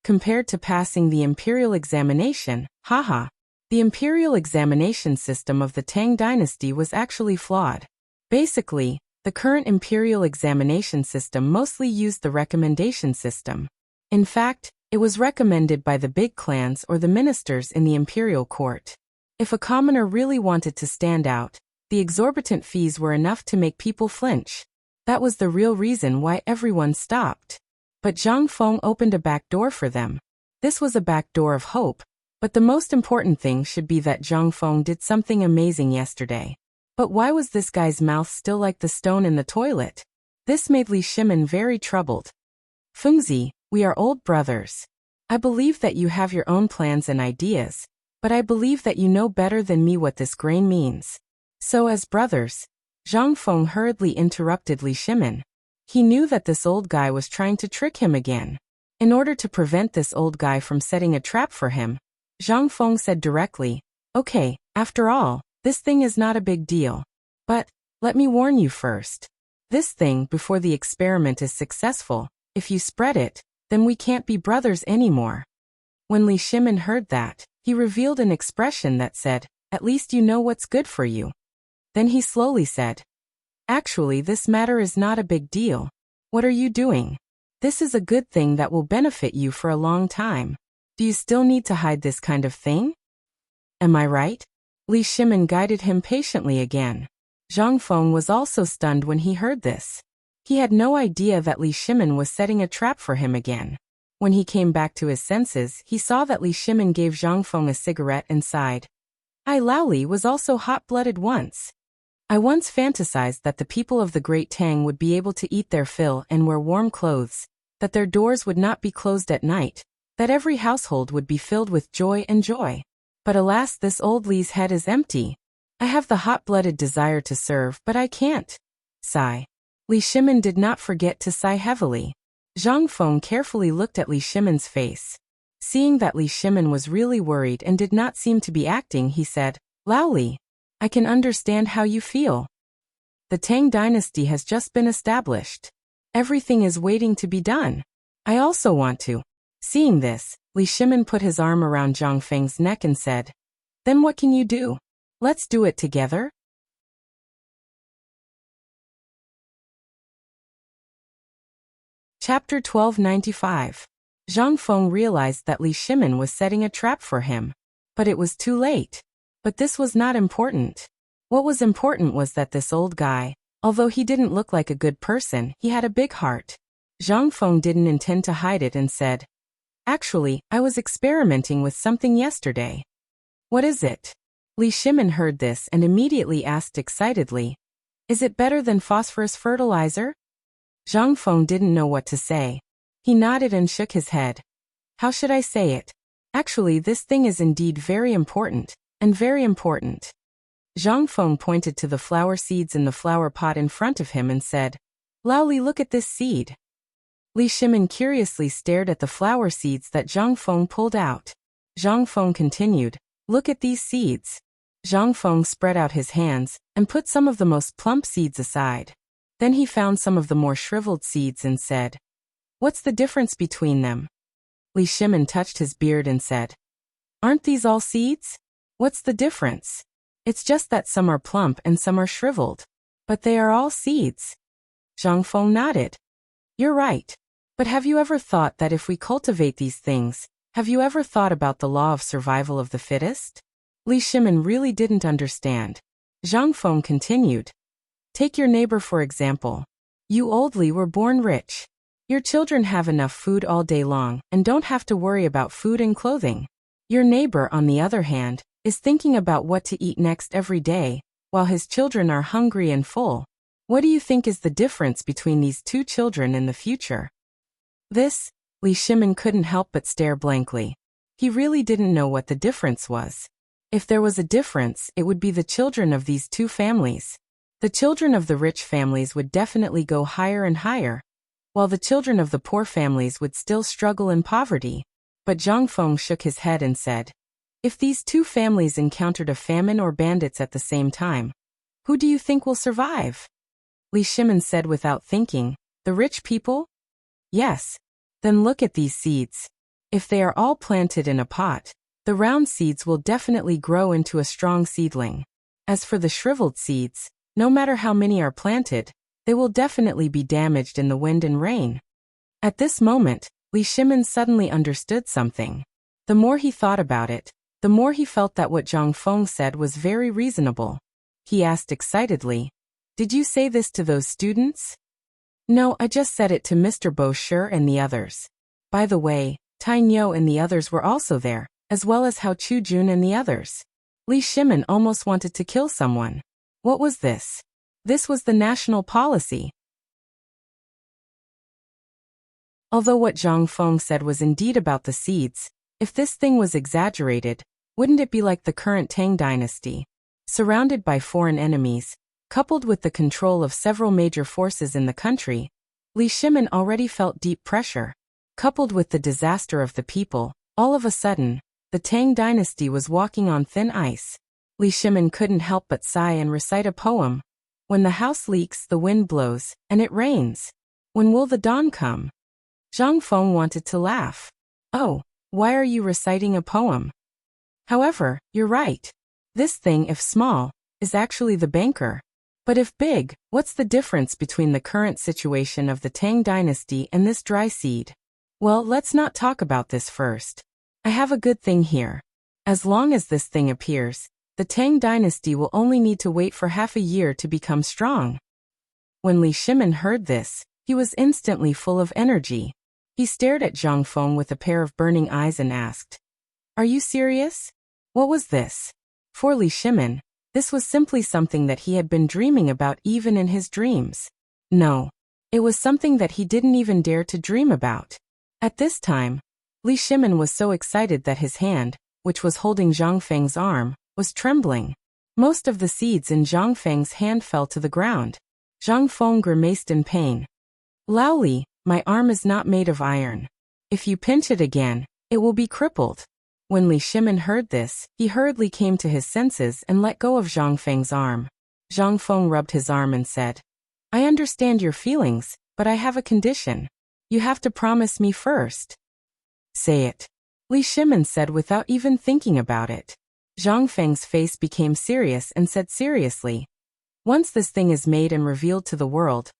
Compared to passing the imperial examination, haha. The imperial examination system of the Tang dynasty was actually flawed. Basically, the current imperial examination system mostly used the recommendation system. In fact, it was recommended by the big clans or the ministers in the imperial court. If a commoner really wanted to stand out, the exorbitant fees were enough to make people flinch. That was the real reason why everyone stopped. But Zhang Feng opened a back door for them. This was a back door of hope, but the most important thing should be that Zhang Feng did something amazing yesterday. But why was this guy's mouth still like the stone in the toilet? This made Li Shimin very troubled. "Fengzi, we are old brothers. I believe that you have your own plans and ideas, but I believe that you know better than me what this grain means. So as brothers," Zhang Feng hurriedly interrupted Li Shimin. He knew that this old guy was trying to trick him again. In order to prevent this old guy from setting a trap for him, Zhang Feng said directly, "Okay, after all, this thing is not a big deal. But, let me warn you first. This thing, before the experiment is successful, if you spread it, then we can't be brothers anymore." When Li Shimin heard that, he revealed an expression that said, "At least you know what's good for you." Then he slowly said, "Actually, this matter is not a big deal. What are you doing? This is a good thing that will benefit you for a long time. Do you still need to hide this kind of thing? Am I right?" Li Shimin guided him patiently again. Zhang Feng was also stunned when he heard this. He had no idea that Li Shimin was setting a trap for him again. When he came back to his senses, he saw that Li Shimin gave Zhang Feng a cigarette and sighed. "I Laoli was also hot-blooded once. I once fantasized that the people of the Great Tang would be able to eat their fill and wear warm clothes, that their doors would not be closed at night, that every household would be filled with joy and joy. But alas, this old Li's head is empty. I have the hot-blooded desire to serve, but I can't. Sigh. Li Shimin did not forget to sigh heavily. Zhang Feng carefully looked at Li Shimin's face. Seeing that Li Shimin was really worried and did not seem to be acting, he said, Lao Li, I can understand how you feel. The Tang dynasty has just been established. Everything is waiting to be done. I also want to. Seeing this, Li Shimin put his arm around Zhang Feng's neck and said, Then what can you do? Let's do it together. Chapter 1295. Zhang Feng realized that Li Shimin was setting a trap for him. But it was too late. But this was not important. What was important was that this old guy, although he didn't look like a good person, he had a big heart. Zhang Feng didn't intend to hide it and said, Actually, I was experimenting with something yesterday. What is it? Li Shimin heard this and immediately asked excitedly, Is it better than phosphorus fertilizer? Zhang Feng didn't know what to say. He nodded and shook his head. How should I say it? Actually, this thing is indeed very important, and very important. Zhang Feng pointed to the flower seeds in the flower pot in front of him and said, Lao Li, look at this seed. Li Shimin curiously stared at the flower seeds that Zhang Feng pulled out. Zhang Feng continued, Look at these seeds. Zhang Feng spread out his hands and put some of the most plump seeds aside. Then he found some of the more shriveled seeds and said, What's the difference between them? Li Shimin touched his beard and said, Aren't these all seeds? What's the difference? It's just that some are plump and some are shriveled. But they are all seeds. Zhang Feng nodded. You're right. But have you ever thought that if we cultivate these things, have you ever thought about the law of survival of the fittest? Li Shimin really didn't understand. Zhang Feng continued. Take your neighbor for example. You old Li were born rich. Your children have enough food all day long and don't have to worry about food and clothing. Your neighbor, on the other hand, is thinking about what to eat next every day, while his children are hungry and full. What do you think is the difference between these two children in the future? This, Li Shimin couldn't help but stare blankly. He really didn't know what the difference was. If there was a difference, it would be the children of these two families. The children of the rich families would definitely go higher and higher, while the children of the poor families would still struggle in poverty. But Zhang Feng shook his head and said, If these two families encountered a famine or bandits at the same time, who do you think will survive? Li Shimin said without thinking, The rich people? Yes. Then look at these seeds. If they are all planted in a pot, the round seeds will definitely grow into a strong seedling. As for the shriveled seeds, no matter how many are planted, they will definitely be damaged in the wind and rain. At this moment, Li Shimin suddenly understood something. The more he thought about it, the more he felt that what Zhang Feng said was very reasonable. He asked excitedly, Did you say this to those students? No, I just said it to Mr. Bo Shi and the others. By the way, Tai Niu and the others were also there, as well as Hao Chujun and the others. Li Shimin almost wanted to kill someone. What was this? This was the national policy. Although what Zhang Feng said was indeed about the seeds, if this thing was exaggerated, wouldn't it be like the current Tang dynasty? Surrounded by foreign enemies, coupled with the control of several major forces in the country, Li Shimin already felt deep pressure. Coupled with the disaster of the people, all of a sudden, the Tang dynasty was walking on thin ice. Li Shimin couldn't help but sigh and recite a poem. When the house leaks, the wind blows, and it rains. When will the dawn come? Zhang Feng wanted to laugh. Oh, why are you reciting a poem? However, you're right. This thing, if small, is actually the banker. But if big, what's the difference between the current situation of the Tang dynasty and this dry seed? Well, let's not talk about this first. I have a good thing here. As long as this thing appears, the Tang dynasty will only need to wait for half a year to become strong. When Li Shimin heard this, he was instantly full of energy. He stared at Zhang Feng with a pair of burning eyes and asked, Are you serious? What was this? For Li Shimin, this was simply something that he had been dreaming about even in his dreams. No, it was something that he didn't even dare to dream about. At this time, Li Shimin was so excited that his hand, which was holding Zhang Feng's arm, was trembling. Most of the seeds in Zhang Feng's hand fell to the ground. Zhang Feng grimaced in pain. Lao Li, my arm is not made of iron. If you pinch it again, it will be crippled. When Li Shimin heard this, he hurriedly came to his senses and let go of Zhang Feng's arm. Zhang Feng rubbed his arm and said, I understand your feelings, but I have a condition. You have to promise me first. Say it. Li Shimin said without even thinking about it. Zhang Feng's face became serious and said seriously, once this thing is made and revealed to the world,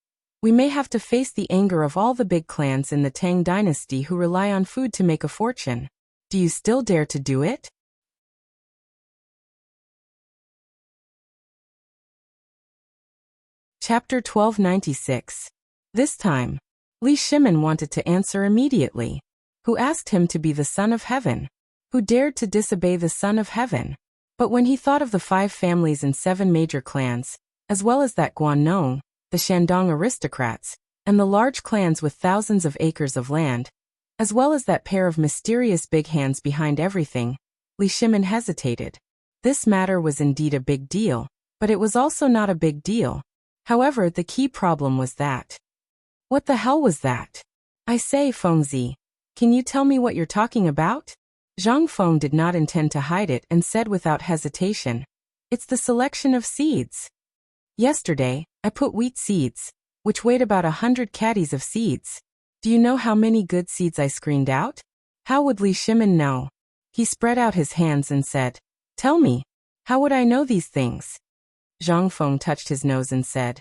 we may have to face the anger of all the big clans in the Tang dynasty who rely on food to make a fortune. Do you still dare to do it? Chapter 1296. This time, Li Shimin wanted to answer immediately. Who asked him to be the son of heaven? Who dared to disobey the son of heaven? But when he thought of the 5 families and 7 major clans, as well as that Guannong, the Shandong aristocrats, and the large clans with thousands of acres of land, as well as that pair of mysterious big hands behind everything, Li Shimin hesitated. This matter was indeed a big deal, but it was also not a big deal. However, the key problem was that. What the hell was that? I say, Fengzi, can you tell me what you're talking about? Zhang Feng did not intend to hide it and said without hesitation, it's the selection of seeds. Yesterday, I put wheat seeds, which weighed about 100 caddies of seeds. Do you know how many good seeds I screened out? How would Li Shimin know? He spread out his hands and said, tell me, how would I know these things? Zhang Feng touched his nose and said,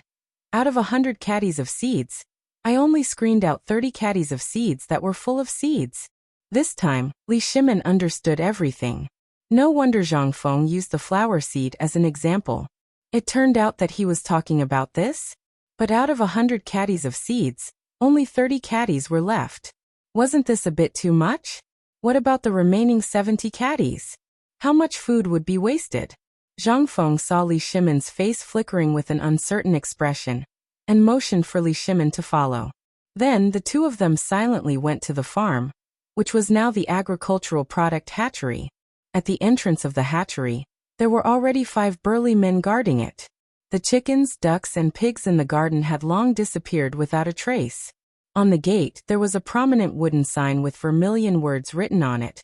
out of 100 caddies of seeds, I only screened out 30 caddies of seeds that were full of seeds. This time, Li Shimin understood everything. No wonder Zhang Feng used the flower seed as an example. It turned out that he was talking about this? But out of 100 caddies of seeds, only 30 caddies were left. Wasn't this a bit too much? What about the remaining 70 caddies? How much food would be wasted? Zhang Feng saw Li Shimin's face flickering with an uncertain expression, and motioned for Li Shimin to follow. Then the two of them silently went to the farm, which was now the agricultural product hatchery. At the entrance of the hatchery, there were already 5 burly men guarding it. The chickens, ducks, and pigs in the garden had long disappeared without a trace. On the gate, there was a prominent wooden sign with vermilion words written on it.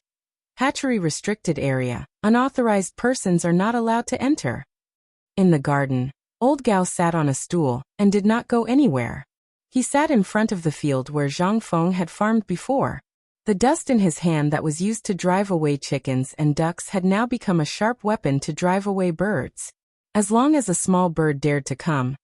Hatchery restricted area. Unauthorized persons are not allowed to enter. In the garden, Old Gao sat on a stool and did not go anywhere. He sat in front of the field where Zhang Feng had farmed before. The dust in his hand that was used to drive away chickens and ducks had now become a sharp weapon to drive away birds. As long as a small bird dared to come,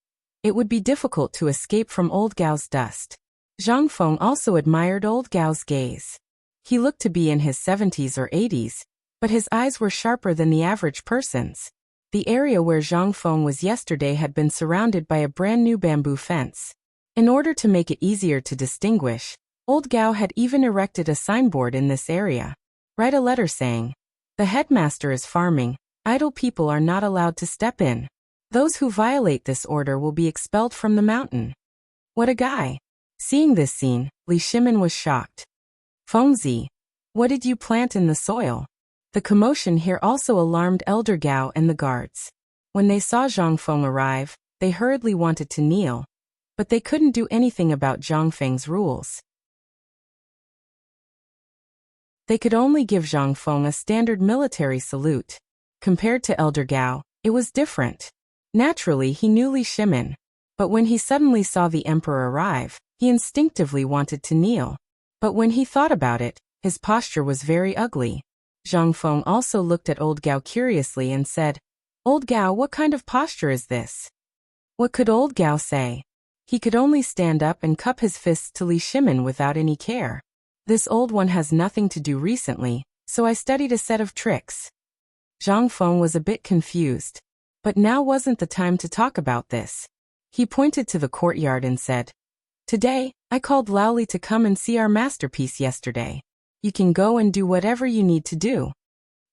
it would be difficult to escape from Old Gao's dust. Zhang Feng also admired Old Gao's gaze. He looked to be in his 70s or 80s, but his eyes were sharper than the average person's. The area where Zhang Feng was yesterday had been surrounded by a brand new bamboo fence. In order to make it easier to distinguish, Old Gao had even erected a signboard in this area. Write a letter saying, the headmaster is farming, idle people are not allowed to step in. Those who violate this order will be expelled from the mountain. What a guy! Seeing this scene, Li Shimin was shocked. Fengzi, what did you plant in the soil? The commotion here also alarmed Elder Gao and the guards. When they saw Zhang Feng arrive, they hurriedly wanted to kneel, but they couldn't do anything about Zhang Feng's rules. They could only give Zhang Feng a standard military salute. Compared to Elder Gao, it was different. Naturally, he knew Li Shimin, but when he suddenly saw the emperor arrive, he instinctively wanted to kneel. But when he thought about it, his posture was very ugly. Zhang Feng also looked at Old Gao curiously and said, Old Gao, what kind of posture is this? What could Old Gao say? He could only stand up and cup his fists to Li Shimin without any care. This old one has nothing to do recently, so I studied a set of tricks. Zhang Feng was a bit confused. But now wasn't the time to talk about this. He pointed to the courtyard and said, Today, I called Lao Li to come and see our masterpiece yesterday. You can go and do whatever you need to do.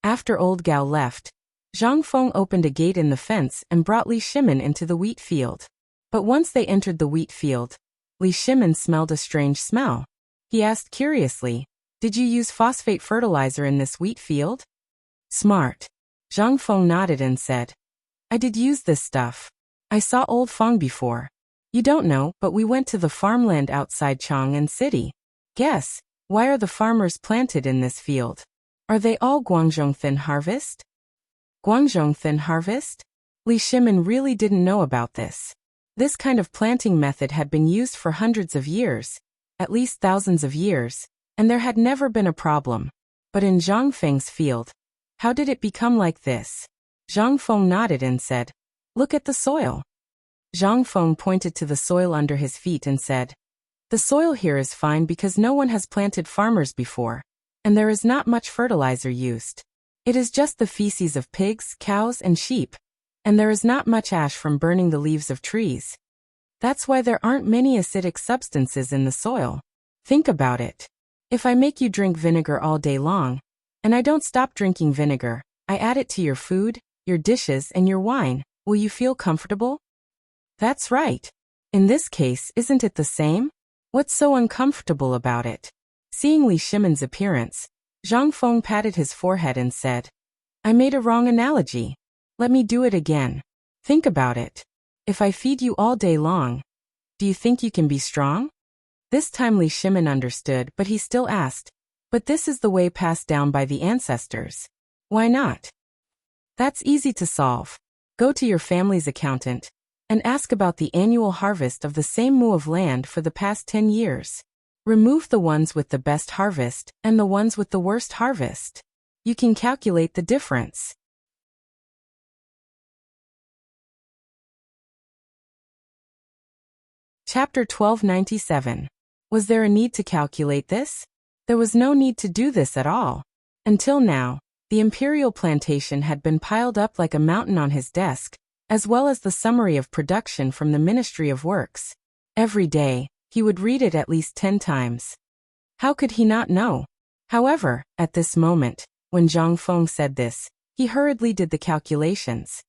After Old Gao left, Zhang Feng opened a gate in the fence and brought Li Shimin into the wheat field. But once they entered the wheat field, Li Shimin smelled a strange smell. He asked curiously, Did you use phosphate fertilizer in this wheat field? Smart. Zhang Feng nodded and said, I did use this stuff. I saw old Feng before. You don't know, but we went to the farmland outside Chang'an city. Guess, why are the farmers planted in this field? Are they all Guangzhong thin harvest? Guangzhong thin harvest? Li Shimin really didn't know about this. This kind of planting method had been used for hundreds of years, at least thousands of years, and there had never been a problem. But in Zhang Feng's field, how did it become like this? Zhang Feng nodded and said, Look at the soil. Zhang Feng pointed to the soil under his feet and said, The soil here is fine because no one has planted farmers before, and there is not much fertilizer used. It is just the feces of pigs, cows, and sheep, and there is not much ash from burning the leaves of trees. That's why there aren't many acidic substances in the soil. Think about it. If I make you drink vinegar all day long, and I don't stop drinking vinegar, I add it to your food, your dishes, and your wine, will you feel comfortable? That's right. In this case, isn't it the same? What's so uncomfortable about it? Seeing Li Shimin's appearance, Zhang Feng patted his forehead and said, I made a wrong analogy. Let me do it again. Think about it. If I feed you all day long, do you think you can be strong? This time Li Shimin understood, but he still asked, But this is the way passed down by the ancestors. Why not? That's easy to solve. Go to your family's accountant and ask about the annual harvest of the same mu of land for the past 10 years. Remove the ones with the best harvest and the ones with the worst harvest. You can calculate the difference. Chapter 1297. Was there a need to calculate this? There was no need to do this at all. Until now, the imperial plantation had been piled up like a mountain on his desk, as well as the summary of production from the Ministry of Works. Every day, he would read it at least 10 times. How could he not know? However, at this moment, when Zhang Feng said this, he hurriedly did the calculations.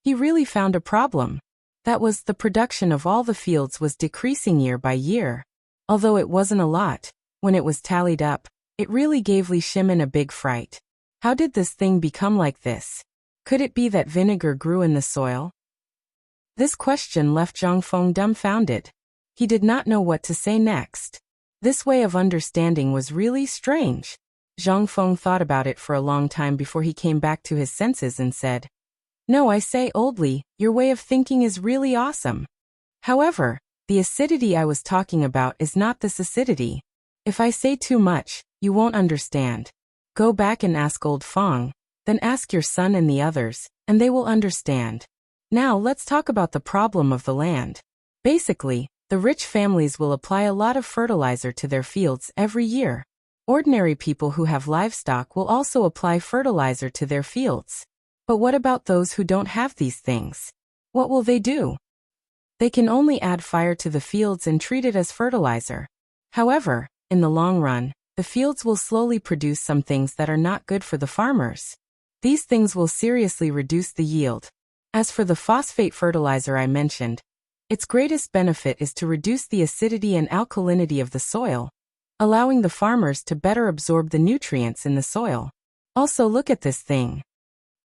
He really found a problem. That was, the production of all the fields was decreasing year by year. Although it wasn't a lot, when it was tallied up, it really gave Li Shimin a big fright. How did this thing become like this? Could it be that vinegar grew in the soil? This question left Zhang Feng dumbfounded. He did not know what to say next. This way of understanding was really strange. Zhang Feng thought about it for a long time before he came back to his senses and said, No, I say, Old Li, your way of thinking is really awesome. However, the acidity I was talking about is not this acidity. If I say too much, you won't understand. Go back and ask old Feng, then ask your son and the others, and they will understand. Now let's talk about the problem of the land. Basically, the rich families will apply a lot of fertilizer to their fields every year. Ordinary people who have livestock will also apply fertilizer to their fields. But what about those who don't have these things? What will they do? They can only add fire to the fields and treat it as fertilizer. However, in the long run, the fields will slowly produce some things that are not good for the farmers. These things will seriously reduce the yield. As for the phosphate fertilizer I mentioned, its greatest benefit is to reduce the acidity and alkalinity of the soil, allowing the farmers to better absorb the nutrients in the soil. Also, look at this thing.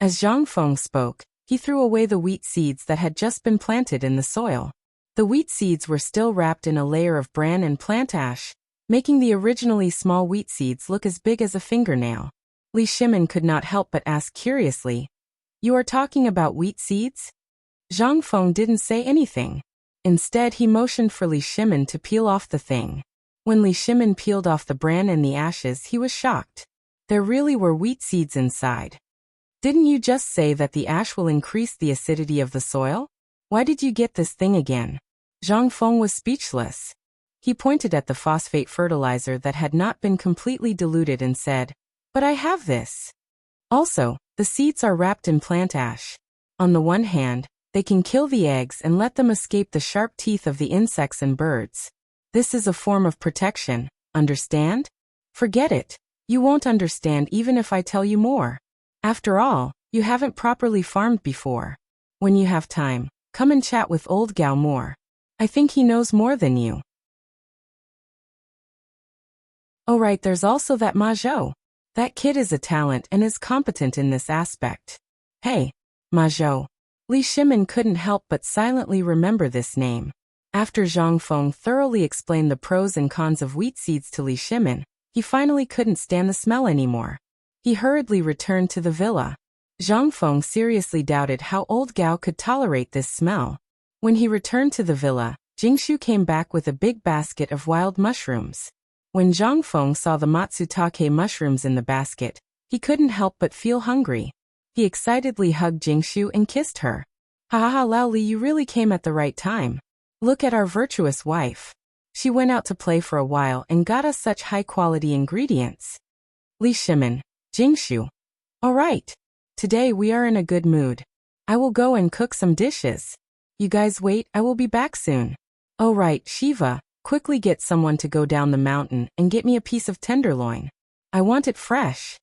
As Zhang Feng spoke, he threw away the wheat seeds that had just been planted in the soil. The wheat seeds were still wrapped in a layer of bran and plant ash, making the originally small wheat seeds look as big as a fingernail. Li Shimin could not help but ask curiously, You are talking about wheat seeds? Zhang Feng didn't say anything. Instead, he motioned for Li Shimin to peel off the thing. When Li Shimin peeled off the bran and the ashes, he was shocked. There really were wheat seeds inside. Didn't you just say that the ash will increase the acidity of the soil? Why did you get this thing again? Zhang Feng was speechless. He pointed at the phosphate fertilizer that had not been completely diluted and said, But I have this. Also, the seeds are wrapped in plant ash. On the one hand, they can kill the eggs and let them escape the sharp teeth of the insects and birds. This is a form of protection, understand? Forget it. You won't understand even if I tell you more. After all, you haven't properly farmed before. When you have time, come and chat with old Gao more. I think he knows more than you. Oh right, there's also that Ma Zhou. That kid is a talent and is competent in this aspect. Hey, Ma Zhou. Li Shimin couldn't help but silently remember this name. After Zhang Feng thoroughly explained the pros and cons of wheat seeds to Li Shimin, he finally couldn't stand the smell anymore. He hurriedly returned to the villa. Zhang Feng seriously doubted how old Gao could tolerate this smell. When he returned to the villa, Jingshu came back with a big basket of wild mushrooms. When Zhang Feng saw the matsutake mushrooms in the basket, he couldn't help but feel hungry. He excitedly hugged Jingshu and kissed her. Ha ha ha, Lao Li, you really came at the right time. Look at our virtuous wife. She went out to play for a while and got us such high-quality ingredients. Li Shimin, Jingshu. All right. Today we are in a good mood. I will go and cook some dishes. You guys wait, I will be back soon. Oh right, Shiva, quickly get someone to go down the mountain and get me a piece of tenderloin. I want it fresh.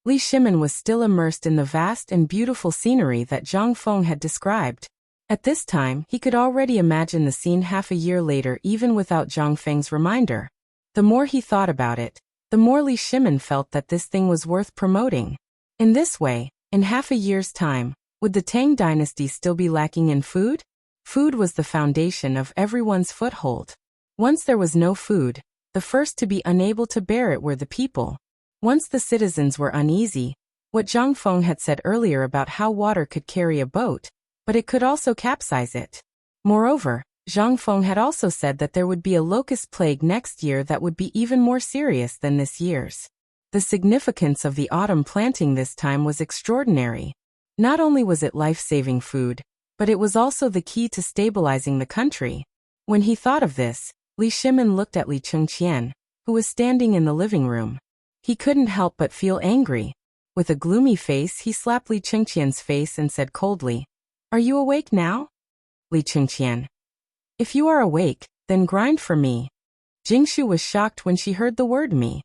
Li Shimin was still immersed in the vast and beautiful scenery that Zhang Feng had described. At this time, he could already imagine the scene half a year later even without Zhang Feng's reminder. The more he thought about it, the more Li Shimin felt that this thing was worth promoting. In this way, in half a year's time, would the Tang dynasty still be lacking in food? Food was the foundation of everyone's foothold. Once there was no food, the first to be unable to bear it were the people. Once the citizens were uneasy, what Zhang Feng had said earlier about how water could carry a boat, but it could also capsize it. Moreover, Zhang Feng had also said that there would be a locust plague next year that would be even more serious than this year's. The significance of the autumn planting this time was extraordinary. Not only was it life-saving food, but it was also the key to stabilizing the country. When he thought of this, Li Shimin looked at Li Chengqian, who was standing in the living room. He couldn't help but feel angry. With a gloomy face, he slapped Li Chengqian's face and said coldly, "Are you awake now?" Li Chengqian. "If you are awake, then grind for me." Jingshu was shocked when she heard the word me.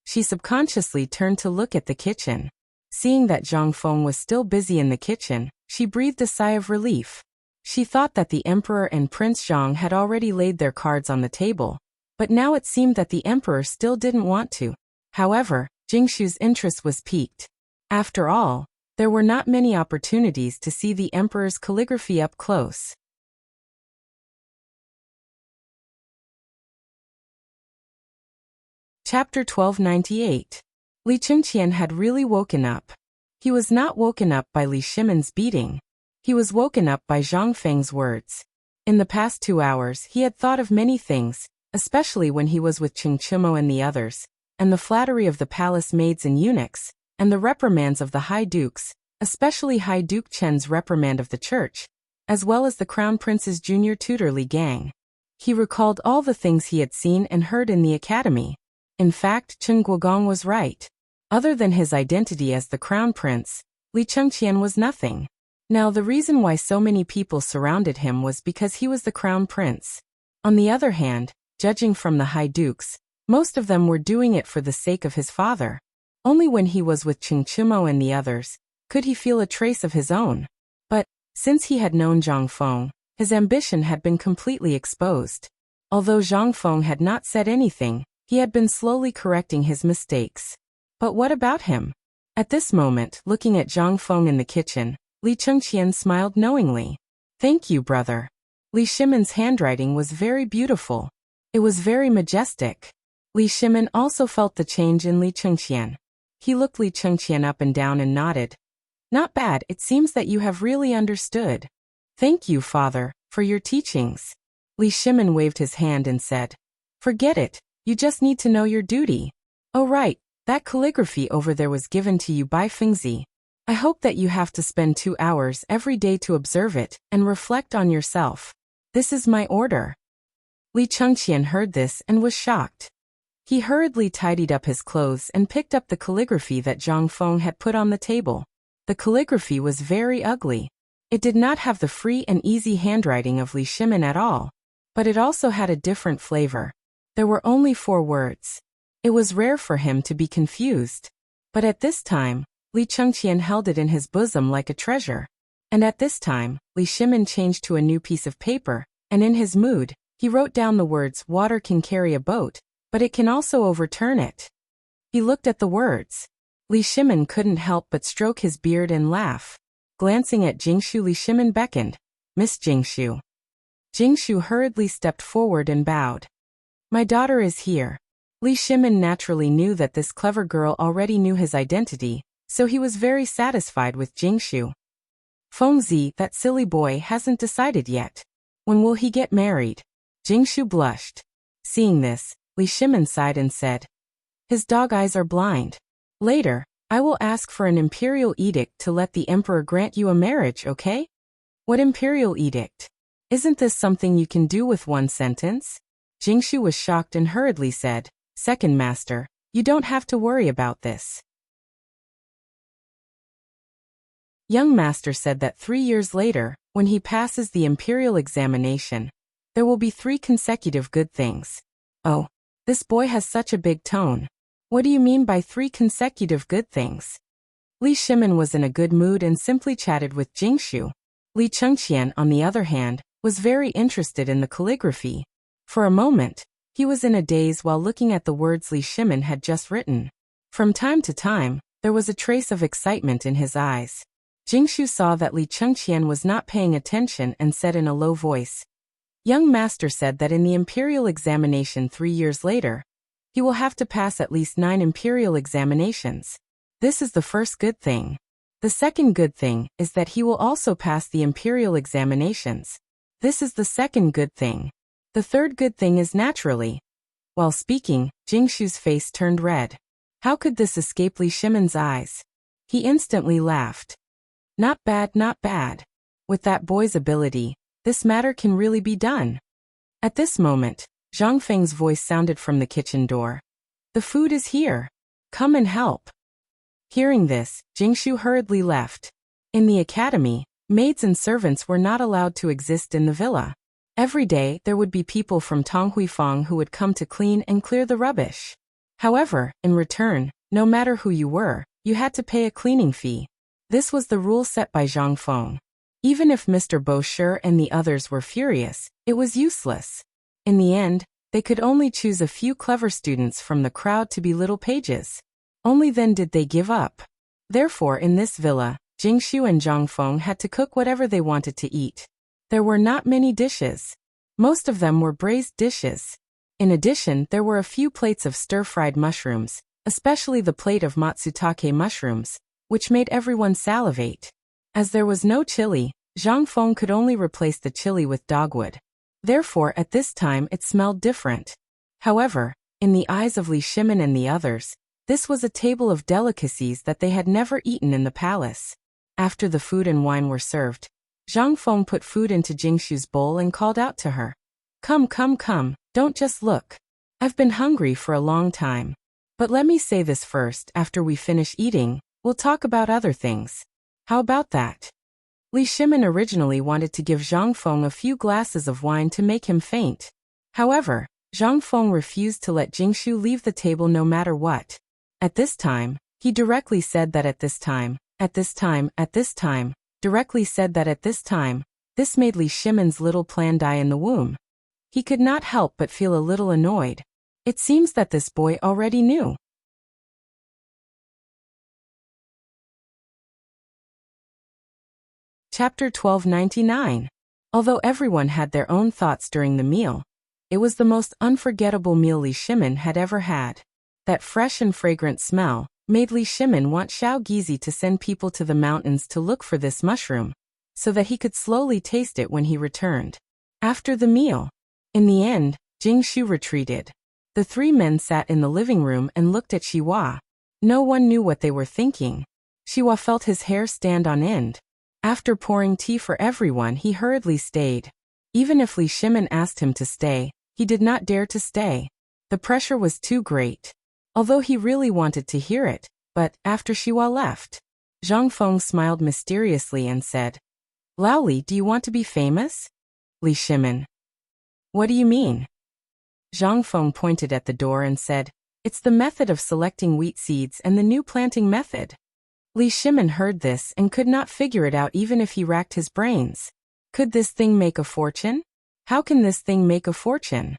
She subconsciously turned to look at the kitchen. Seeing that Zhang Feng was still busy in the kitchen, she breathed a sigh of relief. She thought that the Emperor and Prince Zhang had already laid their cards on the table, but now it seemed that the Emperor still didn't want to. However, Jingshu's interest was piqued. After all, there were not many opportunities to see the Emperor's calligraphy up close. Chapter 1298. Li Chengqian had really woken up. He was not woken up by Li Shimin's beating. He was woken up by Zhang Feng's words. In the past 2 hours, he had thought of many things, especially when he was with Cheng Chimo and the others, and the flattery of the palace maids and eunuchs, and the reprimands of the high dukes, especially High Duke Chen's reprimand of the church, as well as the Crown Prince's junior tutor Li Gang. He recalled all the things he had seen and heard in the academy. In fact, Chen Guogong was right. Other than his identity as the Crown Prince, Li Chengqian was nothing. Now the reason why so many people surrounded him was because he was the Crown Prince. On the other hand, judging from the High Dukes, most of them were doing it for the sake of his father. Only when he was with Cheng Chimo and the others, could he feel a trace of his own. But, since he had known Zhang Feng, his ambition had been completely exposed. Although Zhang Feng had not said anything, he had been slowly correcting his mistakes. But what about him? At this moment, looking at Zhang Feng in the kitchen, Li Chengqian smiled knowingly. "Thank you, brother." Li Shimin's handwriting was very beautiful. It was very majestic. Li Shimin also felt the change in Li Chengqian. He looked Li Chengqian up and down and nodded. "Not bad, it seems that you have really understood." "Thank you, father, for your teachings." Li Shimin waved his hand and said, "Forget it, you just need to know your duty." "Oh right, that calligraphy over there was given to you by Fengzi. I hope that you have to spend 2 hours every day to observe it and reflect on yourself. This is my order." Li Chengqian heard this and was shocked. He hurriedly tidied up his clothes and picked up the calligraphy that Zhang Feng had put on the table. The calligraphy was very ugly. It did not have the free and easy handwriting of Li Shimin at all, but it also had a different flavor. There were only 4 words. It was rare for him to be confused. But at this time, Li Chengqian held it in his bosom like a treasure. And at this time, Li Shimin changed to a new piece of paper, and in his mood, he wrote down the words "water can carry a boat," but it can also overturn it. He looked at the words. Li Shimin couldn't help but stroke his beard and laugh. Glancing at Jingshu, Li Shimin beckoned, "Miss Jingshu." Jingshu hurriedly stepped forward and bowed. "My daughter is here." Li Shimin naturally knew that this clever girl already knew his identity, so he was very satisfied with Jingshu. "Fengzi, that silly boy hasn't decided yet. When will he get married?" Jingshu blushed. Seeing this, Li Shimin sighed and said, "His dog eyes are blind. Later, I will ask for an imperial edict to let the emperor grant you a marriage, okay?" "What imperial edict? Isn't this something you can do with one sentence?" Jingshu was shocked and hurriedly said, "Second master, you don't have to worry about this." Young master said that 3 years later, when he passes the imperial examination, there will be 3 consecutive good things. Oh, this boy has such a big tone. What do you mean by 3 consecutive good things? Li Shimin was in a good mood and simply chatted with Jingshu. Li Chengqian, on the other hand, was very interested in the calligraphy. For a moment, he was in a daze while looking at the words Li Shimin had just written. From time to time, there was a trace of excitement in his eyes. Jingshu saw that Li Chengqian was not paying attention and said in a low voice, "Young master said that in the imperial examination 3 years later, he will have to pass at least 9 imperial examinations. This is the first good thing. The second good thing is that he will also pass the imperial examinations. This is the second good thing. The third good thing is naturally." While speaking, Jingshu's face turned red. How could this escape Li Shimin's eyes? He instantly laughed. "Not bad, not bad. With that boy's ability, this matter can really be done." At this moment, Zhang Feng's voice sounded from the kitchen door. "The food is here. Come and help." Hearing this, Jingshu hurriedly left. In the academy, maids and servants were not allowed to exist in the villa. Every day there would be people from Tonghuifang who would come to clean and clear the rubbish. However, in return, no matter who you were, you had to pay a cleaning fee. This was the rule set by Zhang Feng. Even if Mr. Bosher and the others were furious, it was useless. In the end, they could only choose a few clever students from the crowd to be little pages. Only then did they give up. Therefore, in this villa, Jingshu and Zhang Feng had to cook whatever they wanted to eat. There were not many dishes. Most of them were braised dishes. In addition, there were a few plates of stir-fried mushrooms, especially the plate of matsutake mushrooms, which made everyone salivate. As there was no chili, Zhang Feng could only replace the chili with dogwood. Therefore, at this time it smelled different. However, in the eyes of Li Shimin and the others, this was a table of delicacies that they had never eaten in the palace. After the food and wine were served, Zhang Feng put food into Jingshu's bowl and called out to her. Come, come, come, don't just look. I've been hungry for a long time. But let me say this first, after we finish eating, we'll talk about other things. How about that?" Li Shimin originally wanted to give Zhang Feng a few glasses of wine to make him faint. However, Zhang Feng refused to let Jingshu leave the table no matter what. At this time, he directly said that at this time, directly said that at this time. This made Li Shimin's little plan die in the womb. He could not help but feel a little annoyed. It seems that this boy already knew. Chapter 1299. Although everyone had their own thoughts during the meal, it was the most unforgettable meal Li Shimin had ever had. That fresh and fragrant smell made Li Shimin want Xiao Gizi to send people to the mountains to look for this mushroom, so that he could slowly taste it when he returned. After the meal, in the end, Jingshu retreated. The 3 men sat in the living room and looked at Xiwa. No one knew what they were thinking. Xiwa felt his hair stand on end. After pouring tea for everyone, he hurriedly stayed. Even if Li Shimin asked him to stay, he did not dare to stay. The pressure was too great. Although he really wanted to hear it, but after Xiwa left, Zhang Feng smiled mysteriously and said, "Laoli, do you want to be famous?" Li Shimin. "What do you mean?" Zhang Feng pointed at the door and said, "It's the method of selecting wheat seeds and the new planting method." Li Shimin heard this and could not figure it out even if he racked his brains. Could this thing make a fortune? How can this thing make a fortune?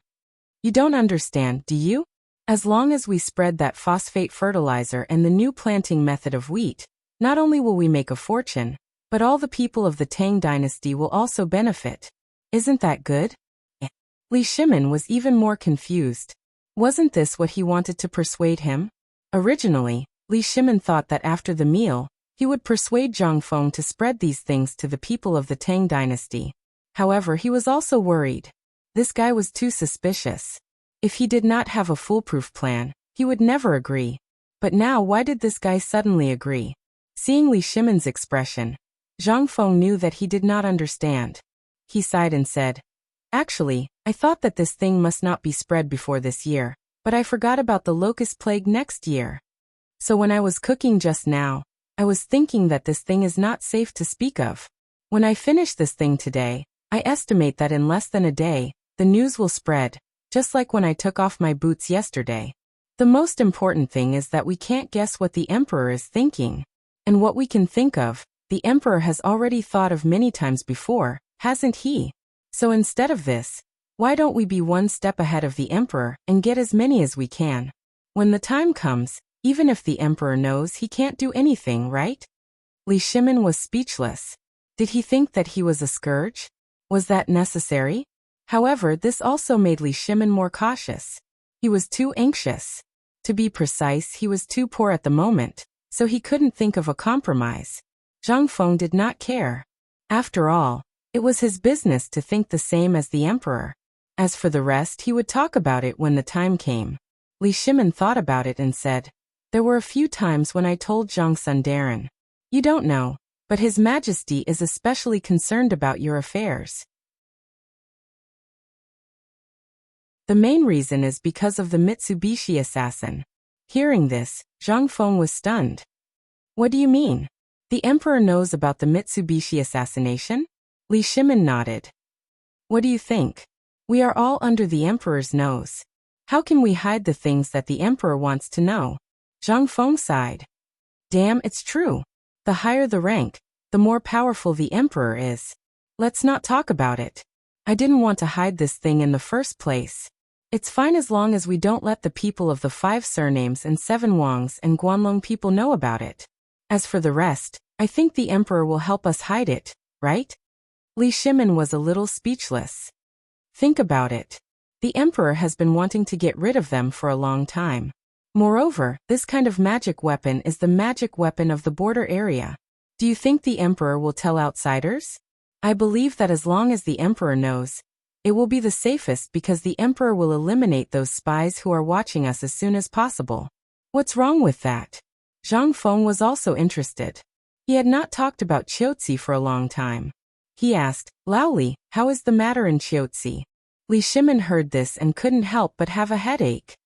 You don't understand, do you? As long as we spread that phosphate fertilizer and the new planting method of wheat, not only will we make a fortune, but all the people of the Tang dynasty will also benefit. Isn't that good? Li Shimin was even more confused. Wasn't this what he wanted to persuade him? Originally, Li Shimin thought that after the meal, he would persuade Zhang Feng to spread these things to the people of the Tang dynasty. However, he was also worried. This guy was too suspicious. If he did not have a foolproof plan, he would never agree. But now why did this guy suddenly agree? Seeing Li Shimin's expression, Zhang Feng knew that he did not understand. He sighed and said, "Actually, I thought that this thing must not be spread before this year, but I forgot about the locust plague next year. So when I was cooking just now, I was thinking that this thing is not safe to speak of. When I finish this thing today, I estimate that in less than a day, the news will spread, just like when I took off my boots yesterday. The most important thing is that we can't guess what the emperor is thinking. And what we can think of, the emperor has already thought of many times before, hasn't he? So instead of this, why don't we be one step ahead of the emperor and get as many as we can? When the time comes, even if the emperor knows he can't do anything, right?" Li Shimin was speechless. Did he think that he was a scourge? Was that necessary? However, this also made Li Shimin more cautious. He was too anxious. To be precise, he was too poor at the moment, so he couldn't think of a compromise. Zhang Feng did not care. After all, it was his business to think the same as the emperor. As for the rest, he would talk about it when the time came. Li Shimin thought about it and said, "There were a few times when I told Zhang Sundarin, 'You don't know, but His Majesty is especially concerned about your affairs.' The main reason is because of the Mitsubishi assassin." Hearing this, Zhang Feng was stunned. "What do you mean? The emperor knows about the Mitsubishi assassination?" Li Shimin nodded. "What do you think? We are all under the emperor's nose. How can we hide the things that the emperor wants to know?" Zhang Feng sighed. "Damn, it's true. The higher the rank, the more powerful the emperor is. Let's not talk about it. I didn't want to hide this thing in the first place. It's fine as long as we don't let the people of the 5 surnames and 7 Wangs and Guanlong people know about it. As for the rest, I think the emperor will help us hide it, right?" Li Shimin was a little speechless. Think about it. The emperor has been wanting to get rid of them for a long time. Moreover, this kind of magic weapon is the magic weapon of the border area. Do you think the emperor will tell outsiders? I believe that as long as the emperor knows, it will be the safest because the emperor will eliminate those spies who are watching us as soon as possible. What's wrong with that? Zhang Feng was also interested. He had not talked about Qiuzi for a long time. He asked, "Laoli, how is the matter in Qiuzi?" Li Shimin heard this and couldn't help but have a headache.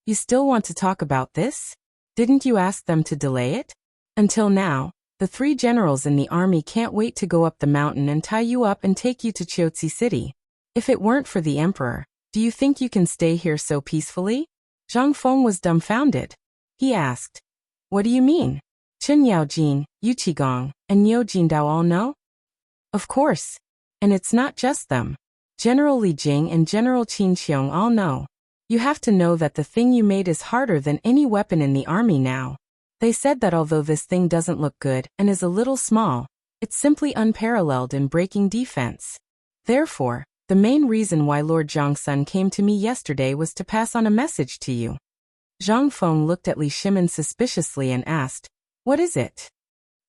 "You still want to talk about this? Didn't you ask them to delay it? Until now, the 3 generals in the army can't wait to go up the mountain and tie you up and take you to Qiuzi City. If it weren't for the emperor, do you think you can stay here so peacefully?" Zhang Feng was dumbfounded. He asked, "What do you mean? Chen Yaojin, Yu Qigong, and Niu Jindao all know?" "Of course. And it's not just them. General Li Jing and General Qin Xiong all know. You have to know that the thing you made is harder than any weapon in the army now. They said that although this thing doesn't look good and is a little small, it's simply unparalleled in breaking defense. Therefore, the main reason why Lord Zhangsun came to me yesterday was to pass on a message to you." Zhang Feng looked at Li Shimin suspiciously and asked, "What is it?"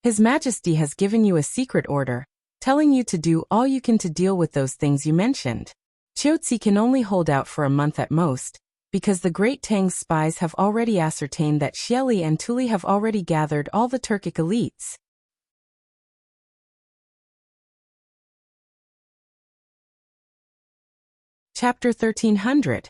"His Majesty has given you a secret order, telling you to do all you can to deal with those things you mentioned. Qiuzi can only hold out for a month at most, because the Great Tang's spies have already ascertained that Xieli and Tuli have already gathered all the Turkic elites." Chapter 1300.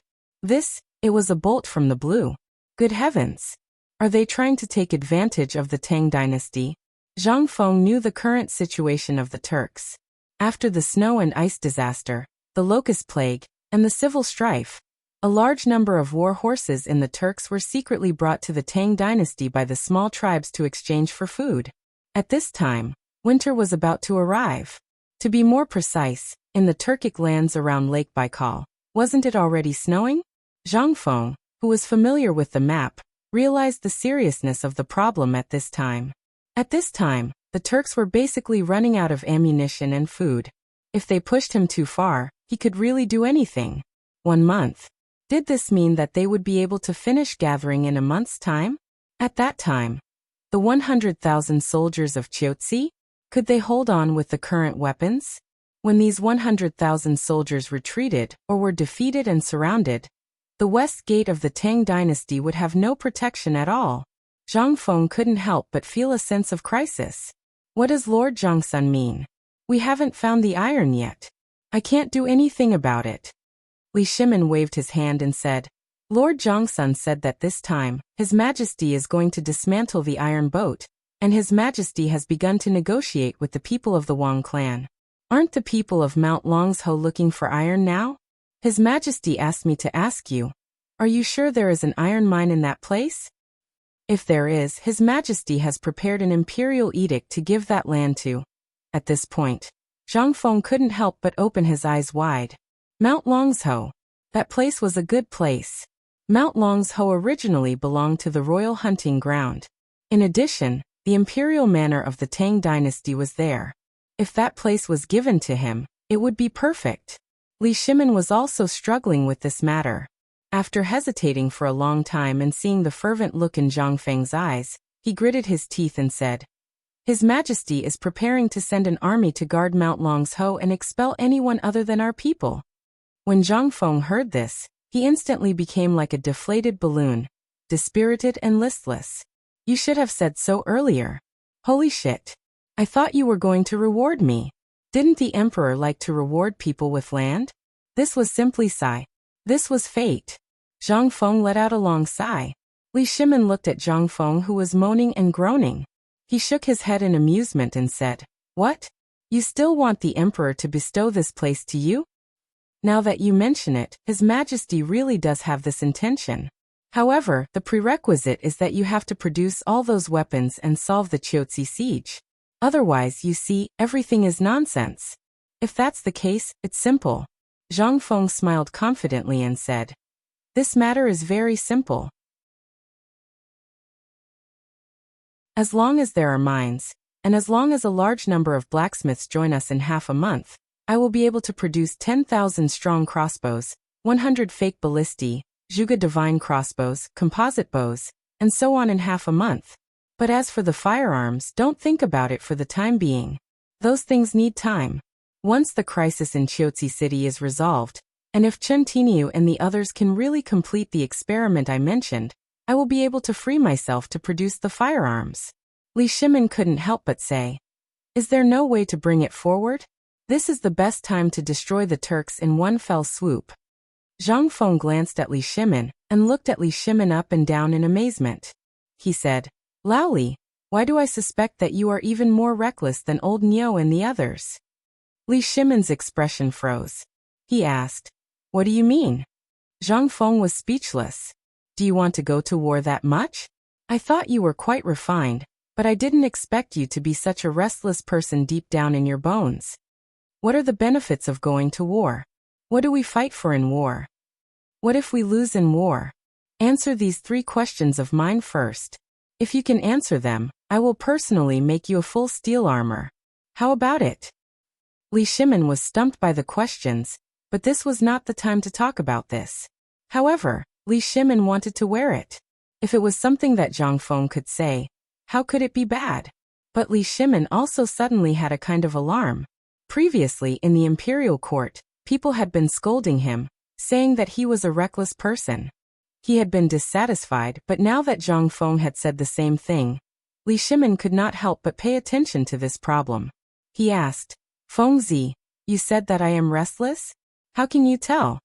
It was a bolt from the blue. Good heavens! Are they trying to take advantage of the Tang dynasty? Zhang Feng knew the current situation of the Turks. After the snow and ice disaster, the locust plague, and the civil strife, a large number of war horses in the Turks were secretly brought to the Tang dynasty by the small tribes to exchange for food. At this time, winter was about to arrive. To be more precise, in the Turkic lands around Lake Baikal, wasn't it already snowing? Zhang Feng, who was familiar with the map, realized the seriousness of the problem at this time. At this time, the Turks were basically running out of ammunition and food. If they pushed him too far, he could really do anything. 1 month. Did this mean that they would be able to finish gathering in a month's time? At that time, the 100,000 soldiers of Chotsi? Could they hold on with the current weapons? When these 100,000 soldiers retreated or were defeated and surrounded, the west gate of the Tang dynasty would have no protection at all. Zhang Feng couldn't help but feel a sense of crisis. What does Lord Zhongsun mean? We haven't found the iron yet. I can't do anything about it. Li Shimin waved his hand and said, Lord Zhongsun said that this time, His Majesty is going to dismantle the iron boat, and His Majesty has begun to negotiate with the people of the Wang clan. Aren't the people of Mount Longsho looking for iron now? His Majesty asked me to ask you, are you sure there is an iron mine in that place? If there is, His Majesty has prepared an imperial edict to give that land to. At this point, Zhang Feng couldn't help but open his eyes wide. Mount Longsho. That place was a good place. Mount Longsho originally belonged to the royal hunting ground. In addition, the imperial manor of the Tang dynasty was there. If that place was given to him, it would be perfect. Li Shimin was also struggling with this matter. After hesitating for a long time and seeing the fervent look in Zhang Feng's eyes, he gritted his teeth and said, His Majesty is preparing to send an army to guard Mount Longsho and expel anyone other than our people. When Zhang Feng heard this, he instantly became like a deflated balloon, dispirited and listless. You should have said so earlier. Holy shit. I thought you were going to reward me. Didn't the emperor like to reward people with land? This was simply sigh. This was fate. Zhang Feng let out a long sigh. Li Shimin looked at Zhang Feng, who was moaning and groaning. He shook his head in amusement and said, What? You still want the emperor to bestow this place to you? Now that you mention it, His Majesty really does have this intention. However, the prerequisite is that you have to produce all those weapons and solve the Chotsi siege. Otherwise, you see, everything is nonsense. If that's the case, it's simple. Zhang Feng smiled confidently and said, This matter is very simple. As long as there are mines, and as long as a large number of blacksmiths join us in half a month, I will be able to produce 10,000 strong crossbows, 100 fake ballistae, Zhuge divine crossbows, composite bows, and so on in half a month. But as for the firearms, don't think about it for the time being. Those things need time. Once the crisis in Chotsi City is resolved, and if Chen Tiniu and the others can really complete the experiment I mentioned, I will be able to free myself to produce the firearms. Li Shimin couldn't help but say, Is there no way to bring it forward? This is the best time to destroy the Turks in one fell swoop. Zhang Feng glanced at Li Shimin and looked at Li Shimin up and down in amazement. He said, Laoli, why do I suspect that you are even more reckless than old Niu and the others? Li Shimin's expression froze. He asked, What do you mean? Zhang Feng was speechless. Do you want to go to war that much? I thought you were quite refined, but I didn't expect you to be such a restless person deep down in your bones. What are the benefits of going to war? What do we fight for in war? What if we lose in war? Answer these 3 questions of mine first. If you can answer them, I will personally make you a full steel armor. How about it? Li Shimin was stumped by the questions, but this was not the time to talk about this. However, Li Shimin wanted to wear it. If it was something that Zhang Feng could say, how could it be bad? But Li Shimin also suddenly had a kind of alarm. Previously in the imperial court, people had been scolding him, saying that he was a reckless person. He had been dissatisfied, but now that Zhang Feng had said the same thing, Li Shimin could not help but pay attention to this problem. He asked, Fengzi, you said that I am restless? How can you tell?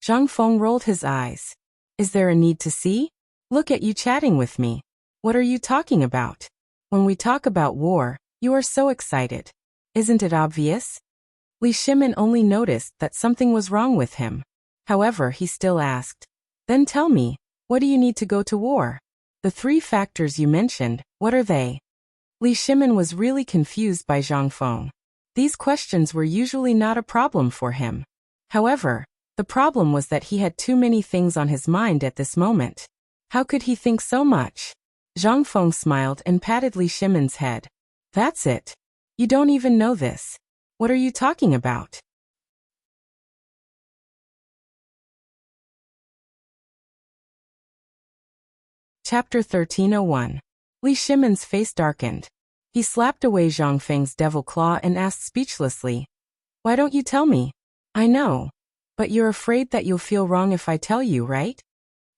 Zhang Feng rolled his eyes. Is there a need to see? Look at you chatting with me. What are you talking about? When we talk about war, you are so excited. Isn't it obvious? Li Shimin only noticed that something was wrong with him. However, he still asked, Then tell me, what do you need to go to war? The 3 factors you mentioned, what are they? Li Shimin was really confused by Zhang Feng. These questions were usually not a problem for him. However, The problem was that he had too many things on his mind at this moment. How could he think so much? Zhang Feng smiled and patted Li Shimon's head. That's it. You don't even know this. What are you talking about? Chapter 1301. Li Shimon's face darkened. He slapped away Zhang Feng's devil claw and asked speechlessly, "Why don't you tell me?" "I know. But you're afraid that you'll feel wrong if I tell you, right?"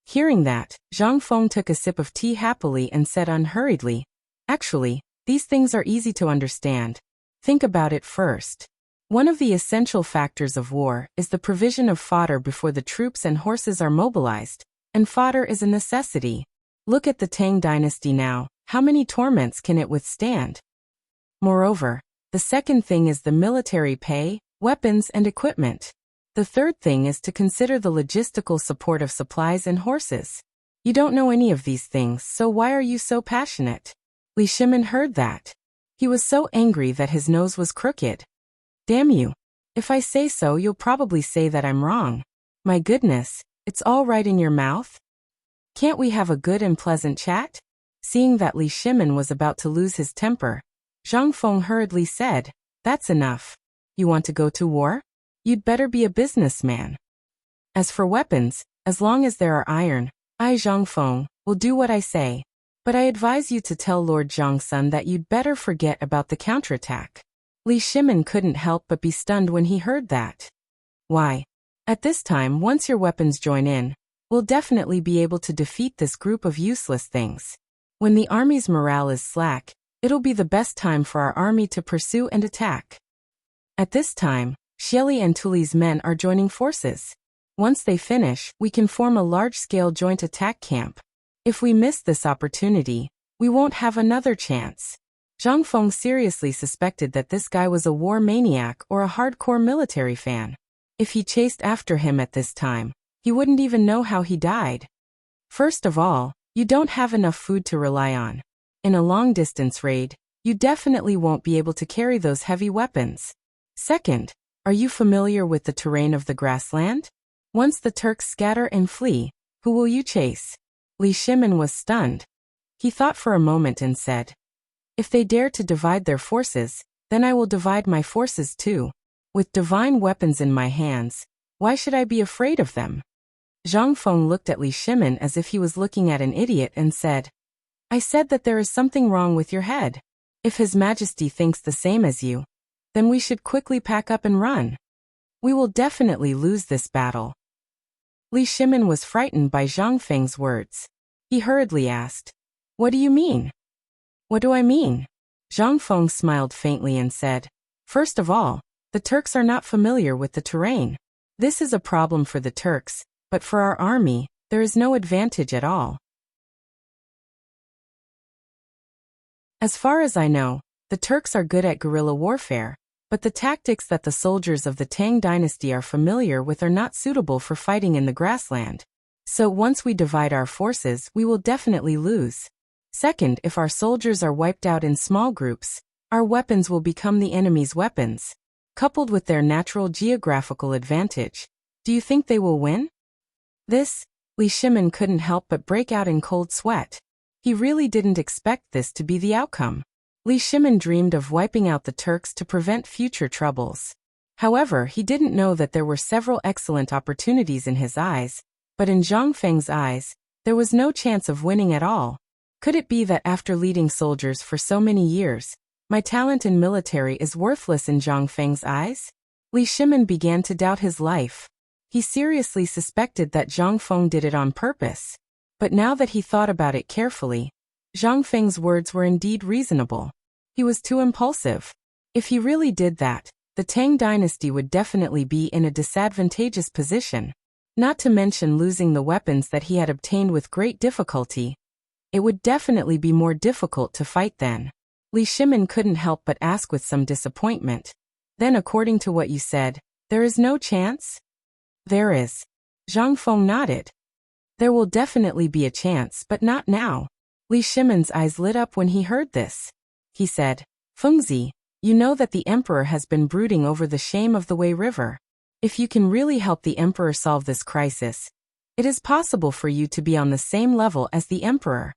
Hearing that, Zhang Feng took a sip of tea happily and said unhurriedly, "Actually, these things are easy to understand. Think about it first. One of the essential factors of war is the provision of fodder before the troops and horses are mobilized, and fodder is a necessity. Look at the Tang dynasty now. How many torments can it withstand? Moreover, the second thing is the military pay, weapons and equipment. The third thing is to consider the logistical support of supplies and horses. You don't know any of these things, so why are you so passionate?" Li Shimon heard that. He was so angry that his nose was crooked. "Damn you. If I say so, you'll probably say that I'm wrong. My goodness, it's all right in your mouth? Can't we have a good and pleasant chat?" Seeing that Li Shimon was about to lose his temper, Zhang Feng hurriedly said, "That's enough. You want to go to war? You'd better be a businessman. As for weapons, as long as there are iron, I, Zhang Feng, will do what I say. But I advise you to tell Lord Zhangsun that you'd better forget about the counterattack." Li Shimon couldn't help but be stunned when he heard that. "Why? At this time, once your weapons join in, we'll definitely be able to defeat this group of useless things. When the army's morale is slack, it'll be the best time for our army to pursue and attack. At this time, Xieli and Tuli's men are joining forces. Once they finish, we can form a large-scale joint attack camp. If we miss this opportunity, we won't have another chance." Zhang Feng seriously suspected that this guy was a war maniac or a hardcore military fan. If he chased after him at this time, he wouldn't even know how he died. First of all, you don't have enough food to rely on. In a long-distance raid, you definitely won't be able to carry those heavy weapons. Second, are you familiar with the terrain of the grassland? Once the Turks scatter and flee, who will you chase? Li Shimon was stunned. He thought for a moment and said, "If they dare to divide their forces, then I will divide my forces too. With divine weapons in my hands, why should I be afraid of them?" Zhang Feng looked at Li Shimon as if he was looking at an idiot and said, "I said that there is something wrong with your head. If His Majesty thinks the same as you, then we should quickly pack up and run. We will definitely lose this battle." Li Shimon was frightened by Zhang Feng's words. He hurriedly asked, "What do you mean?" "What do I mean?" Zhang Feng smiled faintly and said, "First of all, the Turks are not familiar with the terrain. This is a problem for the Turks, but for our army, there is no advantage at all. As far as I know, the Turks are good at guerrilla warfare, but the tactics that the soldiers of the Tang dynasty are familiar with are not suitable for fighting in the grassland. So once we divide our forces, we will definitely lose. Second, if our soldiers are wiped out in small groups, our weapons will become the enemy's weapons. Coupled with their natural geographical advantage, do you think they will win?" Li Shimon couldn't help but break out in cold sweat. He really didn't expect this to be the outcome. Li Shimon dreamed of wiping out the Turks to prevent future troubles. However, he didn't know that there were several excellent opportunities in his eyes, but in Zhang Feng's eyes, there was no chance of winning at all. Could it be that after leading soldiers for so many years, my talent in military is worthless in Zhang Feng's eyes? Li Shimon began to doubt his life. He seriously suspected that Zhang Feng did it on purpose. But now that he thought about it carefully, Zhang Feng's words were indeed reasonable. He was too impulsive. If he really did that, the Tang dynasty would definitely be in a disadvantageous position. Not to mention losing the weapons that he had obtained with great difficulty. It would definitely be more difficult to fight then. Li Shimon couldn't help but ask with some disappointment. "Then according to what you said, there is no chance?" "There is." Zhang Feng nodded. "There will definitely be a chance, but not now." Li Shimon's eyes lit up when he heard this. He said, "Fengzi, you know that the emperor has been brooding over the shame of the Wei River. If you can really help the emperor solve this crisis, it is possible for you to be on the same level as the emperor.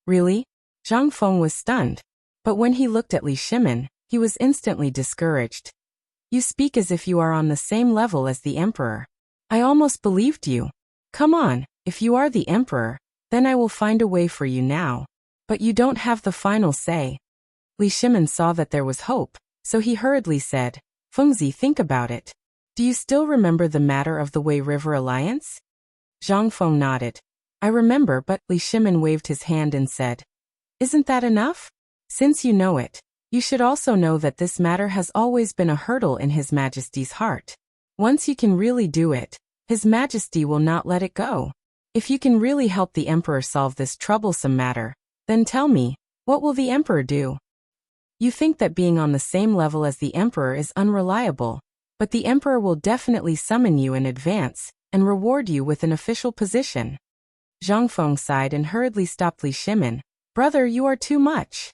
Really? Zhang Feng was stunned. But when he looked at Li Shimin, he was instantly discouraged. You speak as if you are on the same level as the emperor. I almost believed you. Come on, if you are the emperor, then I will find a way for you now. But you don't have the final say. Li Shimin saw that there was hope, so he hurriedly said, Fengzi, think about it. Do you still remember the matter of the Wei River Alliance? Zhang Feng nodded. I remember, but Li Shimin waved his hand and said, Isn't that enough? Since you know it, you should also know that this matter has always been a hurdle in His Majesty's heart. Once you can really do it, His Majesty will not let it go. If you can really help the Emperor solve this troublesome matter, then tell me, what will the Emperor do? You think that being on the same level as the Emperor is unreliable, but the Emperor will definitely summon you in advance and reward you with an official position. Zhang Feng sighed and hurriedly stopped Li Shimin. Brother, you are too much.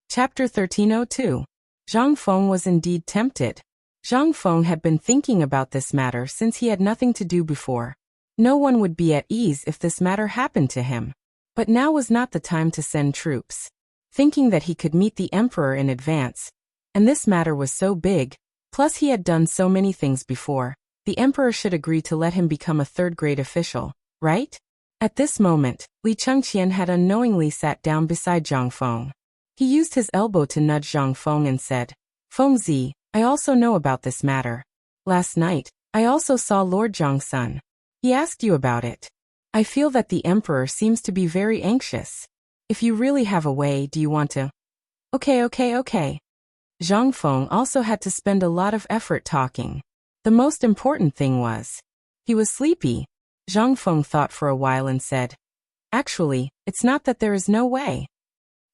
Chapter 1302. Zhang Feng was indeed tempted. Zhang Feng had been thinking about this matter since he had nothing to do before. No one would be at ease if this matter happened to him. But now was not the time to send troops. Thinking that he could meet the emperor in advance, and this matter was so big, plus he had done so many things before, the emperor should agree to let him become a third-grade official, right? At this moment, Li Chengqian had unknowingly sat down beside Zhang Feng. He used his elbow to nudge Zhang Feng and said, Fengzi, I also know about this matter. Last night, I also saw Lord Zhangsun. He asked you about it. I feel that the emperor seems to be very anxious. If you really have a way, do you want to? Okay. Zhang Feng also had to spend a lot of effort talking. The most important thing was, he was sleepy. Zhang Feng thought for a while and said, Actually, it's not that there is no way.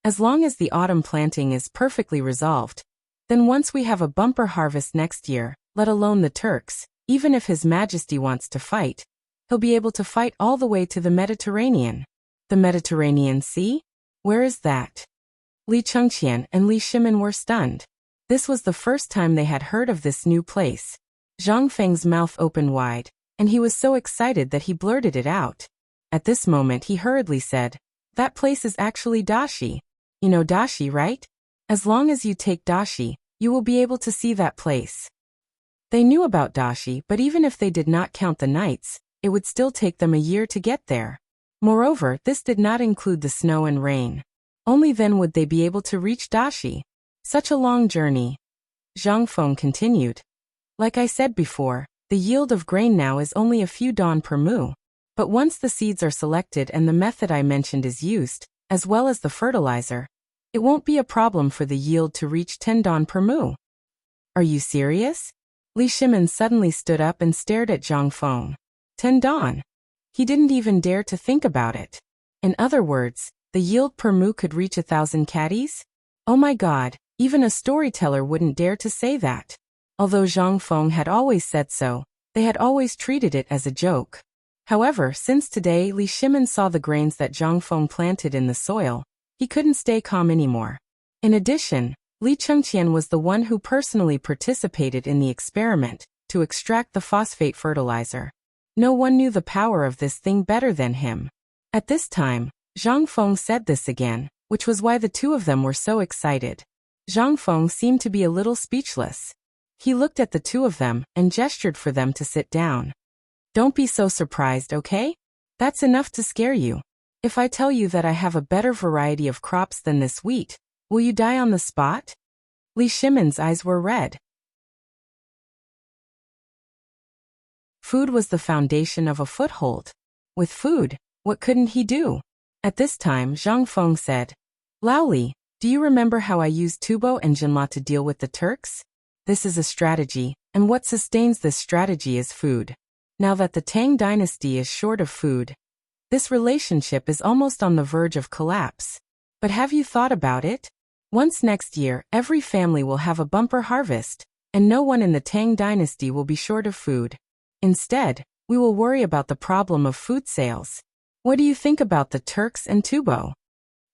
As long as the autumn planting is perfectly resolved, then once we have a bumper harvest next year, let alone the Turks, even if His Majesty wants to fight, he'll be able to fight all the way to the Mediterranean. The Mediterranean Sea? Where is that? Li Chengqian and Li Shimin were stunned. This was the first time they had heard of this new place. Zhang Feng's mouth opened wide, and he was so excited that he blurted it out. At this moment he hurriedly said, That place is actually Dashi. You know Dashi, right? As long as you take Dashi, you will be able to see that place. They knew about Dashi, but even if they did not count the nights, it would still take them a year to get there. Moreover, this did not include the snow and rain. Only then would they be able to reach Dashi. Such a long journey. Zhang Feng continued. Like I said before, the yield of grain now is only a few dawn per mu. But once the seeds are selected and the method I mentioned is used, as well as the fertilizer, it won't be a problem for the yield to reach 10 dawn per mu. Are you serious? Li Shimin suddenly stood up and stared at Zhang Feng. 10 dawn. He didn't even dare to think about it. In other words, the yield per mu could reach 1,000 caddies? Oh my God, even a storyteller wouldn't dare to say that. Although Zhang Feng had always said so, they had always treated it as a joke. However, since today Li Shimin saw the grains that Zhang Feng planted in the soil, he couldn't stay calm anymore. In addition, Li Chengqian was the one who personally participated in the experiment to extract the phosphate fertilizer. No one knew the power of this thing better than him. At this time, Zhang Feng said this again, which was why the two of them were so excited. Zhang Feng seemed to be a little speechless. He looked at the two of them and gestured for them to sit down. Don't be so surprised, okay? That's enough to scare you. If I tell you that I have a better variety of crops than this wheat, will you die on the spot? Li Shimin's eyes were red. Food was the foundation of a foothold. With food, what couldn't he do? At this time Zhang Feng said, Laoli, do you remember how I used Tubo and Jinla to deal with the Turks? This is a strategy, and what sustains this strategy is food. Now that the Tang dynasty is short of food, this relationship is almost on the verge of collapse. But have you thought about it? Once next year, every family will have a bumper harvest, and no one in the Tang dynasty will be short of food. Instead, we will worry about the problem of food sales. What do you think about the Turks and Tubo?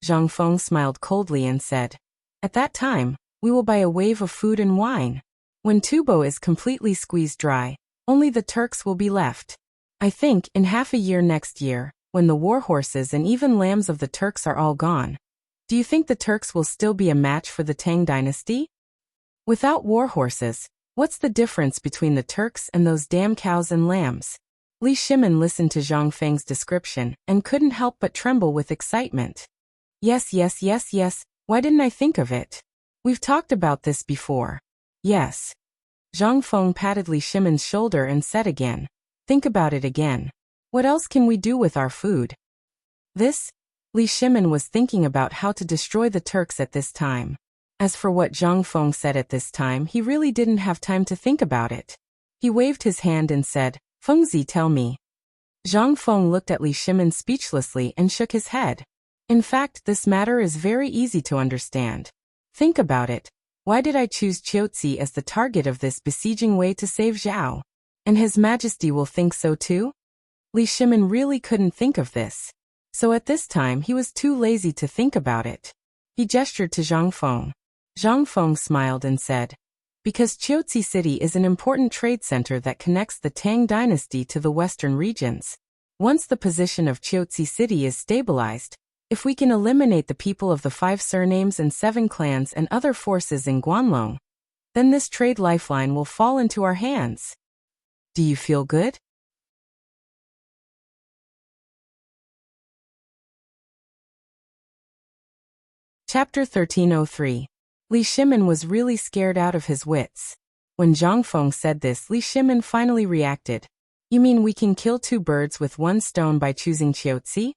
Zhang Feng smiled coldly and said. At that time, we will buy a wave of food and wine. When Tubo is completely squeezed dry, only the Turks will be left. I think in half a year next year, when the war horses and even lambs of the Turks are all gone. Do you think the Turks will still be a match for the Tang dynasty? Without war horses, what's the difference between the Turks and those damn cows and lambs? Li Shimin listened to Zhang Feng's description and couldn't help but tremble with excitement. Yes, yes, yes, yes, why didn't I think of it? We've talked about this before. Yes. Zhang Feng patted Li Shimin's shoulder and said again. Think about it again. What else can we do with our food? Li Shimin was thinking about how to destroy the Turks at this time. As for what Zhang Feng said at this time, he really didn't have time to think about it. He waved his hand and said, Fengzi, tell me. Zhang Feng looked at Li Shimin speechlessly and shook his head. In fact, this matter is very easy to understand. Think about it. Why did I choose Qiuzi as the target of this besieging way to save Zhao? And His Majesty will think so too? Li Shimin really couldn't think of this. So at this time he was too lazy to think about it. He gestured to Zhang Feng. Zhang Feng smiled and said, because Qiuzi City is an important trade center that connects the Tang dynasty to the western regions. Once the position of Qiuzi City is stabilized, if we can eliminate the people of the 5 surnames and 7 clans and other forces in Guanlong, then this trade lifeline will fall into our hands. Do you feel good? Chapter 1303. Li Shimin was really scared out of his wits. When Zhang Feng said this, Li Shimin finally reacted. You mean we can kill 2 birds with 1 stone by choosing Qiuzi?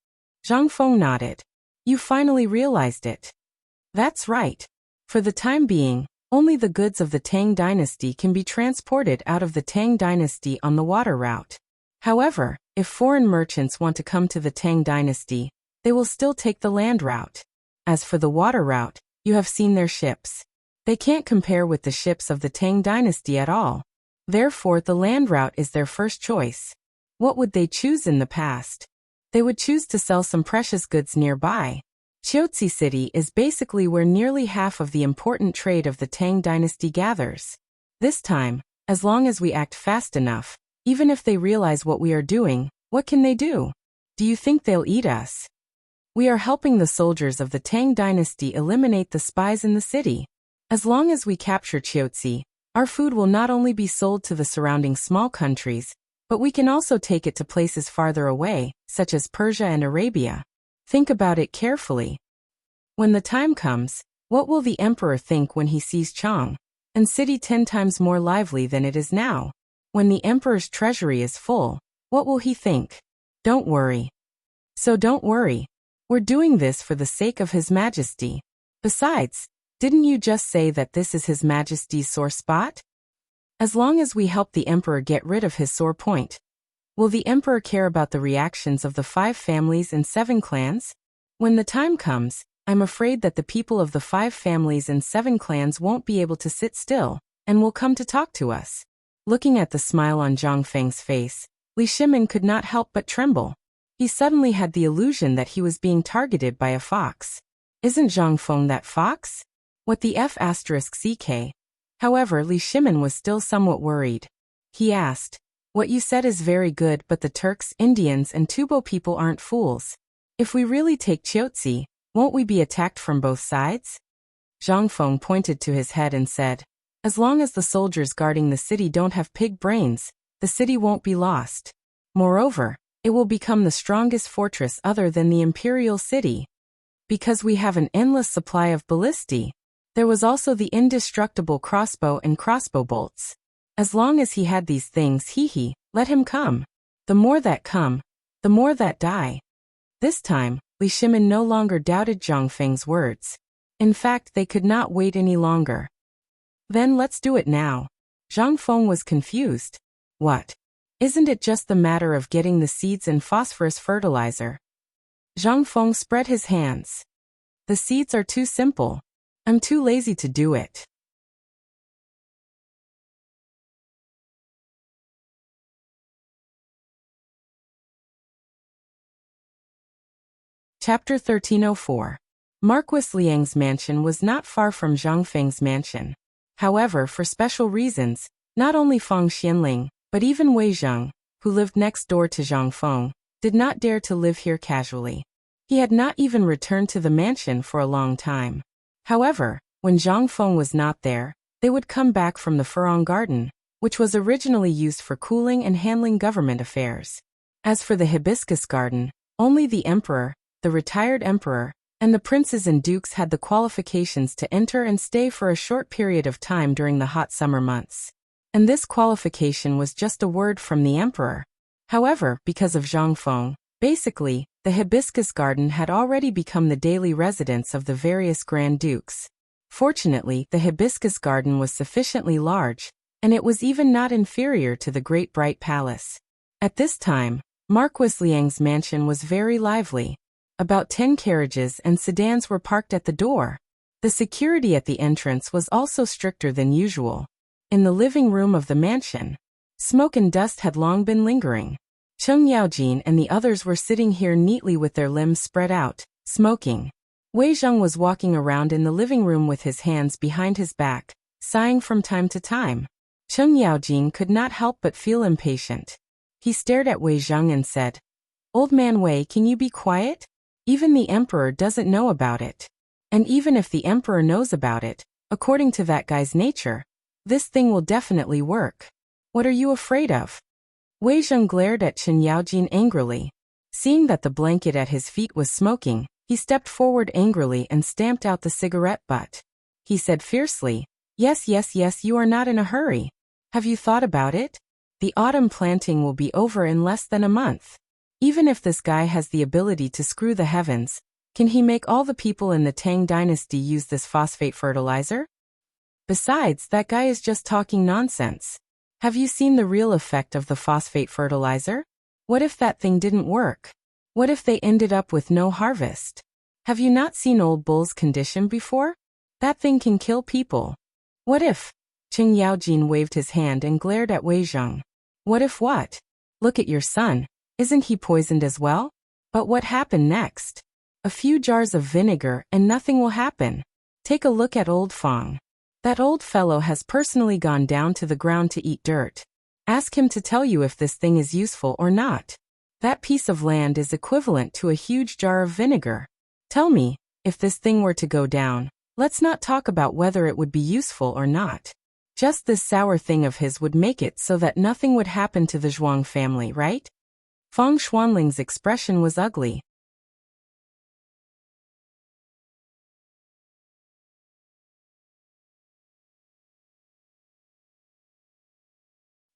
Zhang Feng nodded. You finally realized it. That's right. For the time being, only the goods of the Tang dynasty can be transported out of the Tang dynasty on the water route. However, if foreign merchants want to come to the Tang dynasty, they will still take the land route. As for the water route, you have seen their ships. They can't compare with the ships of the Tang dynasty at all. Therefore, the land route is their first choice. What would they choose in the past? They would choose to sell some precious goods nearby. Qiuzi City is basically where nearly half of the important trade of the Tang dynasty gathers. This time, as long as we act fast enough, even if they realize what we are doing, what can they do? Do you think they'll eat us? We are helping the soldiers of the Tang dynasty eliminate the spies in the city. As long as we capture Qiuzi, our food will not only be sold to the surrounding small countries, but we can also take it to places farther away, such as Persia and Arabia. Think about it carefully. When the time comes, what will the emperor think when he sees Chang'an city 10 times more lively than it is now? When the emperor's treasury is full, what will he think? Don't worry. So don't worry. We're doing this for the sake of His Majesty. Besides, didn't you just say that this is His Majesty's sore spot? As long as we help the emperor get rid of his sore point, will the emperor care about the reactions of the 5 families and 7 clans? When the time comes, I'm afraid that the people of the 5 families and 7 clans won't be able to sit still, and will come to talk to us. Looking at the smile on Zhang Feng's face, Li Shimin could not help but tremble. He suddenly had the illusion that he was being targeted by a fox. Isn't Zhang Feng that fox? What the F***ck? However, Li Shimin was still somewhat worried. He asked, what you said is very good, but the Turks, Indians and Tubo people aren't fools. If we really take Qiuzi, won't we be attacked from both sides? Zhang Feng pointed to his head and said, as long as the soldiers guarding the city don't have pig brains, the city won't be lost. Moreover, it will become the strongest fortress other than the imperial city. Because we have an endless supply of ballistae. There was also the indestructible crossbow and crossbow bolts. As long as he had these things, let him come. The more that come, the more that die. This time, Li Shimin no longer doubted Zhang Feng's words. In fact, they could not wait any longer. Then let's do it now. Zhang Feng was confused. What? Isn't it just the matter of getting the seeds and phosphorus fertilizer? Zhang Feng spread his hands. The seeds are too simple. I'm too lazy to do it. Chapter 1304. Marquis Liang's mansion was not far from Zhang Feng's mansion. However, for special reasons, not only Feng Xianling, but even Wei Zheng, who lived next door to Zhang Feng, did not dare to live here casually. He had not even returned to the mansion for a long time. However, when Zhang Feng was not there, they would come back from the Furong Garden, which was originally used for cooling and handling government affairs. As for the Hibiscus Garden, only the emperor, the retired emperor, and the princes and dukes had the qualifications to enter and stay for a short period of time during the hot summer months. And this qualification was just a word from the emperor. However, because of Zhang Feng, basically, the Hibiscus Garden had already become the daily residence of the various Grand Dukes. Fortunately, the Hibiscus Garden was sufficiently large, and it was even not inferior to the Great Bright Palace. At this time, Marquis Liang's mansion was very lively. About 10 carriages and sedans were parked at the door. The security at the entrance was also stricter than usual. In the living room of the mansion, smoke and dust had long been lingering. Cheng Yaojin and the others were sitting here neatly with their limbs spread out, smoking. Wei Zheng was walking around in the living room with his hands behind his back, sighing from time to time. Cheng Yaojin could not help but feel impatient. He stared at Wei Zheng and said, "Old man Wei, can you be quiet? Even the emperor doesn't know about it. And even if the emperor knows about it, according to that guy's nature, this thing will definitely work. What are you afraid of?" Wei Zheng glared at Chen Yaojin angrily. Seeing that the blanket at his feet was smoking, he stepped forward angrily and stamped out the cigarette butt. He said fiercely, Yes, you are not in a hurry. Have you thought about it? The autumn planting will be over in less than a month. Even if this guy has the ability to screw the heavens, can he make all the people in the Tang dynasty use this phosphate fertilizer? Besides, that guy is just talking nonsense. Have you seen the real effect of the phosphate fertilizer? What if that thing didn't work? What if they ended up with no harvest? Have you not seen old bull's condition before? That thing can kill people. What if? Cheng Yaojin waved his hand and glared at Wei Zheng. What if what? Look at your son. Isn't he poisoned as well? But what happened next? A few jars of vinegar and nothing will happen. Take a look at old Feng. That old fellow has personally gone down to the ground to eat dirt. Ask him to tell you if this thing is useful or not. That piece of land is equivalent to a huge jar of vinegar. Tell me, if this thing were to go down, let's not talk about whether it would be useful or not. Just this sour thing of his would make it so that nothing would happen to the Zhuang family, right? Feng Xuanling's expression was ugly.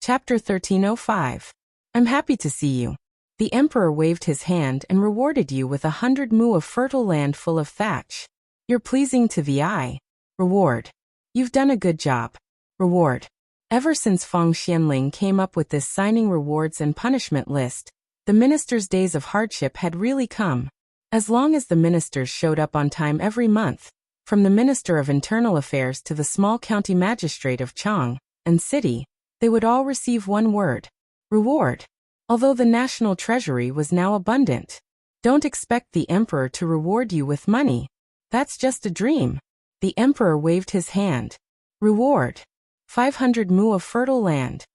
Chapter 1305. I'm happy to see you. The emperor waved his hand and rewarded you with 100 mu of fertile land full of thatch. You're pleasing to the eye. Reward. You've done a good job. Reward. Ever since Feng Xianling came up with this signing rewards and punishment list, the minister's days of hardship had really come. As long as the ministers showed up on time every month, from the Minister of Internal Affairs to the small county magistrate of Chang'an City, they would all receive one word. Reward. Although the national treasury was now abundant. Don't expect the emperor to reward you with money. That's just a dream. The emperor waved his hand. Reward. 500 mu of fertile land.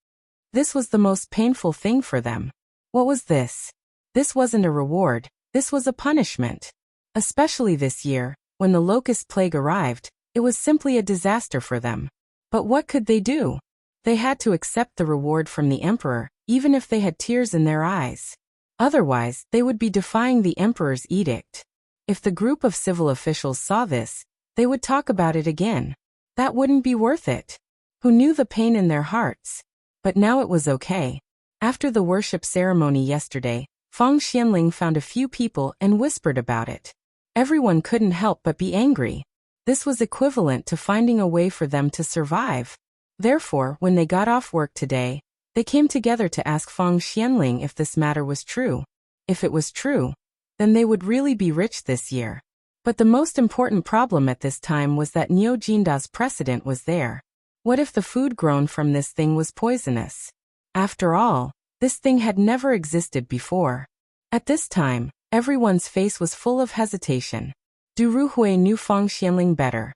This was the most painful thing for them. What was this? This wasn't a reward, this was a punishment. Especially this year, when the locust plague arrived, it was simply a disaster for them. But what could they do? They had to accept the reward from the emperor, even if they had tears in their eyes. Otherwise, they would be defying the emperor's edict. If the group of civil officials saw this, they would talk about it again. That wouldn't be worth it. Who knew the pain in their hearts? But now it was okay. After the worship ceremony yesterday, Feng Xianling found a few people and whispered about it. Everyone couldn't help but be angry. This was equivalent to finding a way for them to survive. Therefore, when they got off work today, they came together to ask Feng Xianling if this matter was true. If it was true, then they would really be rich this year. But the most important problem at this time was that Niu Jinda's precedent was there. What if the food grown from this thing was poisonous? After all, this thing had never existed before. At this time, everyone's face was full of hesitation. Du Ruhui knew Feng Xianling better.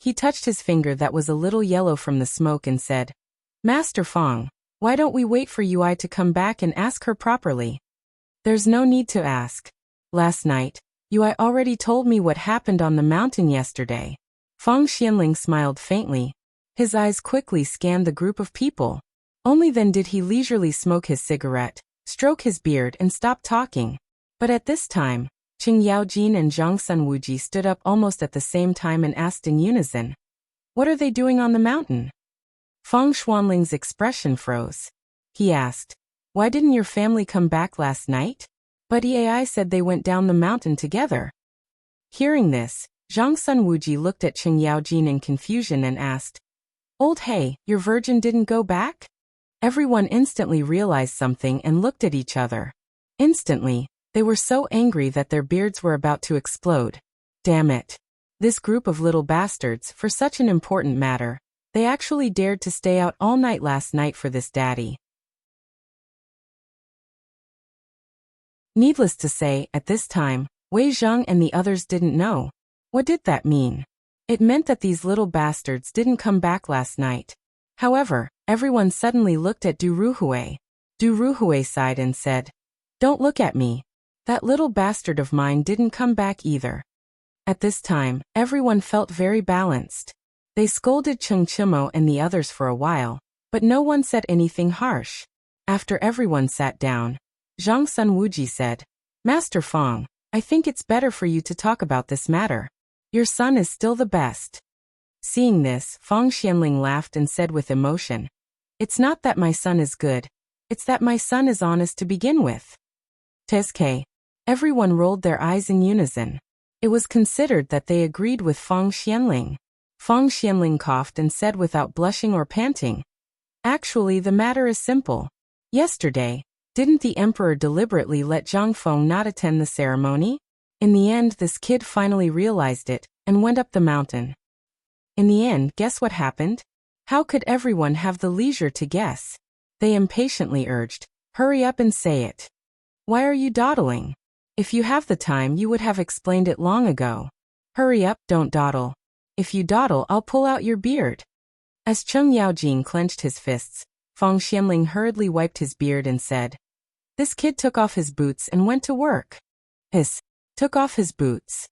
He touched his finger that was a little yellow from the smoke and said, Master Feng, why don't we wait for Ui to come back and ask her properly? There's no need to ask. Last night, Ui already told me what happened on the mountain yesterday. Feng Xianling smiled faintly. His eyes quickly scanned the group of people. Only then did he leisurely smoke his cigarette, stroke his beard and stop talking. But at this time, Qing Yaojin and Zhang Sunwuji stood up almost at the same time and asked in unison, What are they doing on the mountain? Feng Xuanling's expression froze. He asked, Why didn't your family come back last night? But EAI said they went down the mountain together. Hearing this, Zhang Sunwuji looked at Qing Yaojin in confusion and asked, Old Hey, your virgin didn't go back? Everyone instantly realized something and looked at each other. Instantly, they were so angry that their beards were about to explode. Damn it. This group of little bastards, for such an important matter, they actually dared to stay out all night last night for this daddy. Needless to say, at this time, Wei Zheng and the others didn't know. What did that mean? It meant that these little bastards didn't come back last night. However, everyone suddenly looked at Du Ruhui. Du Ruhui sighed and said, Don't look at me. That little bastard of mine didn't come back either. At this time, everyone felt very balanced. They scolded Cheng Chimo and the others for a while, but no one said anything harsh. After everyone sat down, Zhang Sunwuji said, Master Feng, I think it's better for you to talk about this matter. Your son is still the best. Seeing this, Feng Xianling laughed and said with emotion, It's not that my son is good, it's that my son is honest to begin with. Tezke. Everyone rolled their eyes in unison. It was considered that they agreed with Feng Xianling. Feng Xianling coughed and said without blushing or panting, Actually, the matter is simple. Yesterday, didn't the emperor deliberately let Zhang Feng not attend the ceremony? In the end, this kid finally realized it and went up the mountain. In the end, guess what happened? How could everyone have the leisure to guess? They impatiently urged, Hurry up and say it. Why are you dawdling? If you have the time, you would have explained it long ago. Hurry up, don't dawdle. If you dawdle, I'll pull out your beard. As Cheng Yaojin clenched his fists, Feng Xianling hurriedly wiped his beard and said, This kid took off his boots and went to work. Took off his boots.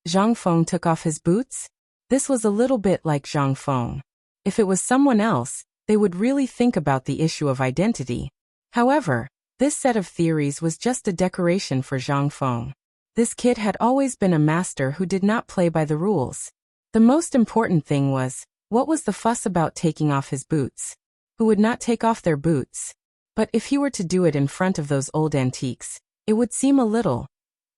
Zhang Feng took off his boots? This was a little bit like Zhang Feng. If it was someone else, they would really think about the issue of identity. However, this set of theories was just a decoration for Zhang Feng. This kid had always been a master who did not play by the rules. The most important thing was, what was the fuss about taking off his boots? Who would not take off their boots? But if he were to do it in front of those old antiques, it would seem a little.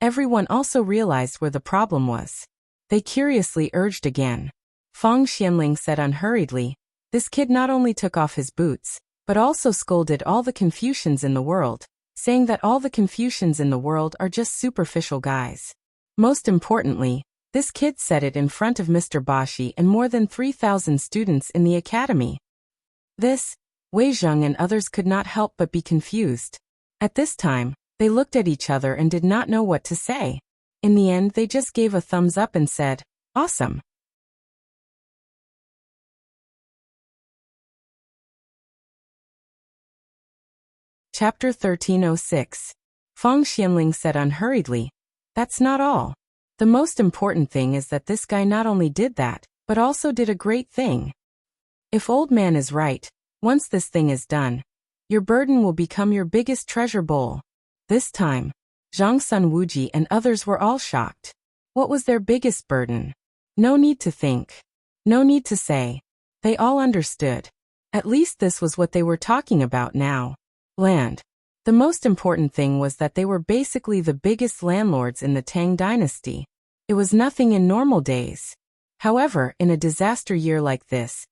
Everyone also realized where the problem was. They curiously urged again. Feng Xianling said unhurriedly, This kid not only took off his boots, but also scolded all the Confucians in the world, saying that all the Confucians in the world are just superficial guys. Most importantly, this kid said it in front of Mr. Bashi and more than 3,000 students in the academy. This, Wei Zheng and others could not help but be confused. At this time, they looked at each other and did not know what to say. In the end, they just gave a thumbs up and said, Awesome. Chapter 1306. Feng Xianling said unhurriedly, That's not all. The most important thing is that this guy not only did that, but also did a great thing. If old man is right, once this thing is done, your burden will become your biggest treasure bowl. This time, Zhang Sunwuji and others were all shocked. What was their biggest burden? No need to think. No need to say. They all understood. At least this was what they were talking about now. Land. The most important thing was that they were basically the biggest landlords in the Tang dynasty. It was nothing in normal days. However, in a disaster year like this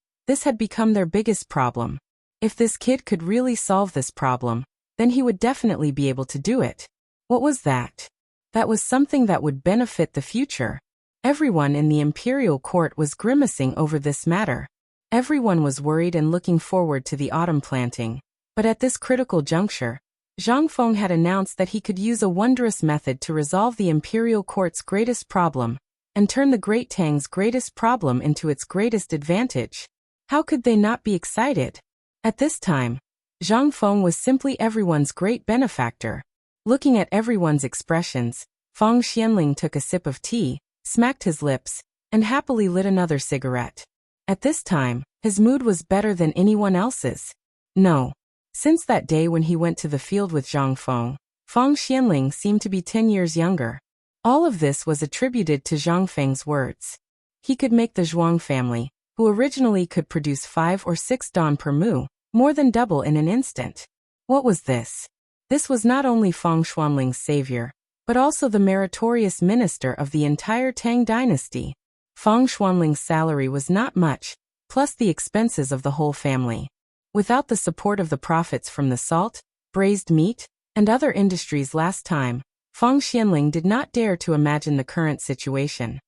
had become their biggest problem. If this kid could really solve this problem, then he would definitely be able to do it. What was that? That was something that would benefit the future. Everyone in the imperial court was grimacing over this matter. Everyone was worried and looking forward to the autumn planting. But at this critical juncture, Zhang Feng had announced that he could use a wondrous method to resolve the imperial court's greatest problem. and turn the Great Tang's greatest problem into its greatest advantage. How could they not be excited? At this time, Zhang Feng was simply everyone's great benefactor. Looking at everyone's expressions, Feng Xianling took a sip of tea, smacked his lips, and happily lit another cigarette. At this time, his mood was better than anyone else's. No. Since that day when he went to the field with Zhang Feng, Feng Xianling seemed to be 10 years younger. All of this was attributed to Zhang Feng's words. He could make the Zhuang family, who originally could produce 5 or 6 dan per mu, more than double in an instant. What was this? This was not only Feng Xuanling's savior, but also the meritorious minister of the entire Tang dynasty. Feng Xuanling's salary was not much, plus the expenses of the whole family. Without the support of the profits from the salt, braised meat, and other industries last time, Feng Xianling did not dare to imagine the current situation.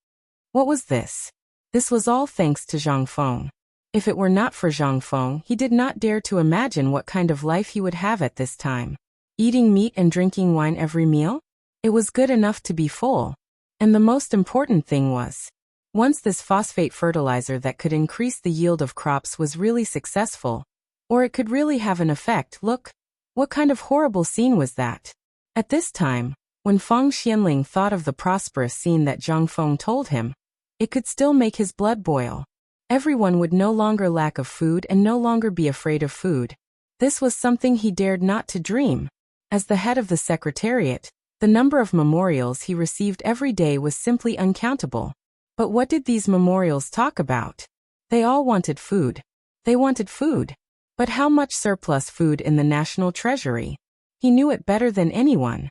What was this? This was all thanks to Zhang Feng. If it were not for Zhang Feng, he did not dare to imagine what kind of life he would have at this time. Eating meat and drinking wine every meal? It was good enough to be full. And the most important thing was, once this phosphate fertilizer that could increase the yield of crops was really successful, or it could really have an effect, look, what kind of horrible scene was that? At this time, when Feng Xianling thought of the prosperous scene that Zhang Feng told him, it could still make his blood boil. Everyone would no longer lack of food and no longer be afraid of food. This was something he dared not to dream. As the head of the secretariat, the number of memorials he received every day was simply uncountable. But what did these memorials talk about? They all wanted food. They wanted food. But how much surplus food in the national treasury? He knew it better than anyone.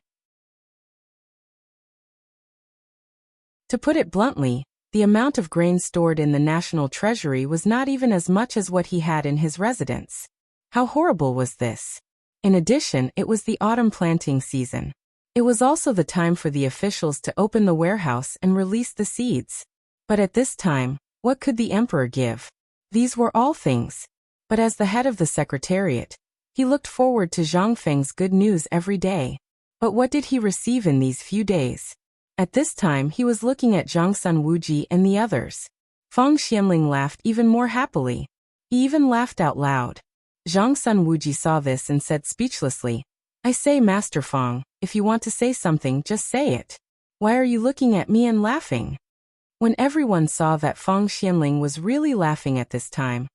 To put it bluntly, the amount of grain stored in the national treasury was not even as much as what he had in his residence. How horrible was this? In addition, it was the autumn planting season. It was also the time for the officials to open the warehouse and release the seeds. But at this time, what could the emperor give? These were all things. But as the head of the secretariat, he looked forward to Zhang Feng's good news every day. But what did he receive in these few days? At this time he was looking at Zhangsun Wuji and the others. Feng Xianling laughed even more happily. He even laughed out loud. Zhangsun Wuji saw this and said speechlessly, "I say, Master Feng, if you want to say something, just say it. Why are you looking at me and laughing?" When everyone saw that Feng Xianling was really laughing at this time,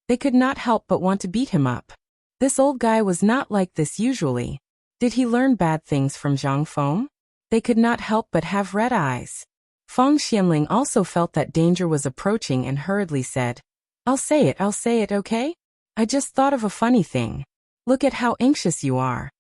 they could not help but want to beat him up. This old guy was not like this usually. Did he learn bad things from Zhang Feng? They could not help but have red eyes. Feng Xianling also felt that danger was approaching and hurriedly said, I'll say it, okay? I just thought of a funny thing. Look at how anxious you are.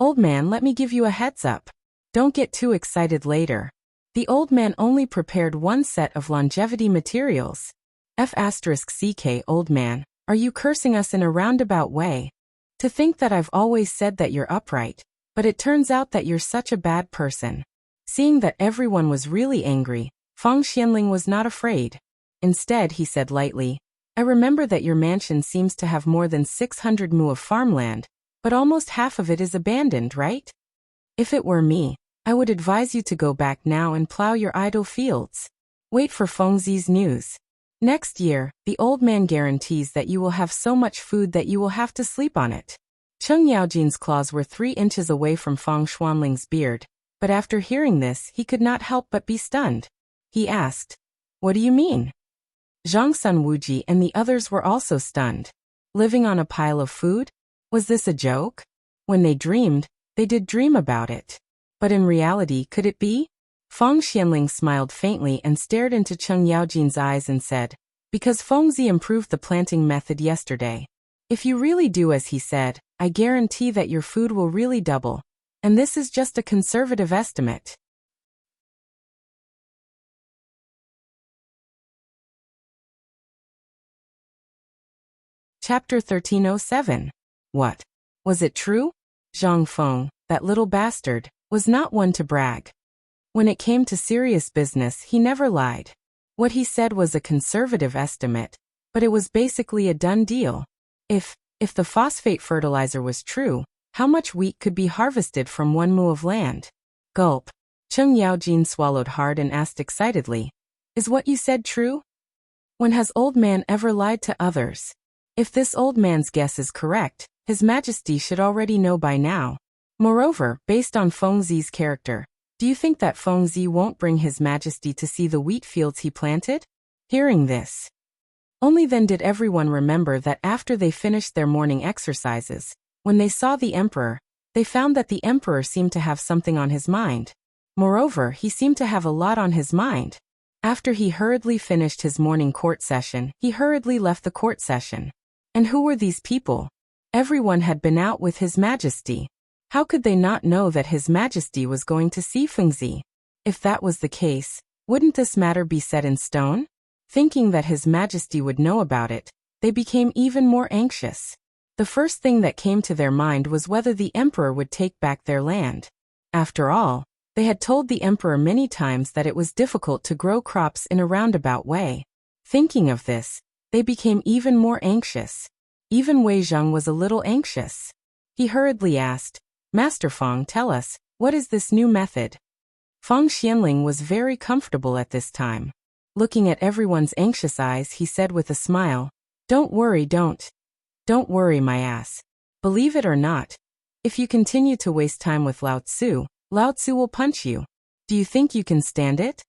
Old man, let me give you a heads up. Don't get too excited later. The old man only prepared one set of longevity materials. F***ck, old man, are you cursing us in a roundabout way? To think that I've always said that you're upright, but it turns out that you're such a bad person. Seeing that everyone was really angry, Feng Xianling was not afraid. Instead, he said lightly, I remember that your mansion seems to have more than 600 mu of farmland, but almost half of it is abandoned, right? If it were me, I would advise you to go back now and plow your idle fields. Wait for Fengzi's news. Next year, the old man guarantees that you will have so much food that you will have to sleep on it. Cheng Yaojin's claws were 3 inches away from Feng Xuanling's beard, but after hearing this, he could not help but be stunned. He asked, What do you mean? Zhangsun Wuji and the others were also stunned. Living on a pile of food? Was this a joke? When they dreamed, they did dream about it. But in reality, could it be? Feng Xianling smiled faintly and stared into Cheng Yaojin's eyes and said, Because Fengzi improved the planting method yesterday. If you really do as he said, I guarantee that your food will really double. And this is just a conservative estimate. Chapter 1307. What? Was it true? Zhang Feng, that little bastard, was not one to brag. When it came to serious business, he never lied. What he said was a conservative estimate, but it was basically a done deal. If the phosphate fertilizer was true, how much wheat could be harvested from 1 mu of land? Gulp. Cheng Yaojin swallowed hard and asked excitedly, "Is what you said true? When has old man ever lied to others? If this old man's guess is correct, His Majesty should already know by now. Moreover, based on Feng Zi's character, do you think that Feng Zi won't bring His Majesty to see the wheat fields he planted?" Hearing this, only then did everyone remember that after they finished their morning exercises, when they saw the emperor, they found that the emperor seemed to have something on his mind. Moreover, he seemed to have a lot on his mind. After he hurriedly finished his morning court session, he hurriedly left the court session. And who were these people? Everyone had been out with His Majesty. How could they not know that His Majesty was going to see Feng Zi? If that was the case, wouldn't this matter be set in stone? Thinking that His Majesty would know about it, they became even more anxious. The first thing that came to their mind was whether the emperor would take back their land. After all, they had told the emperor many times that it was difficult to grow crops in a roundabout way. Thinking of this, they became even more anxious. Even Wei Zheng was a little anxious. He hurriedly asked, "Master Feng, tell us, what is this new method?" Feng Xianling was very comfortable at this time. Looking at everyone's anxious eyes, he said with a smile, "Don't worry, don't worry, my ass. Believe it or not, if you continue to waste time with Lao Tzu will punch you. Do you think you can stand it?"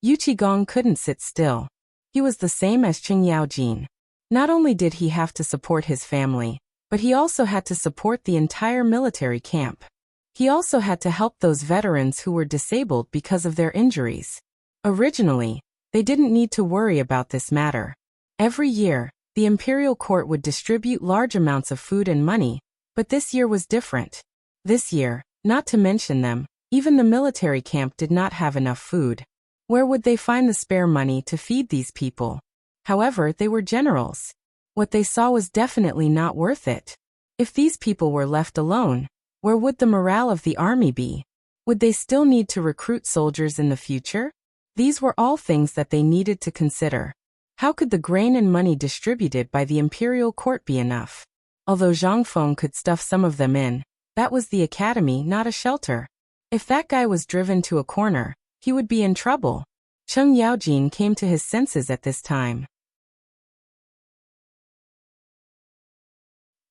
Yu Qigong couldn't sit still. He was the same as Cheng Yaojin. Not only did he have to support his family, but he also had to support the entire military camp. He also had to help those veterans who were disabled because of their injuries. Originally, they didn't need to worry about this matter. Every year, the imperial court would distribute large amounts of food and money, but this year was different. This year, not to mention them, even the military camp did not have enough food. Where would they find the spare money to feed these people? However, they were generals. What they saw was definitely not worth it. If these people were left alone, where would the morale of the army be? Would they still need to recruit soldiers in the future? These were all things that they needed to consider. How could the grain and money distributed by the imperial court be enough? Although Zhang Feng could stuff some of them in, that was the academy, not a shelter. If that guy was driven to a corner, he would be in trouble. Cheng Yaojin came to his senses at this time.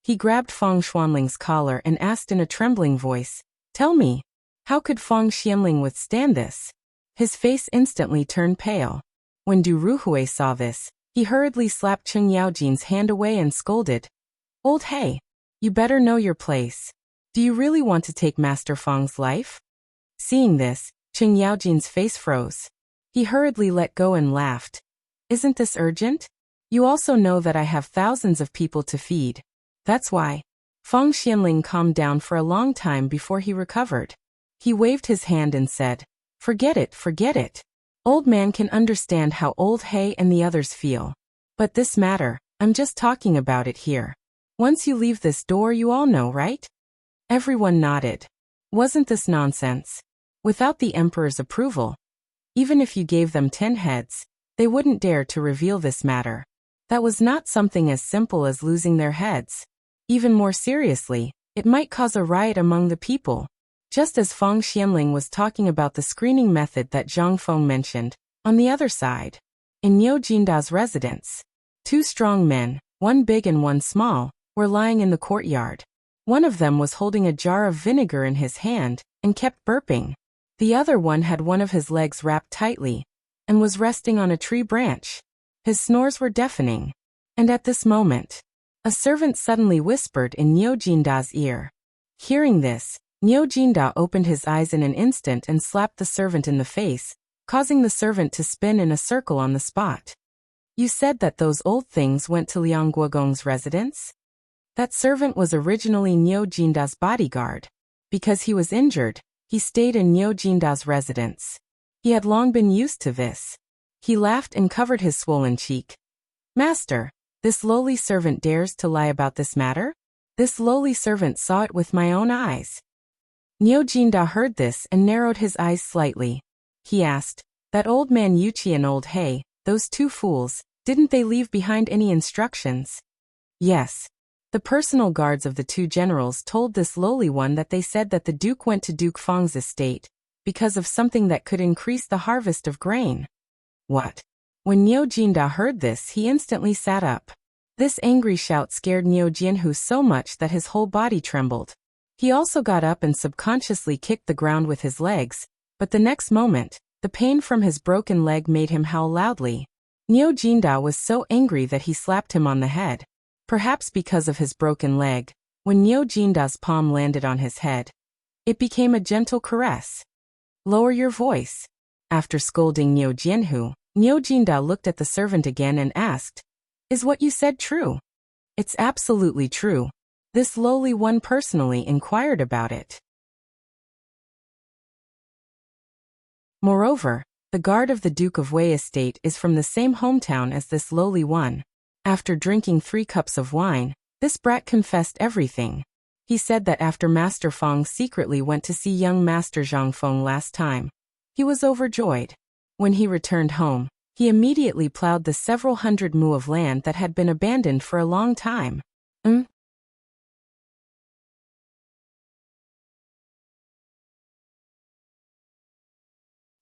He grabbed Feng Xuanling's collar and asked in a trembling voice, "Tell me, how could Feng Xianling withstand this?" His face instantly turned pale. When Du Ruhui saw this, he hurriedly slapped Cheng Yaojin's hand away and scolded, "Old Hey, you better know your place. Do you really want to take Master Feng's life?" Seeing this, Cheng Yaojin's face froze. He hurriedly let go and laughed. "Isn't this urgent? You also know that I have thousands of people to feed. That's why." Feng Xianling calmed down for a long time before he recovered. He waved his hand and said, Forget it, forget it. Old man can understand how old Hay and the others feel. But this matter, I'm just talking about it here. Once you leave this door you all know, right?" Everyone nodded. Wasn't this nonsense? Without the emperor's approval, even if you gave them 10 heads, they wouldn't dare to reveal this matter. That was not something as simple as losing their heads. Even more seriously, it might cause a riot among the people. Just as Feng Xianling was talking about the screening method that Zhang Feng mentioned, on the other side, in Niu Jinda's residence, 2 strong men, one big and one small, were lying in the courtyard. One of them was holding a jar of vinegar in his hand and kept burping. The other one had one of his legs wrapped tightly and was resting on a tree branch. His snores were deafening. And at this moment, a servant suddenly whispered in Niu Jinda's ear. Hearing this, Niu Jinda opened his eyes in an instant and slapped the servant in the face, causing the servant to spin in a circle on the spot. "You said that those old things went to Liang Guogong's residence?" That servant was originally Niu Jinda's bodyguard. Because he was injured, he stayed in Niu Jinda's residence. He had long been used to this. He laughed and covered his swollen cheek. "Master, this lowly servant dares to lie about this matter? This lowly servant saw it with my own eyes." Niu Jinda heard this and narrowed his eyes slightly. He asked, "That old man Yuqi and old Hay, those 2 fools, didn't they leave behind any instructions?" "Yes. The personal guards of the 2 generals told this lowly one that they said that the Duke went to Duke Feng's estate, because of something that could increase the harvest of grain. What? When Niu Jinda heard this, he instantly sat up. This angry shout scared Niu Jianhu so much that his whole body trembled. He also got up and subconsciously kicked the ground with his legs, but the next moment, the pain from his broken leg made him howl loudly. Niu Jinda was so angry that he slapped him on the head. Perhaps because of his broken leg, when Niu Jinda's palm landed on his head, it became a gentle caress. Lower your voice. After scolding Niu Jianhu, Niu Jinda looked at the servant again and asked, "Is what you said true?" "It's absolutely true." This lowly one personally inquired about it. Moreover, the guard of the Duke of Wei estate is from the same hometown as this lowly one. After drinking 3 cups of wine, this brat confessed everything. He said that after Master Feng secretly went to see young Master Zhang Feng last time, he was overjoyed. When he returned home, he immediately plowed the several hundred mu of land that had been abandoned for a long time.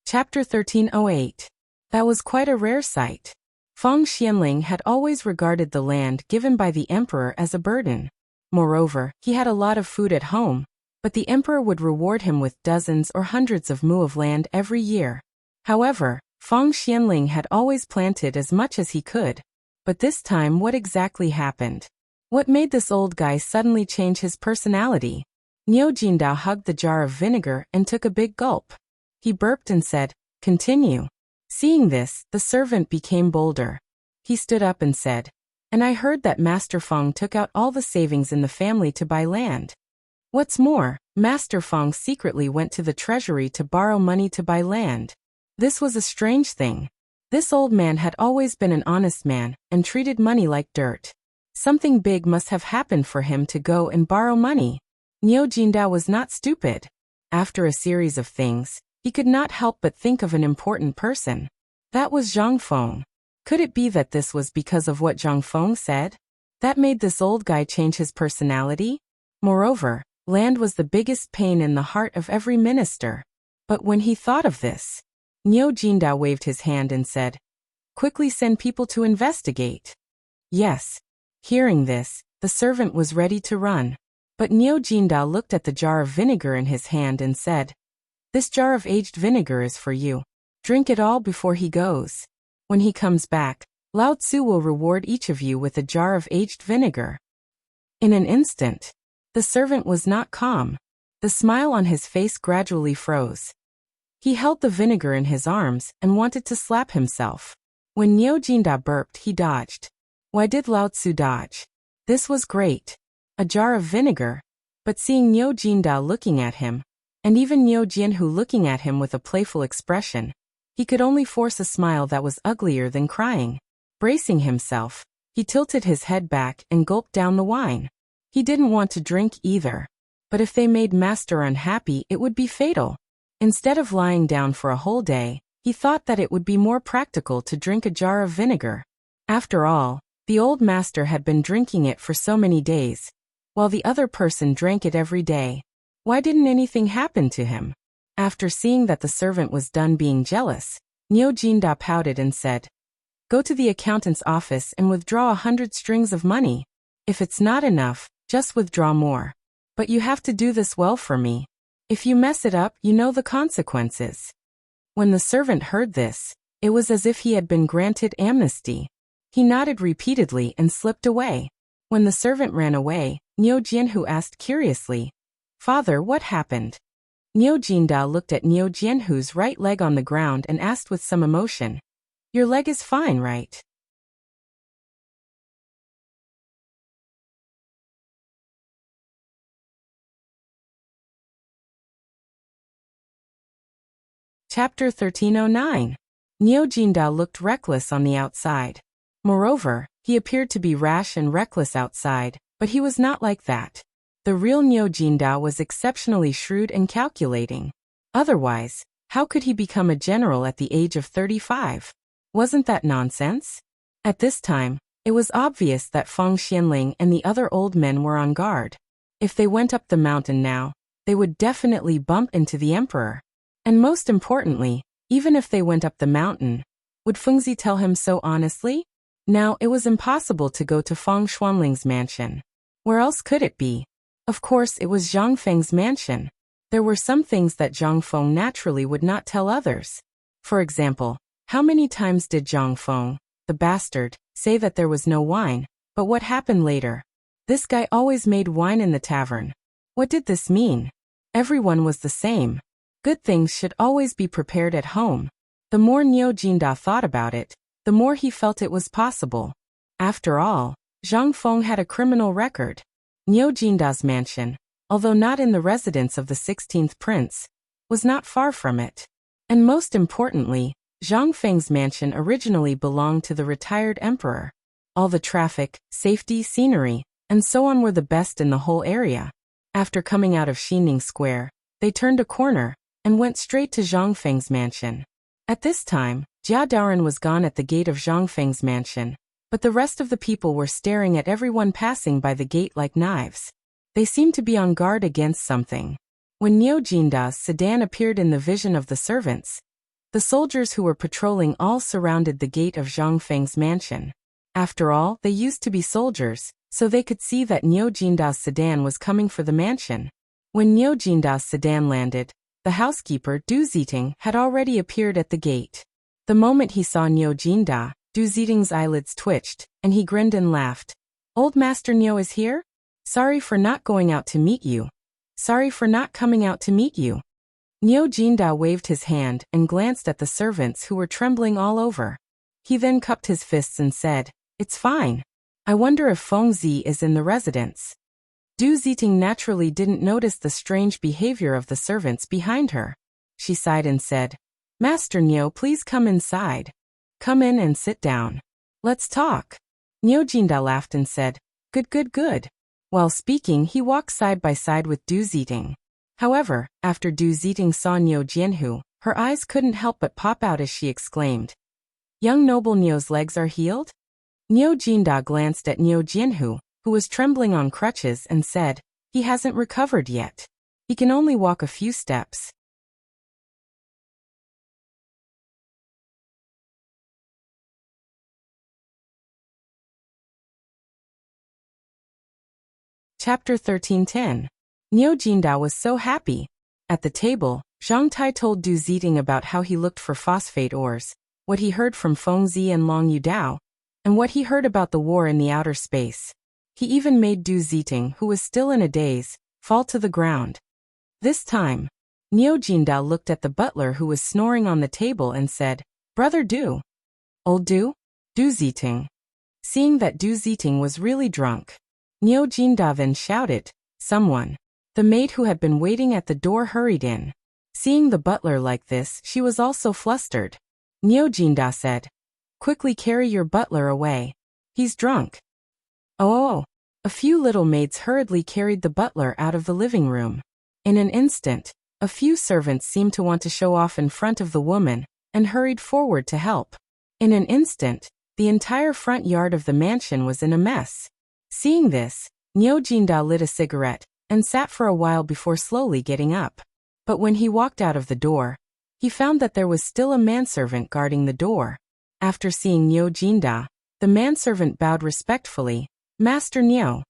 Chapter 1308. That was quite a rare sight. Feng Xianling had always regarded the land given by the emperor as a burden. Moreover, he had a lot of food at home, but the emperor would reward him with dozens or hundreds of mu of land every year. However, Feng Xianling had always planted as much as he could. But this time, what exactly happened? What made this old guy suddenly change his personality? Niu Jindao hugged the jar of vinegar and took a big gulp. He burped and said, "Continue." Seeing this, the servant became bolder. He stood up and said, "And I heard that Master Feng took out all the savings in the family to buy land. What's more, Master Feng secretly went to the treasury to borrow money to buy land." This was a strange thing. This old man had always been an honest man and treated money like dirt. Something big must have happened for him to go and borrow money. Niu Jindao was not stupid. After a series of things, he could not help but think of an important person. That was Zhang Feng. Could it be that this was because of what Zhang Feng said? That made this old guy change his personality? Moreover, land was the biggest pain in the heart of every minister. But when he thought of this, Niu Jindao waved his hand and said, "Quickly send people to investigate." Yes. Hearing this, the servant was ready to run. But Niu Jindao looked at the jar of vinegar in his hand and said, "This jar of aged vinegar is for you. Drink it all before he goes. When he comes back, Lao Tzu will reward each of you with a jar of aged vinegar." In an instant, the servant was not calm. The smile on his face gradually froze. He held the vinegar in his arms and wanted to slap himself. When Niu Jindao burped, he dodged. Why did Lao Tzu dodge? This was great. A jar of vinegar. But seeing Niu Jindao looking at him, and even Niu Jianhu looking at him with a playful expression, he could only force a smile that was uglier than crying. Bracing himself, he tilted his head back and gulped down the wine. He didn't want to drink either. But if they made Master unhappy, it would be fatal. Instead of lying down for a whole day, he thought that it would be more practical to drink a jar of vinegar. After all, the old master had been drinking it for so many days, while the other person drank it every day. Why didn't anything happen to him? After seeing that the servant was done being jealous, Niu Jindao pouted and said, "Go to the accountant's office and withdraw 100 strings of money. If it's not enough, just withdraw more. But you have to do this well for me. If you mess it up, you know the consequences." When the servant heard this, it was as if he had been granted amnesty. He nodded repeatedly and slipped away. When the servant ran away, Niu Jianhu asked curiously, "Father, what happened?" Niu Jindao looked at Niu Jianhu's right leg on the ground and asked with some emotion, "Your leg is fine, right?" Chapter 1309. Niu Jindao looked reckless on the outside. Moreover, he appeared to be rash and reckless outside, but he was not like that. The real Niu Jindao was exceptionally shrewd and calculating. Otherwise, how could he become a general at the age of 35? Wasn't that nonsense? At this time, it was obvious that Feng Xianling and the other old men were on guard. If they went up the mountain now, they would definitely bump into the emperor. And most importantly, even if they went up the mountain, would Fengzi tell him so honestly? Now, it was impossible to go to Feng Xuanling's mansion. Where else could it be? Of course, it was Zhang Feng's mansion. There were some things that Zhang Feng naturally would not tell others. For example, how many times did Zhang Feng, the bastard, say that there was no wine, but what happened later? This guy always made wine in the tavern. What did this mean? Everyone was the same. Good things should always be prepared at home. The more Niu Jinda thought about it, the more he felt it was possible. After all, Zhang Feng had a criminal record. Niu Jinda's mansion, although not in the residence of the 16th prince, was not far from it. And most importantly, Zhang Feng's mansion originally belonged to the retired emperor. All the traffic, safety, scenery, and so on were the best in the whole area. After coming out of Xining Square, they turned a corner and went straight to Zhang Feng's mansion. At this time, Jia Daoren was gone at the gate of Zhang Feng's mansion, but the rest of the people were staring at everyone passing by the gate like knives. They seemed to be on guard against something. When Niu Jinda's sedan appeared in the vision of the servants, the soldiers who were patrolling all surrounded the gate of Zhang Feng's mansion. After all, they used to be soldiers, so they could see that Niu Jinda's sedan was coming for the mansion. When Niu Jinda's sedan landed, the housekeeper, Du Ziting, had already appeared at the gate. The moment he saw Niu Jinda, Du Ziting's eyelids twitched, and he grinned and laughed. "Old Master Niu is here? Sorry for not going out to meet you. Sorry for not coming out to meet you." Niu Jinda waved his hand and glanced at the servants who were trembling all over. He then cupped his fists and said, "It's fine. I wonder if Fengzi is in the residence." Du Ziting naturally didn't notice the strange behavior of the servants behind her. She sighed and said, "Master Niu, please come inside. Come in and sit down. Let's talk." Niu Jinda laughed and said, "Good, good, good." While speaking, he walked side by side with Du Ziting. However, after Du Ziting saw Niu Jianhu, her eyes couldn't help but pop out as she exclaimed, "Young noble Niu's legs are healed?" Niu Jinda glanced at Niu Jianhu, who was trembling on crutches, and said, "He hasn't recovered yet. He can only walk a few steps." Chapter 13:10. Niu Jinda was so happy. At the table, Zhang Tai told Du Ziting about how he looked for phosphate ores, what he heard from Fengzi and Long Yudao, and what he heard about the war in the outer space. He even made Du Ziting, who was still in a daze, fall to the ground. This time, Niu Jinda looked at the butler who was snoring on the table and said, "Brother Du." "Old Du?" Du Ziting. Seeing that Du Ziting was really drunk, Niu Jinda then shouted, "Someone." The maid who had been waiting at the door hurried in. Seeing the butler like this, she was also flustered. Niu Jinda said, "Quickly carry your butler away. He's drunk." Oh. A few little maids hurriedly carried the butler out of the living room. In an instant, a few servants seemed to want to show off in front of the woman, and hurried forward to help. In an instant, the entire front yard of the mansion was in a mess. Seeing this, Niu Jinda lit a cigarette, and sat for a while before slowly getting up. But when he walked out of the door, he found that there was still a manservant guarding the door. After seeing Niu Jinda, the manservant bowed respectfully. "Master Niu."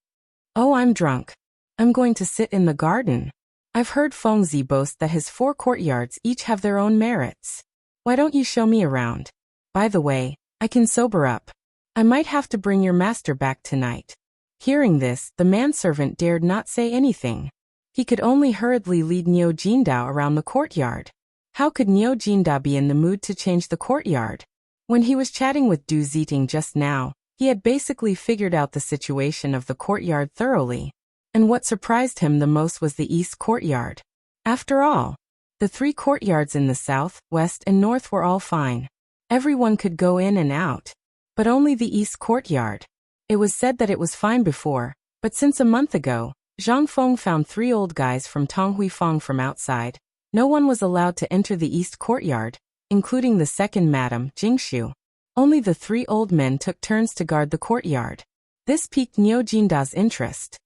"Oh, I'm drunk. I'm going to sit in the garden. I've heard Fengzi boast that his 4 courtyards each have their own merits. Why don't you show me around? By the way, I can sober up. I might have to bring your master back tonight." Hearing this, the manservant dared not say anything. He could only hurriedly lead Niu Jinda around the courtyard. How could Niu Jinda be in the mood to change the courtyard? When he was chatting with Du Ziting just now, he had basically figured out the situation of the courtyard thoroughly. And what surprised him the most was the east courtyard. After all, the 3 courtyards in the south, west, and north were all fine. Everyone could go in and out. But only the east courtyard. It was said that it was fine before, but since a month ago, Zhang Feng found 3 old guys from Tonghui Feng from outside. No one was allowed to enter the east courtyard, including the second madam, Jingshu. Only the 3 old men took turns to guard the courtyard. This piqued Niu Jinda's interest.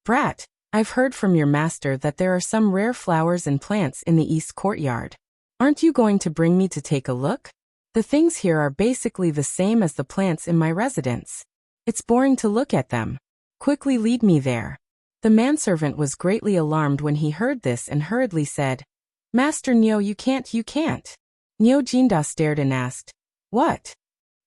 "Brat, I've heard from your master that there are some rare flowers and plants in the east courtyard. Aren't you going to bring me to take a look? The things here are basically the same as the plants in my residence. It's boring to look at them. Quickly lead me there. The manservant was greatly alarmed when he heard this and hurriedly said, Master Nyo, you can't. Nyo Jinda stared and asked, What?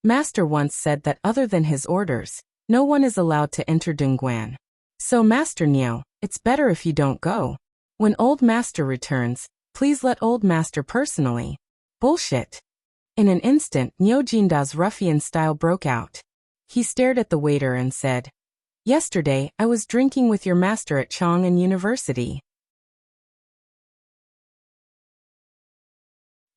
Master once said that other than his orders, no one is allowed to enter Dongguan. So Master Nyo, it's better if you don't go. When Old Master returns, please let Old Master personally. Bullshit. In an instant, Nyo Jinda's ruffian style broke out. He stared at the waiter and said, Yesterday, I was drinking with your master at Chang'an University.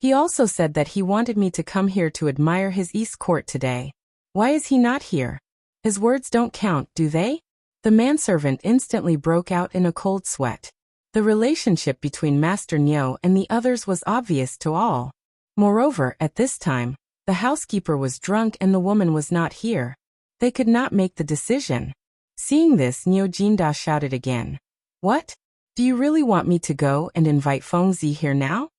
He also said that he wanted me to come here to admire his East Court today. Why is he not here? His words don't count, do they? The manservant instantly broke out in a cold sweat. The relationship between Master Nyo and the others was obvious to all. Moreover, at this time, the housekeeper was drunk and the woman was not here. They could not make the decision. Seeing this, Nyo Jinda shouted again. What? Do you really want me to go and invite Fengzi here now?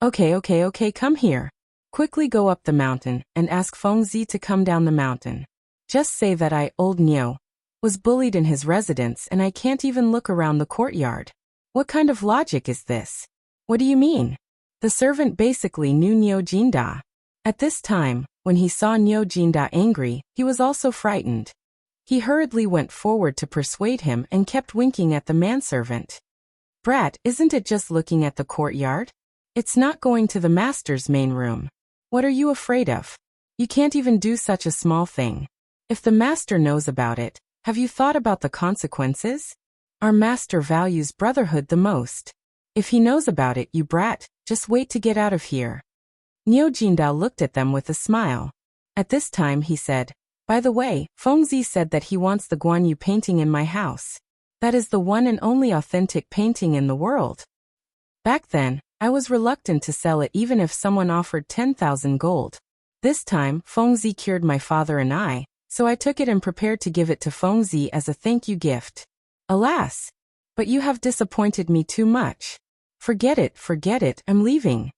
Okay, come here. Quickly go up the mountain and ask Fengzi to come down the mountain. Just say that I, old Nyo, was bullied in his residence and I can't even look around the courtyard. What kind of logic is this? What do you mean? The servant basically knew Nyo Jinda. At this time, when he saw Nyo Jinda angry, he was also frightened. He hurriedly went forward to persuade him and kept winking at the manservant. Brat, isn't it just looking at the courtyard? It's not going to the master's main room. What are you afraid of? You can't even do such a small thing. If the master knows about it, have you thought about the consequences? Our master values brotherhood the most. If he knows about it, you brat, just wait to get out of here. Nyo Jinda looked at them with a smile. At this time he said, By the way, Fengzi said that he wants the Guan Yu painting in my house. That is the one and only authentic painting in the world. Back then, I was reluctant to sell it even if someone offered 10,000 gold. This time, Fengzi cured my father and I, so I took it and prepared to give it to Fengzi as a thank you gift. Alas! But you have disappointed me too much. Forget it, I'm leaving.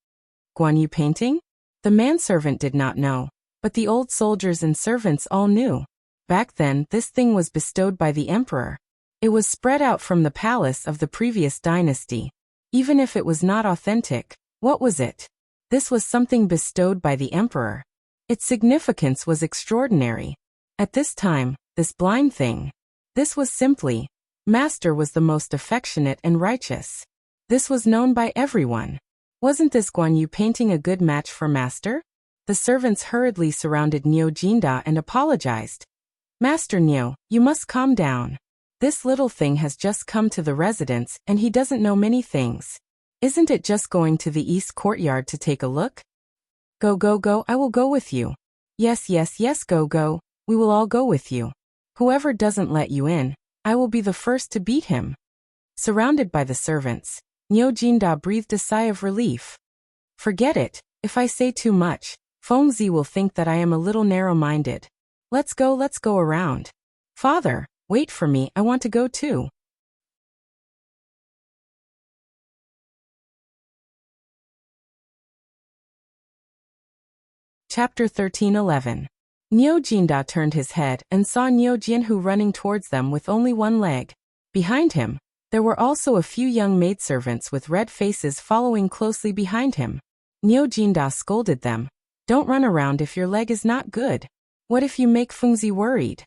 Guan Yu painting? The manservant did not know, but the old soldiers and servants all knew. Back then, this thing was bestowed by the emperor. It was spread out from the palace of the previous dynasty. Even if it was not authentic, what was it? This was something bestowed by the emperor. Its significance was extraordinary. At this time, this blind thing. This was simply, Master was the most affectionate and righteous. This was known by everyone. Wasn't this Guan Yu painting a good match for Master? The servants hurriedly surrounded Nyo Jinda and apologized. Master Nyo, you must calm down. This little thing has just come to the residence and he doesn't know many things. Isn't it just going to the east courtyard to take a look? Go, I will go with you. Yes, go, we will all go with you. Whoever doesn't let you in, I will be the first to beat him. Surrounded by the servants, Nyo Jinda breathed a sigh of relief. Forget it, if I say too much, Fengzi will think that I am a little narrow-minded. Let's go around. Father, wait for me, I want to go too. Chapter 13:11. Nyo Jinda turned his head and saw Nyo Jianhu running towards them with only one leg. Behind him, there were also a few young maidservants with red faces following closely behind him. Nyo Jinda scolded them. Don't run around if your leg is not good. What if you make Fengzi worried?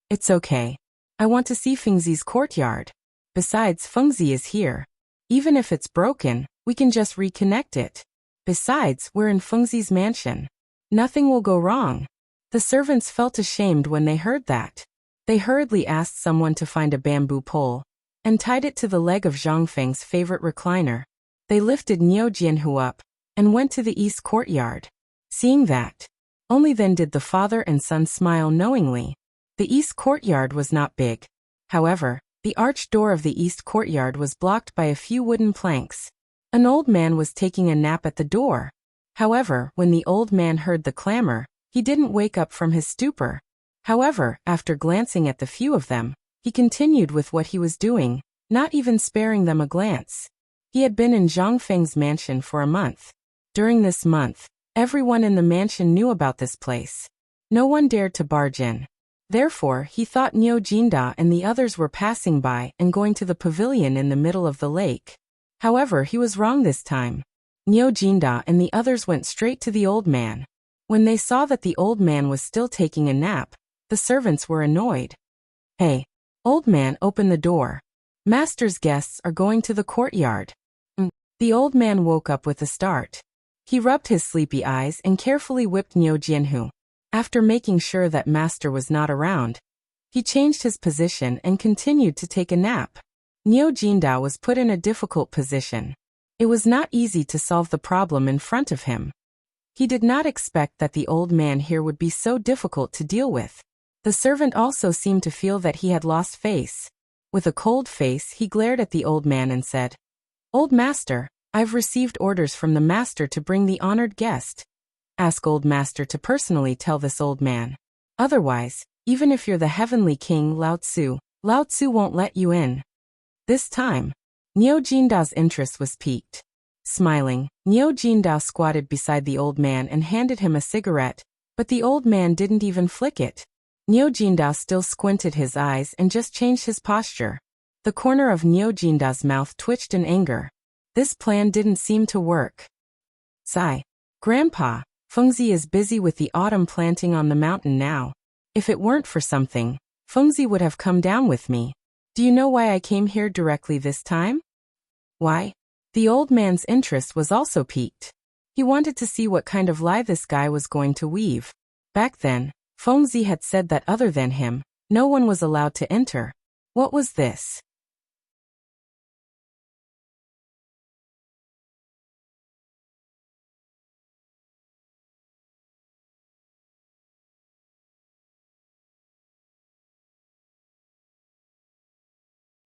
It's okay. I want to see Fengzi's courtyard. Besides, Fengzi is here. Even if it's broken, we can just reconnect it. Besides, we're in Fengzi's mansion. Nothing will go wrong. The servants felt ashamed when they heard that. They hurriedly asked someone to find a bamboo pole and tied it to the leg of Zhang Feng's favorite recliner. They lifted Nyo Jianhu up and went to the east courtyard. Seeing that, only then did the father and son smile knowingly. The east courtyard was not big. However, the arched door of the east courtyard was blocked by a few wooden planks. An old man was taking a nap at the door. However, when the old man heard the clamor, he didn't wake up from his stupor. However, after glancing at the few of them, he continued with what he was doing, not even sparing them a glance. He had been in Zhang Feng's mansion for a month. During this month, everyone in the mansion knew about this place. No one dared to barge in. Therefore, he thought Niu Jinda and the others were passing by and going to the pavilion in the middle of the lake. However, he was wrong this time. Niu Jinda and the others went straight to the old man. When they saw that the old man was still taking a nap, the servants were annoyed. "Hey, old man, open the door. Master's guests are going to the courtyard." The old man woke up with a start. He rubbed his sleepy eyes and carefully whipped Niu Jianhu. After making sure that master was not around, he changed his position and continued to take a nap. Niu Jinda was put in a difficult position. It was not easy to solve the problem in front of him. He did not expect that the old man here would be so difficult to deal with. The servant also seemed to feel that he had lost face. With a cold face, he glared at the old man and said, "Old master, I've received orders from the master to bring the honored guest. Ask old master to personally tell this old man. Otherwise, even if you're the heavenly king Lao Tzu won't let you in." This time, Niu Jinda's interest was piqued. Smiling, Niu Jinda squatted beside the old man and handed him a cigarette, but the old man didn't even flick it. Niu Jinda still squinted his eyes and just changed his posture. The corner of Niu Jinda's mouth twitched in anger. This plan didn't seem to work. Sigh. Grandpa, Fengzi is busy with the autumn planting on the mountain now. If it weren't for something, Fengzi would have come down with me. Do you know why I came here directly this time? Why? The old man's interest was also piqued. He wanted to see what kind of lie this guy was going to weave. Back then, Fengzi had said that other than him, no one was allowed to enter. What was this?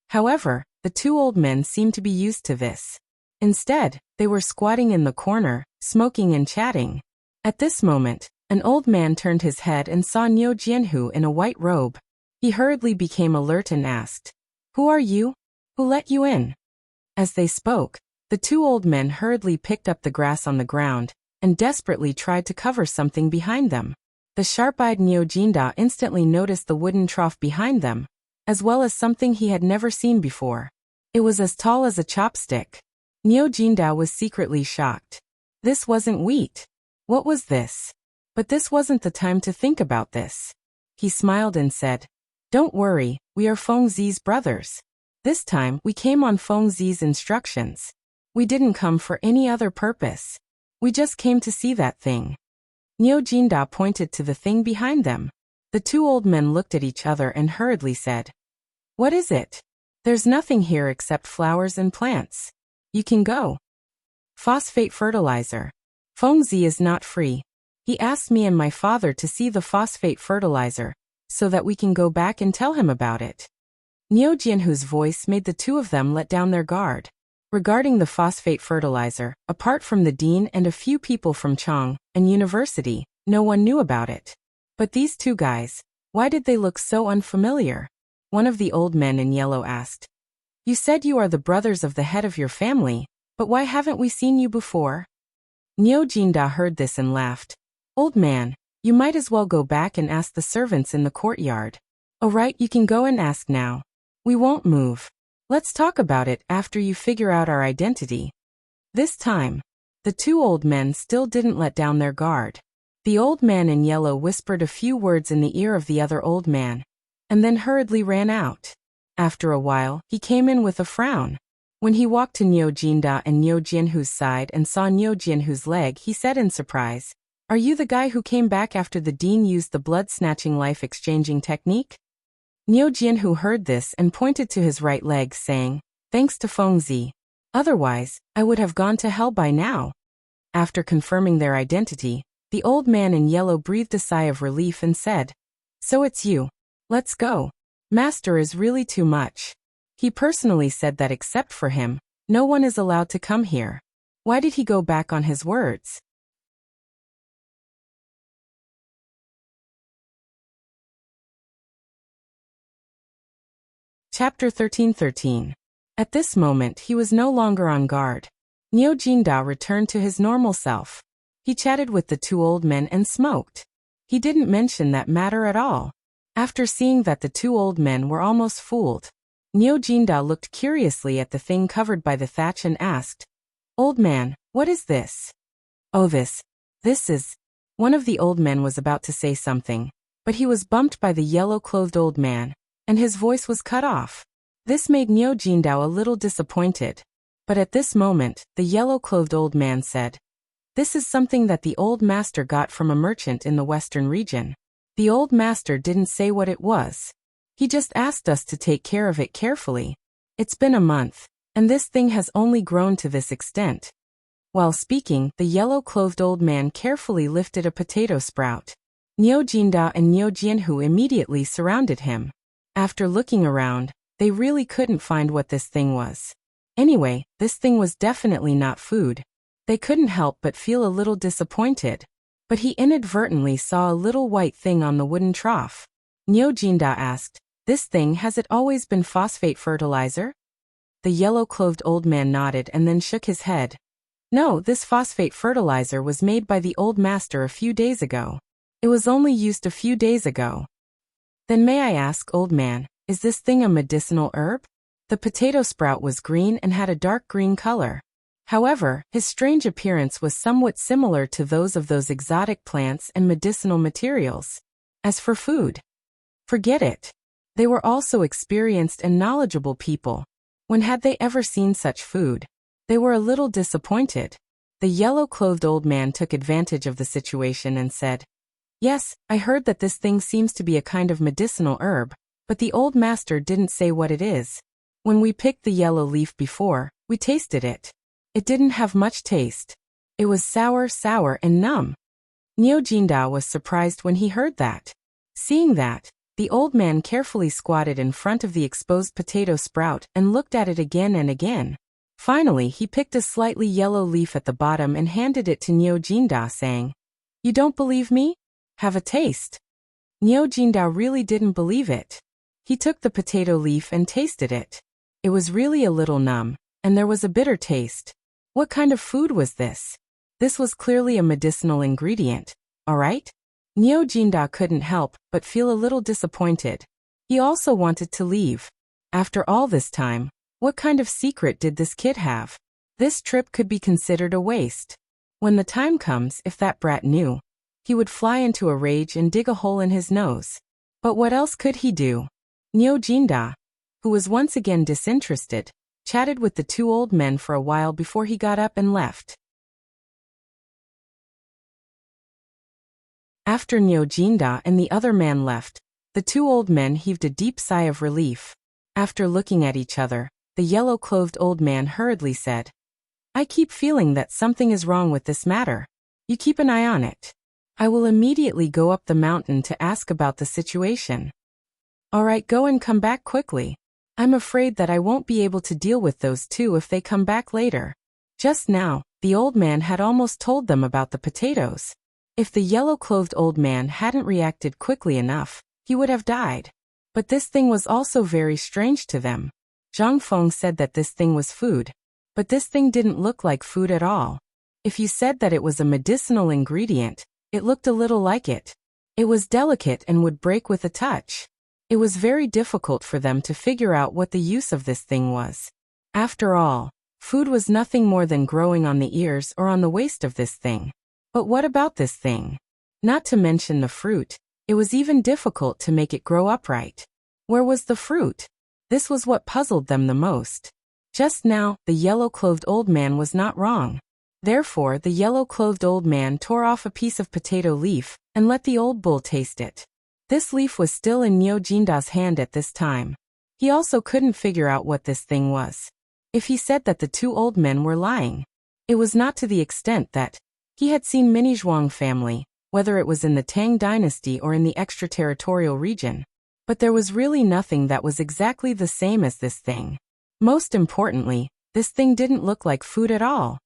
However, the two old men seemed to be used to this. Instead, they were squatting in the corner, smoking and chatting. At this moment, an old man turned his head and saw Niu Jianhu in a white robe. He hurriedly became alert and asked, "Who are you? Who let you in?" As they spoke, the two old men hurriedly picked up the grass on the ground and desperately tried to cover something behind them. The sharp-eyed Niu Jinda instantly noticed the wooden trough behind them, as well as something he had never seen before. It was as tall as a chopstick. Niu Jinda was secretly shocked. This wasn't wheat. What was this? But this wasn't the time to think about this. He smiled and said, "Don't worry, we are Fengzi's brothers. This time we came on Fengzi's instructions. We didn't come for any other purpose. We just came to see that thing." Niu Jinda pointed to the thing behind them. The two old men looked at each other and hurriedly said, "What is it?" "There's nothing here except flowers and plants. You can go." Phosphate fertilizer. Fengzi is not free. He asked me and my father to see the phosphate fertilizer, so that we can go back and tell him about it. Niu Jianhu's voice made the two of them let down their guard. Regarding the phosphate fertilizer, apart from the dean and a few people from Chang'an University, no one knew about it. But these two guys, why did they look so unfamiliar? One of the old men in yellow asked. "You said you are the brothers of the head of your family, but why haven't we seen you before?" Niu Jinda heard this and laughed. "Old man, you might as well go back and ask the servants in the courtyard." "All right, you can go and ask now. We won't move. Let's talk about it after you figure out our identity." This time, the two old men still didn't let down their guard. The old man in yellow whispered a few words in the ear of the other old man, and then hurriedly ran out. After a while, he came in with a frown. When he walked to Niu Jinda and Niu Jianhu's side and saw Niu Jianhu's leg, he said in surprise, "Are you the guy who came back after the dean used the blood-snatching life-exchanging technique?" Niu Jianhu heard this and pointed to his right leg, saying, "Thanks to Fengzi. Otherwise, I would have gone to hell by now." After confirming their identity, the old man in yellow breathed a sigh of relief and said, "So it's you. Let's go. Master is really too much. He personally said that except for him, no one is allowed to come here. Why did he go back on his words?" Chapter 13:13. At this moment he was no longer on guard. Niu Jindao returned to his normal self. He chatted with the two old men and smoked. He didn't mention that matter at all. After seeing that the two old men were almost fooled, Niu Jindao looked curiously at the thing covered by the thatch and asked, "Old man, what is this?" "Oh, this is..." One of the old men was about to say something, but he was bumped by the yellow-clothed old man, and his voice was cut off. This made Niu Jindao a little disappointed. But at this moment, the yellow-clothed old man said, "This is something that the old master got from a merchant in the western region. The old master didn't say what it was. He just asked us to take care of it carefully. It's been a month, and this thing has only grown to this extent." While speaking, the yellow-clothed old man carefully lifted a potato sprout. Niu Jindao and Niu Jianhu immediately surrounded him. After looking around, they really couldn't find what this thing was. Anyway, this thing was definitely not food. They couldn't help but feel a little disappointed. But he inadvertently saw a little white thing on the wooden trough. Niu Jindao asked, "This thing, has it always been phosphate fertilizer?" The yellow-clothed old man nodded and then shook his head. "No, this phosphate fertilizer was made by the old master a few days ago. It was only used a few days ago." "Then may I ask, old man, is this thing a medicinal herb?" The potato sprout was green and had a dark green color. However, his strange appearance was somewhat similar to those of those exotic plants and medicinal materials. As for food, forget it. They were also experienced and knowledgeable people. When had they ever seen such food? They were a little disappointed. The yellow-clothed old man took advantage of the situation and said, "Yes, I heard that this thing seems to be a kind of medicinal herb, but the old master didn't say what it is. When we picked the yellow leaf before, we tasted it. It didn't have much taste. It was sour and numb." Niu Jindao was surprised when he heard that. Seeing that, the old man carefully squatted in front of the exposed potato sprout and looked at it again and again. Finally, he picked a slightly yellow leaf at the bottom and handed it to Niu Jindao, saying, "You don't believe me? Have a taste." Niu Jindao really didn't believe it. He took the potato leaf and tasted it. It was really a little numb, and there was a bitter taste. What kind of food was this? This was clearly a medicinal ingredient, all right? Niu Jindao couldn't help but feel a little disappointed. He also wanted to leave. After all this time, what kind of secret did this kid have? This trip could be considered a waste. When the time comes, if that brat knew, he would fly into a rage and dig a hole in his nose. But what else could he do? Niu Jindao, who was once again disinterested, chatted with the two old men for a while before he got up and left. After Niu Jindao and the other man left, the two old men heaved a deep sigh of relief. After looking at each other, the yellow-clothed old man hurriedly said, "I keep feeling that something is wrong with this matter. You keep an eye on it. I will immediately go up the mountain to ask about the situation." "All right, go and come back quickly. I'm afraid that I won't be able to deal with those two if they come back later." Just now, the old man had almost told them about the potatoes. If the yellow-clothed old man hadn't reacted quickly enough, he would have died. But this thing was also very strange to them. Zhang Feng said that this thing was food, but this thing didn't look like food at all. If you said that it was a medicinal ingredient, it looked a little like it. It was delicate and would break with a touch. It was very difficult for them to figure out what the use of this thing was. After all, food was nothing more than growing on the ears or on the waist of this thing. But what about this thing? Not to mention the fruit, it was even difficult to make it grow upright. Where was the fruit? This was what puzzled them the most. Just now, the yellow-clothed old man was not wrong. Therefore, the yellow-clothed old man tore off a piece of potato leaf and let the old bull taste it. This leaf was still in Niu Jindao's hand at this time. He also couldn't figure out what this thing was. If he said that the two old men were lying, it was not to the extent that he had seen many Zhuang family, whether it was in the Tang dynasty or in the extraterritorial region. But there was really nothing that was exactly the same as this thing. Most importantly, this thing didn't look like food at all.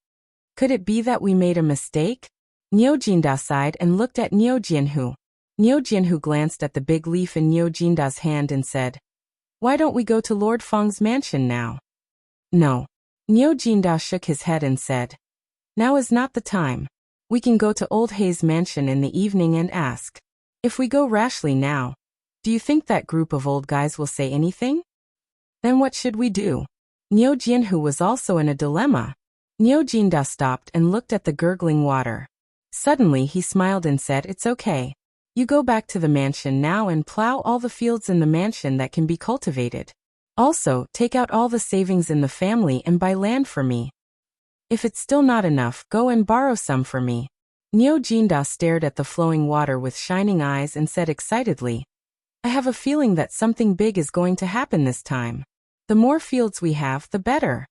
Could it be that we made a mistake? Niu Jindao sighed and looked at Niu Jianhu. Niu Jianhu glanced at the big leaf in Niu Jindao's hand and said, "Why don't we go to Lord Feng's mansion now?" No. Niu Jinda shook his head and said, now is not the time. We can go to Old Hay's mansion in the evening and ask. If we go rashly now, do you think that group of old guys will say anything? Then what should we do? Niu Jianhu was also in a dilemma. Niu Jinda stopped and looked at the gurgling water. Suddenly he smiled and said, it's okay. You go back to the mansion now and plow all the fields in the mansion that can be cultivated. Also, take out all the savings in the family and buy land for me. If it's still not enough, go and borrow some for me. Niu Jinda stared at the flowing water with shining eyes and said excitedly, I have a feeling that something big is going to happen this time. The more fields we have, the better.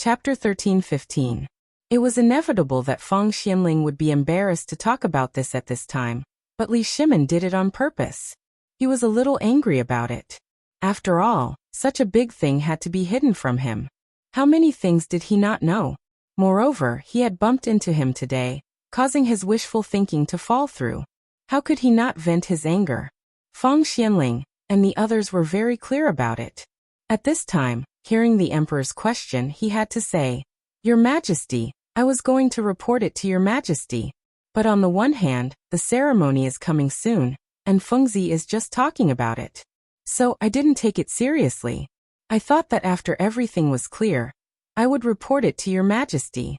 Chapter 13-15. It was inevitable that Feng Xianling would be embarrassed to talk about this at this time, but Li Shimin did it on purpose. He was a little angry about it. After all, such a big thing had to be hidden from him. How many things did he not know? Moreover, he had bumped into him today, causing his wishful thinking to fall through. How could he not vent his anger? Feng Xianling and the others were very clear about it. At this time, hearing the emperor's question, he had to say, Your Majesty, I was going to report it to Your Majesty. But on the one hand, the ceremony is coming soon, and Fengzi is just talking about it. So I didn't take it seriously. I thought that after everything was clear, I would report it to Your Majesty.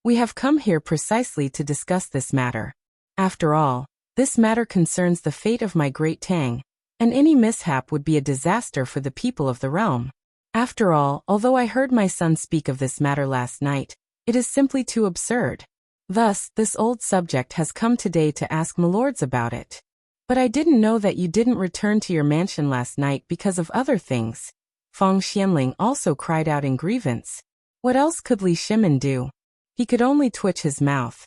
We have come here precisely to discuss this matter. After all, this matter concerns the fate of my great Tang, and any mishap would be a disaster for the people of the realm. After all, although I heard my son speak of this matter last night, it is simply too absurd. Thus, this old subject has come today to ask milords about it. But I didn't know that you didn't return to your mansion last night because of other things. Feng Xianling also cried out in grievance. What else could Li Shimin do? He could only twitch his mouth.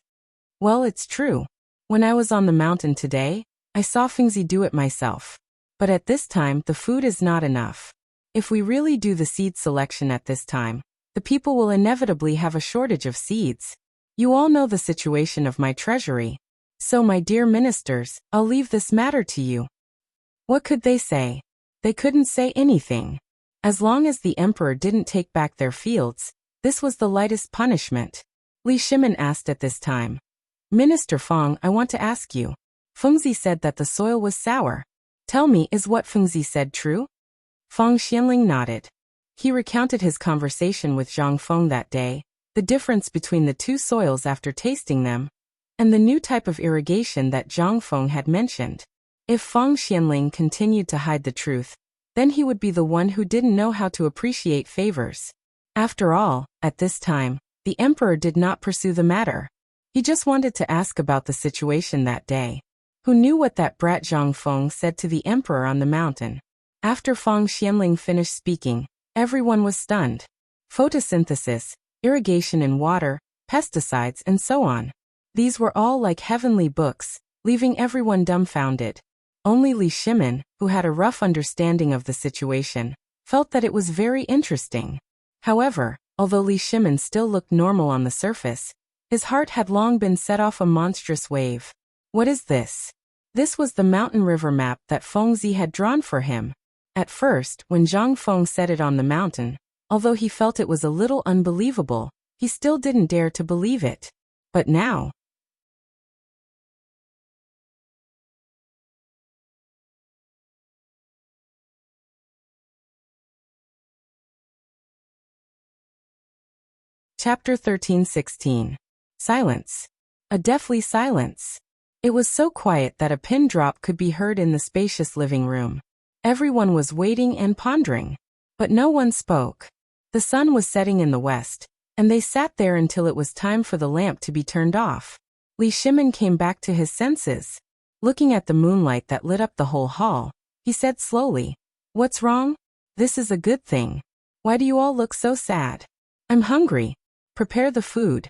Well, it's true. When I was on the mountain today, I saw Fengzi do it myself. But at this time, the food is not enough. If we really do the seed selection at this time, the people will inevitably have a shortage of seeds. You all know the situation of my treasury. So, my dear ministers, I'll leave this matter to you. What could they say? They couldn't say anything. As long as the emperor didn't take back their fields, this was the lightest punishment. Li Shimin asked at this time. Minister Feng, I want to ask you. Fengzi said that the soil was sour. Tell me, is what Fengzi said true? Feng Xianling nodded. He recounted his conversation with Zhang Feng that day, the difference between the two soils after tasting them, and the new type of irrigation that Zhang Feng had mentioned. If Feng Xianling continued to hide the truth, then he would be the one who didn't know how to appreciate favors. After all, at this time, the emperor did not pursue the matter. He just wanted to ask about the situation that day. Who knew what that brat Zhang Feng said to the emperor on the mountain? After Feng Xianling finished speaking, everyone was stunned. Photosynthesis, irrigation in water, pesticides, and so on. These were all like heavenly books, leaving everyone dumbfounded. Only Li Shimin, who had a rough understanding of the situation, felt that it was very interesting. However, although Li Shimin still looked normal on the surface, his heart had long been set off a monstrous wave. What is this? This was the mountain river map that Fengzi had drawn for him. At first, when Zhang Feng said it on the mountain, although he felt it was a little unbelievable, he still didn't dare to believe it. But now, Chapter 13-16. Silence. A deathly silence. It was so quiet that a pin drop could be heard in the spacious living room. Everyone was waiting and pondering. But no one spoke. The sun was setting in the west, and they sat there until it was time for the lamp to be turned off. Li Shimin came back to his senses. Looking at the moonlight that lit up the whole hall, he said slowly, What's wrong? This is a good thing. Why do you all look so sad? I'm hungry. Prepare the food.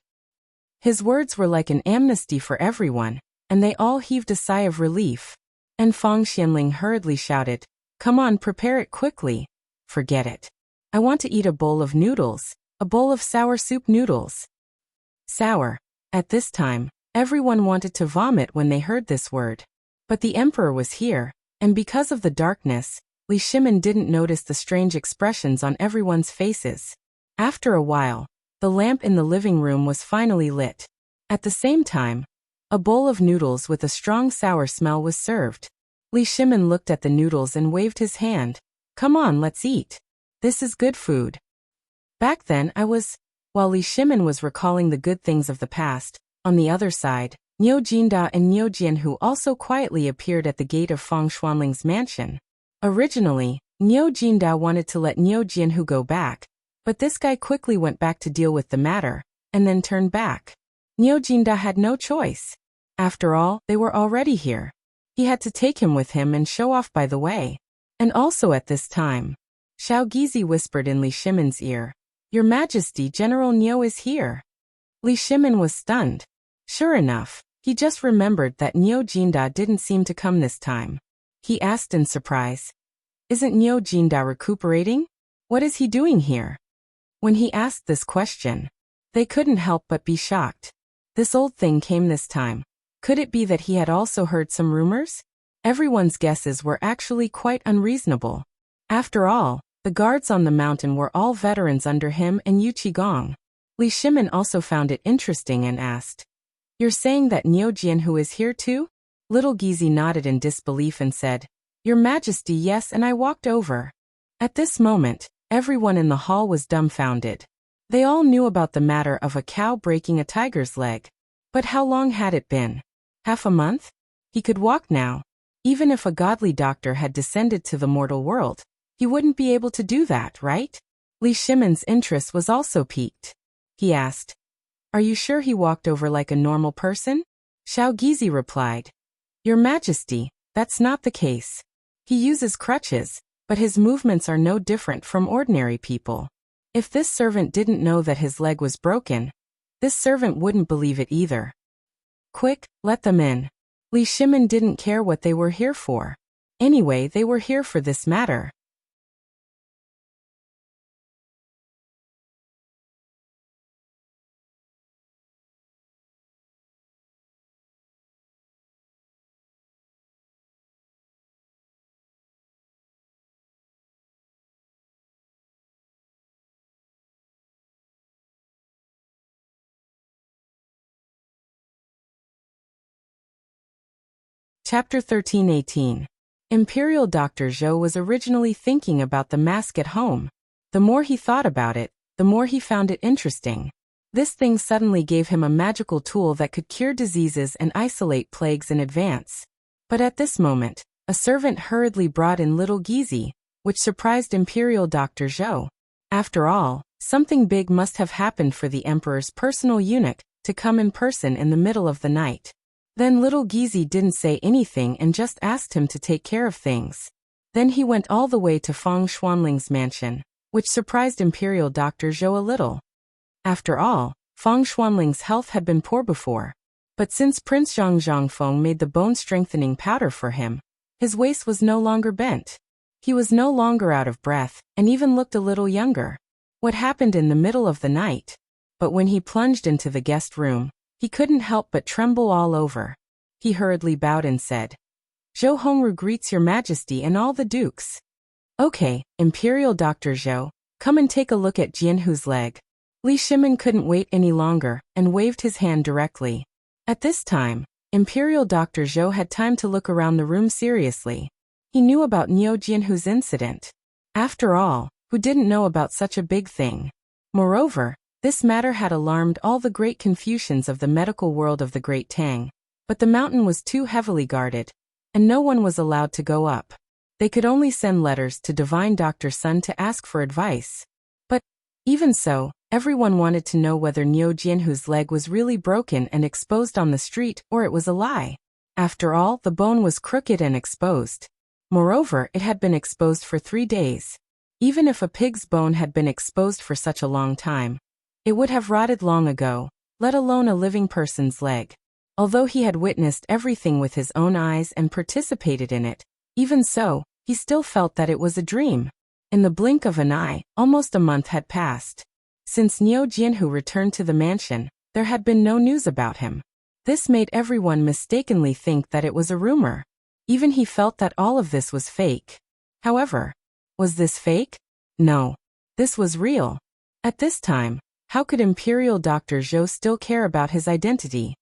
His words were like an amnesty for everyone, and they all heaved a sigh of relief. And Fang Xianling hurriedly shouted, "Come on, prepare it quickly." "Forget it. I want to eat a bowl of noodles, a bowl of sour soup noodles." Sour. At this time, everyone wanted to vomit when they heard this word. But the emperor was here, and because of the darkness, Li Shimin didn't notice the strange expressions on everyone's faces. After a while, the lamp in the living room was finally lit. At the same time, a bowl of noodles with a strong sour smell was served. Li Shimin looked at the noodles and waved his hand. "Come on, let's eat. This is good food." Back then while Li Shimin was recalling the good things of the past, on the other side, Niu Jinda and Niu Jianhu also quietly appeared at the gate of Fang Xuanling's mansion. Originally, Niu Jinda wanted to let Niu Jianhu go back, but this guy quickly went back to deal with the matter, and then turned back. Niu Jinda had no choice. After all, they were already here. He had to take him with him and show off by the way. And also at this time, Xiao Gizi whispered in Li Shimin's ear, "Your Majesty, General Niu is here." Li Shimin was stunned. Sure enough, he just remembered that Niu Jinda didn't seem to come this time. He asked in surprise, "Isn't Niu Jinda recuperating? What is he doing here?" When he asked this question, they couldn't help but be shocked. This old thing came this time. Could it be that he had also heard some rumors? Everyone's guesses were actually quite unreasonable. After all, the guards on the mountain were all veterans under him and Yu Qigong. Li Shimin also found it interesting and asked, "You're saying that Niu Jianhu is here too?" Little Gizi nodded in disbelief and said, "Your Majesty, yes," and I walked over. At this moment, everyone in the hall was dumbfounded. They all knew about the matter of a cow breaking a tiger's leg. But how long had it been? Half a month? He could walk now. Even if a godly doctor had descended to the mortal world, he wouldn't be able to do that, right? Li Shimin's interest was also piqued. He asked, "Are you sure he walked over like a normal person?" Xiao Gizi replied, "Your Majesty, that's not the case. He uses crutches, but his movements are no different from ordinary people. If this servant didn't know that his leg was broken, this servant wouldn't believe it either." "Quick, let them in." Li Shimin didn't care what they were here for. Anyway, they were here for this matter. Chapter 13:18. Imperial Dr. Zhou was originally thinking about the mask at home. The more he thought about it, the more he found it interesting. This thing suddenly gave him a magical tool that could cure diseases and isolate plagues in advance. But at this moment, a servant hurriedly brought in little Gizi, which surprised Imperial Dr. Zhou. After all, something big must have happened for the emperor's personal eunuch to come in person in the middle of the night. Then little Gizi didn't say anything and just asked him to take care of things. Then he went all the way to Fang Xuanling's mansion, which surprised Imperial Dr. Zhou a little. After all, Fang Xuanling's health had been poor before. But since Prince Zhang Zhangfeng made the bone-strengthening powder for him, his waist was no longer bent. He was no longer out of breath, and even looked a little younger. What happened in the middle of the night? But when he plunged into the guest room, he couldn't help but tremble all over. He hurriedly bowed and said, "Zhou Hongru greets your Majesty and all the dukes." "Okay, Imperial Dr. Zhou, come and take a look at Jianhu's leg." Li Shimin couldn't wait any longer, and waved his hand directly. At this time, Imperial Dr. Zhou had time to look around the room seriously. He knew about Niu Jianhu's incident. After all, who didn't know about such a big thing? Moreover, this matter had alarmed all the great Confucians of the medical world of the Great Tang, but the mountain was too heavily guarded, and no one was allowed to go up. They could only send letters to Divine Dr. Sun to ask for advice. But, even so, everyone wanted to know whether Niu Jianhu's leg was really broken and exposed on the street or it was a lie. After all, the bone was crooked and exposed. Moreover, it had been exposed for 3 days. Even if a pig's bone had been exposed for such a long time, it would have rotted long ago, let alone a living person's leg. Although he had witnessed everything with his own eyes and participated in it, even so, he still felt that it was a dream. In the blink of an eye, almost a month had passed. Since Niu Jianhu returned to the mansion, there had been no news about him. This made everyone mistakenly think that it was a rumor. Even he felt that all of this was fake. However, was this fake? No. This was real. At this time, how could Imperial Dr. Zhou still care about his identity?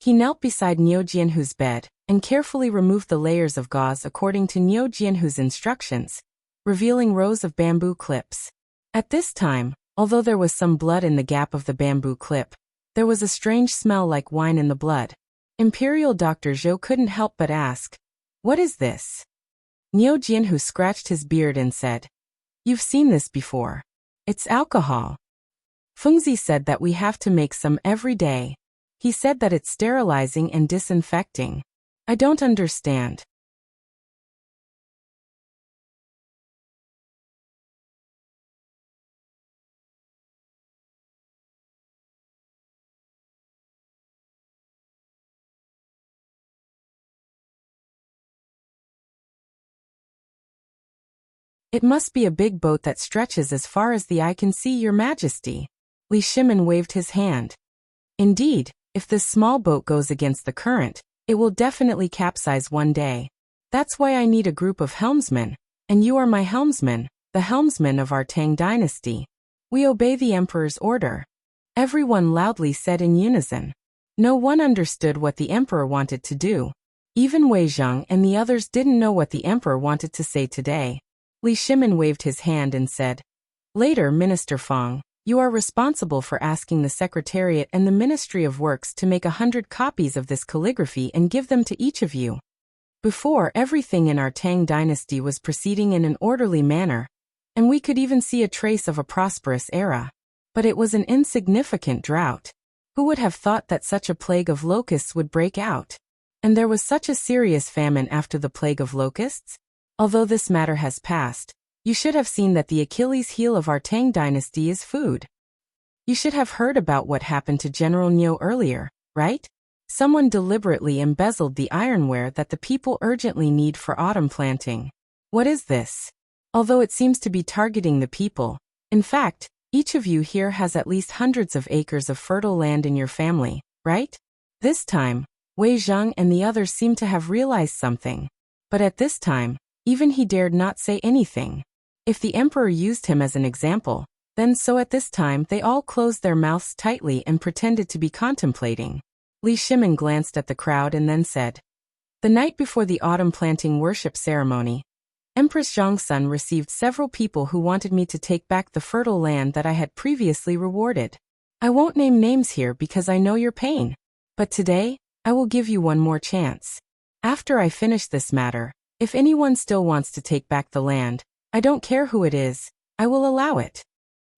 He knelt beside Niu Jianhu's bed and carefully removed the layers of gauze according to Niu Jianhu's instructions, revealing rows of bamboo clips. At this time, although there was some blood in the gap of the bamboo clip, there was a strange smell like wine in the blood. Imperial Dr. Zhou couldn't help but ask, "What is this?" Niu Jianhu scratched his beard and said, "You've seen this before. It's alcohol. Fengzi said that we have to make some every day. He said that it's sterilizing and disinfecting. I don't understand." "It must be a big boat that stretches as far as the eye can see, Your Majesty." Li Shimin waved his hand. "Indeed, if this small boat goes against the current, it will definitely capsize one day. That's why I need a group of helmsmen, and you are my helmsman, the helmsman of our Tang dynasty. We obey the emperor's order." Everyone loudly said in unison. No one understood what the emperor wanted to do. Even Wei Zheng and the others didn't know what the emperor wanted to say today. Li Shimin waved his hand and said, "Later, Minister Fang, you are responsible for asking the Secretariat and the Ministry of Works to make 100 copies of this calligraphy and give them to each of you." Before, everything in our Tang dynasty was proceeding in an orderly manner, and we could even see a trace of a prosperous era. But it was an insignificant drought. Who would have thought that such a plague of locusts would break out? And there was such a serious famine after the plague of locusts? Although this matter has passed, you should have seen that the Achilles heel of our Tang dynasty is food. You should have heard about what happened to General Niu earlier, right? Someone deliberately embezzled the ironware that the people urgently need for autumn planting. What is this? Although it seems to be targeting the people, in fact, each of you here has at least hundreds of acres of fertile land in your family, right? This time, Wei Zheng and the others seem to have realized something. But at this time, even he dared not say anything. If the emperor used him as an example, then so at this time they all closed their mouths tightly and pretended to be contemplating. Li Shimin glanced at the crowd and then said, "The night before the autumn planting worship ceremony, Empress Zhongsun received several people who wanted me to take back the fertile land that I had previously rewarded. I won't name names here because I know your pain. But today, I will give you one more chance. After I finish this matter, if anyone still wants to take back the land, I don't care who it is, I will allow it."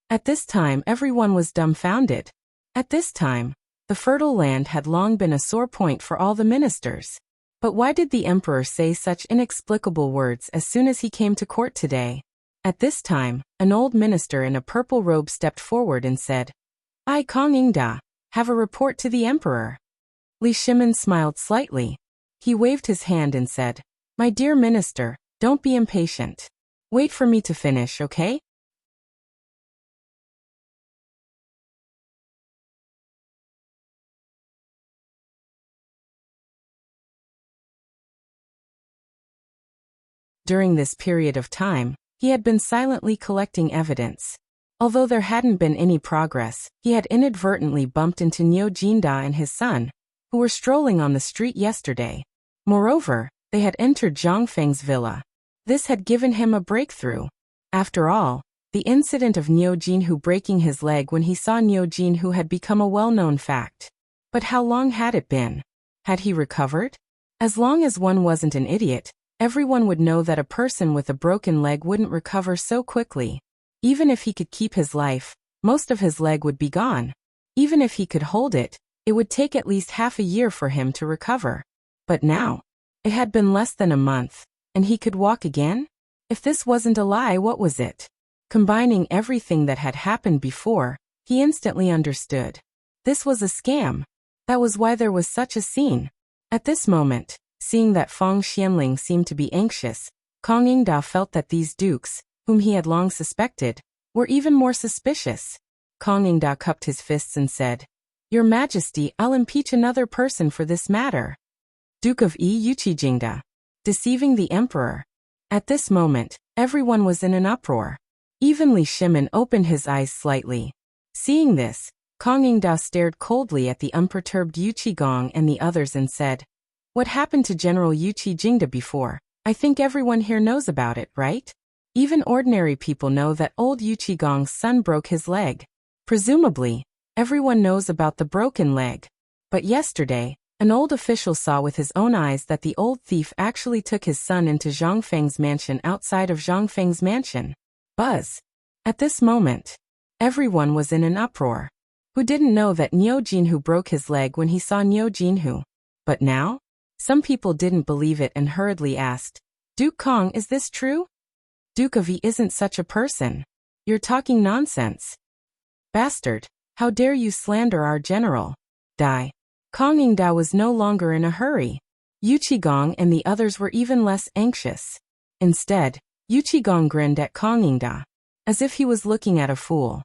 At this time everyone was dumbfounded. At this time, the fertile land had long been a sore point for all the ministers. But why did the emperor say such inexplicable words as soon as he came to court today? At this time, an old minister in a purple robe stepped forward and said, "I, Kong Ingda, have a report to the emperor." Li Shimin smiled slightly. He waved his hand and said, "My dear minister, don't be impatient. Wait for me to finish, okay?" During this period of time, he had been silently collecting evidence. Although there hadn't been any progress, he had inadvertently bumped into Niu Jinda and his son, who were strolling on the street yesterday. Moreover, they had entered Zhang Feng's villa. This had given him a breakthrough. After all, the incident of Niu Jinhu breaking his leg when he saw Niu Jinhu had become a well-known fact. But how long had it been? Had he recovered? As long as one wasn't an idiot, everyone would know that a person with a broken leg wouldn't recover so quickly. Even if he could keep his life, most of his leg would be gone. Even if he could hold it, it would take at least half a year for him to recover. But now, it had been less than a month, and he could walk again? If this wasn't a lie, what was it? Combining everything that had happened before, he instantly understood. This was a scam. That was why there was such a scene. At this moment, seeing that Feng Xianling seemed to be anxious, Kang Yingda felt that these dukes, whom he had long suspected, were even more suspicious. Kang Yingda cupped his fists and said, "Your Majesty, I'll impeach another person for this matter." Duke of Yuqi, deceiving the emperor. At this moment, everyone was in an uproar. Even Li Shimin opened his eyes slightly. Seeing this, Kang Yingda stared coldly at the unperturbed Yu Qigong and the others and said, "What happened to General Yu Qijingda before? I think everyone here knows about it, right? Even ordinary people know that old Yu Qigong's son broke his leg. Presumably, everyone knows about the broken leg. But yesterday, an old official saw with his own eyes that the old thief actually took his son into Zhang Feng's mansion outside of Zhang Feng's mansion." Buzz. At this moment, everyone was in an uproar. Who didn't know that Niu Jinhu broke his leg when he saw Niu Jinhu? But now? Some people didn't believe it and hurriedly asked, "Duke Kong, is this true?" "Duke of Yi isn't such a person. You're talking nonsense. Bastard, how dare you slander our general?" Die. Kang Yingda was no longer in a hurry. Yu Qigong and the others were even less anxious. Instead, Yu Qigong grinned at Kang Yingda, as if he was looking at a fool.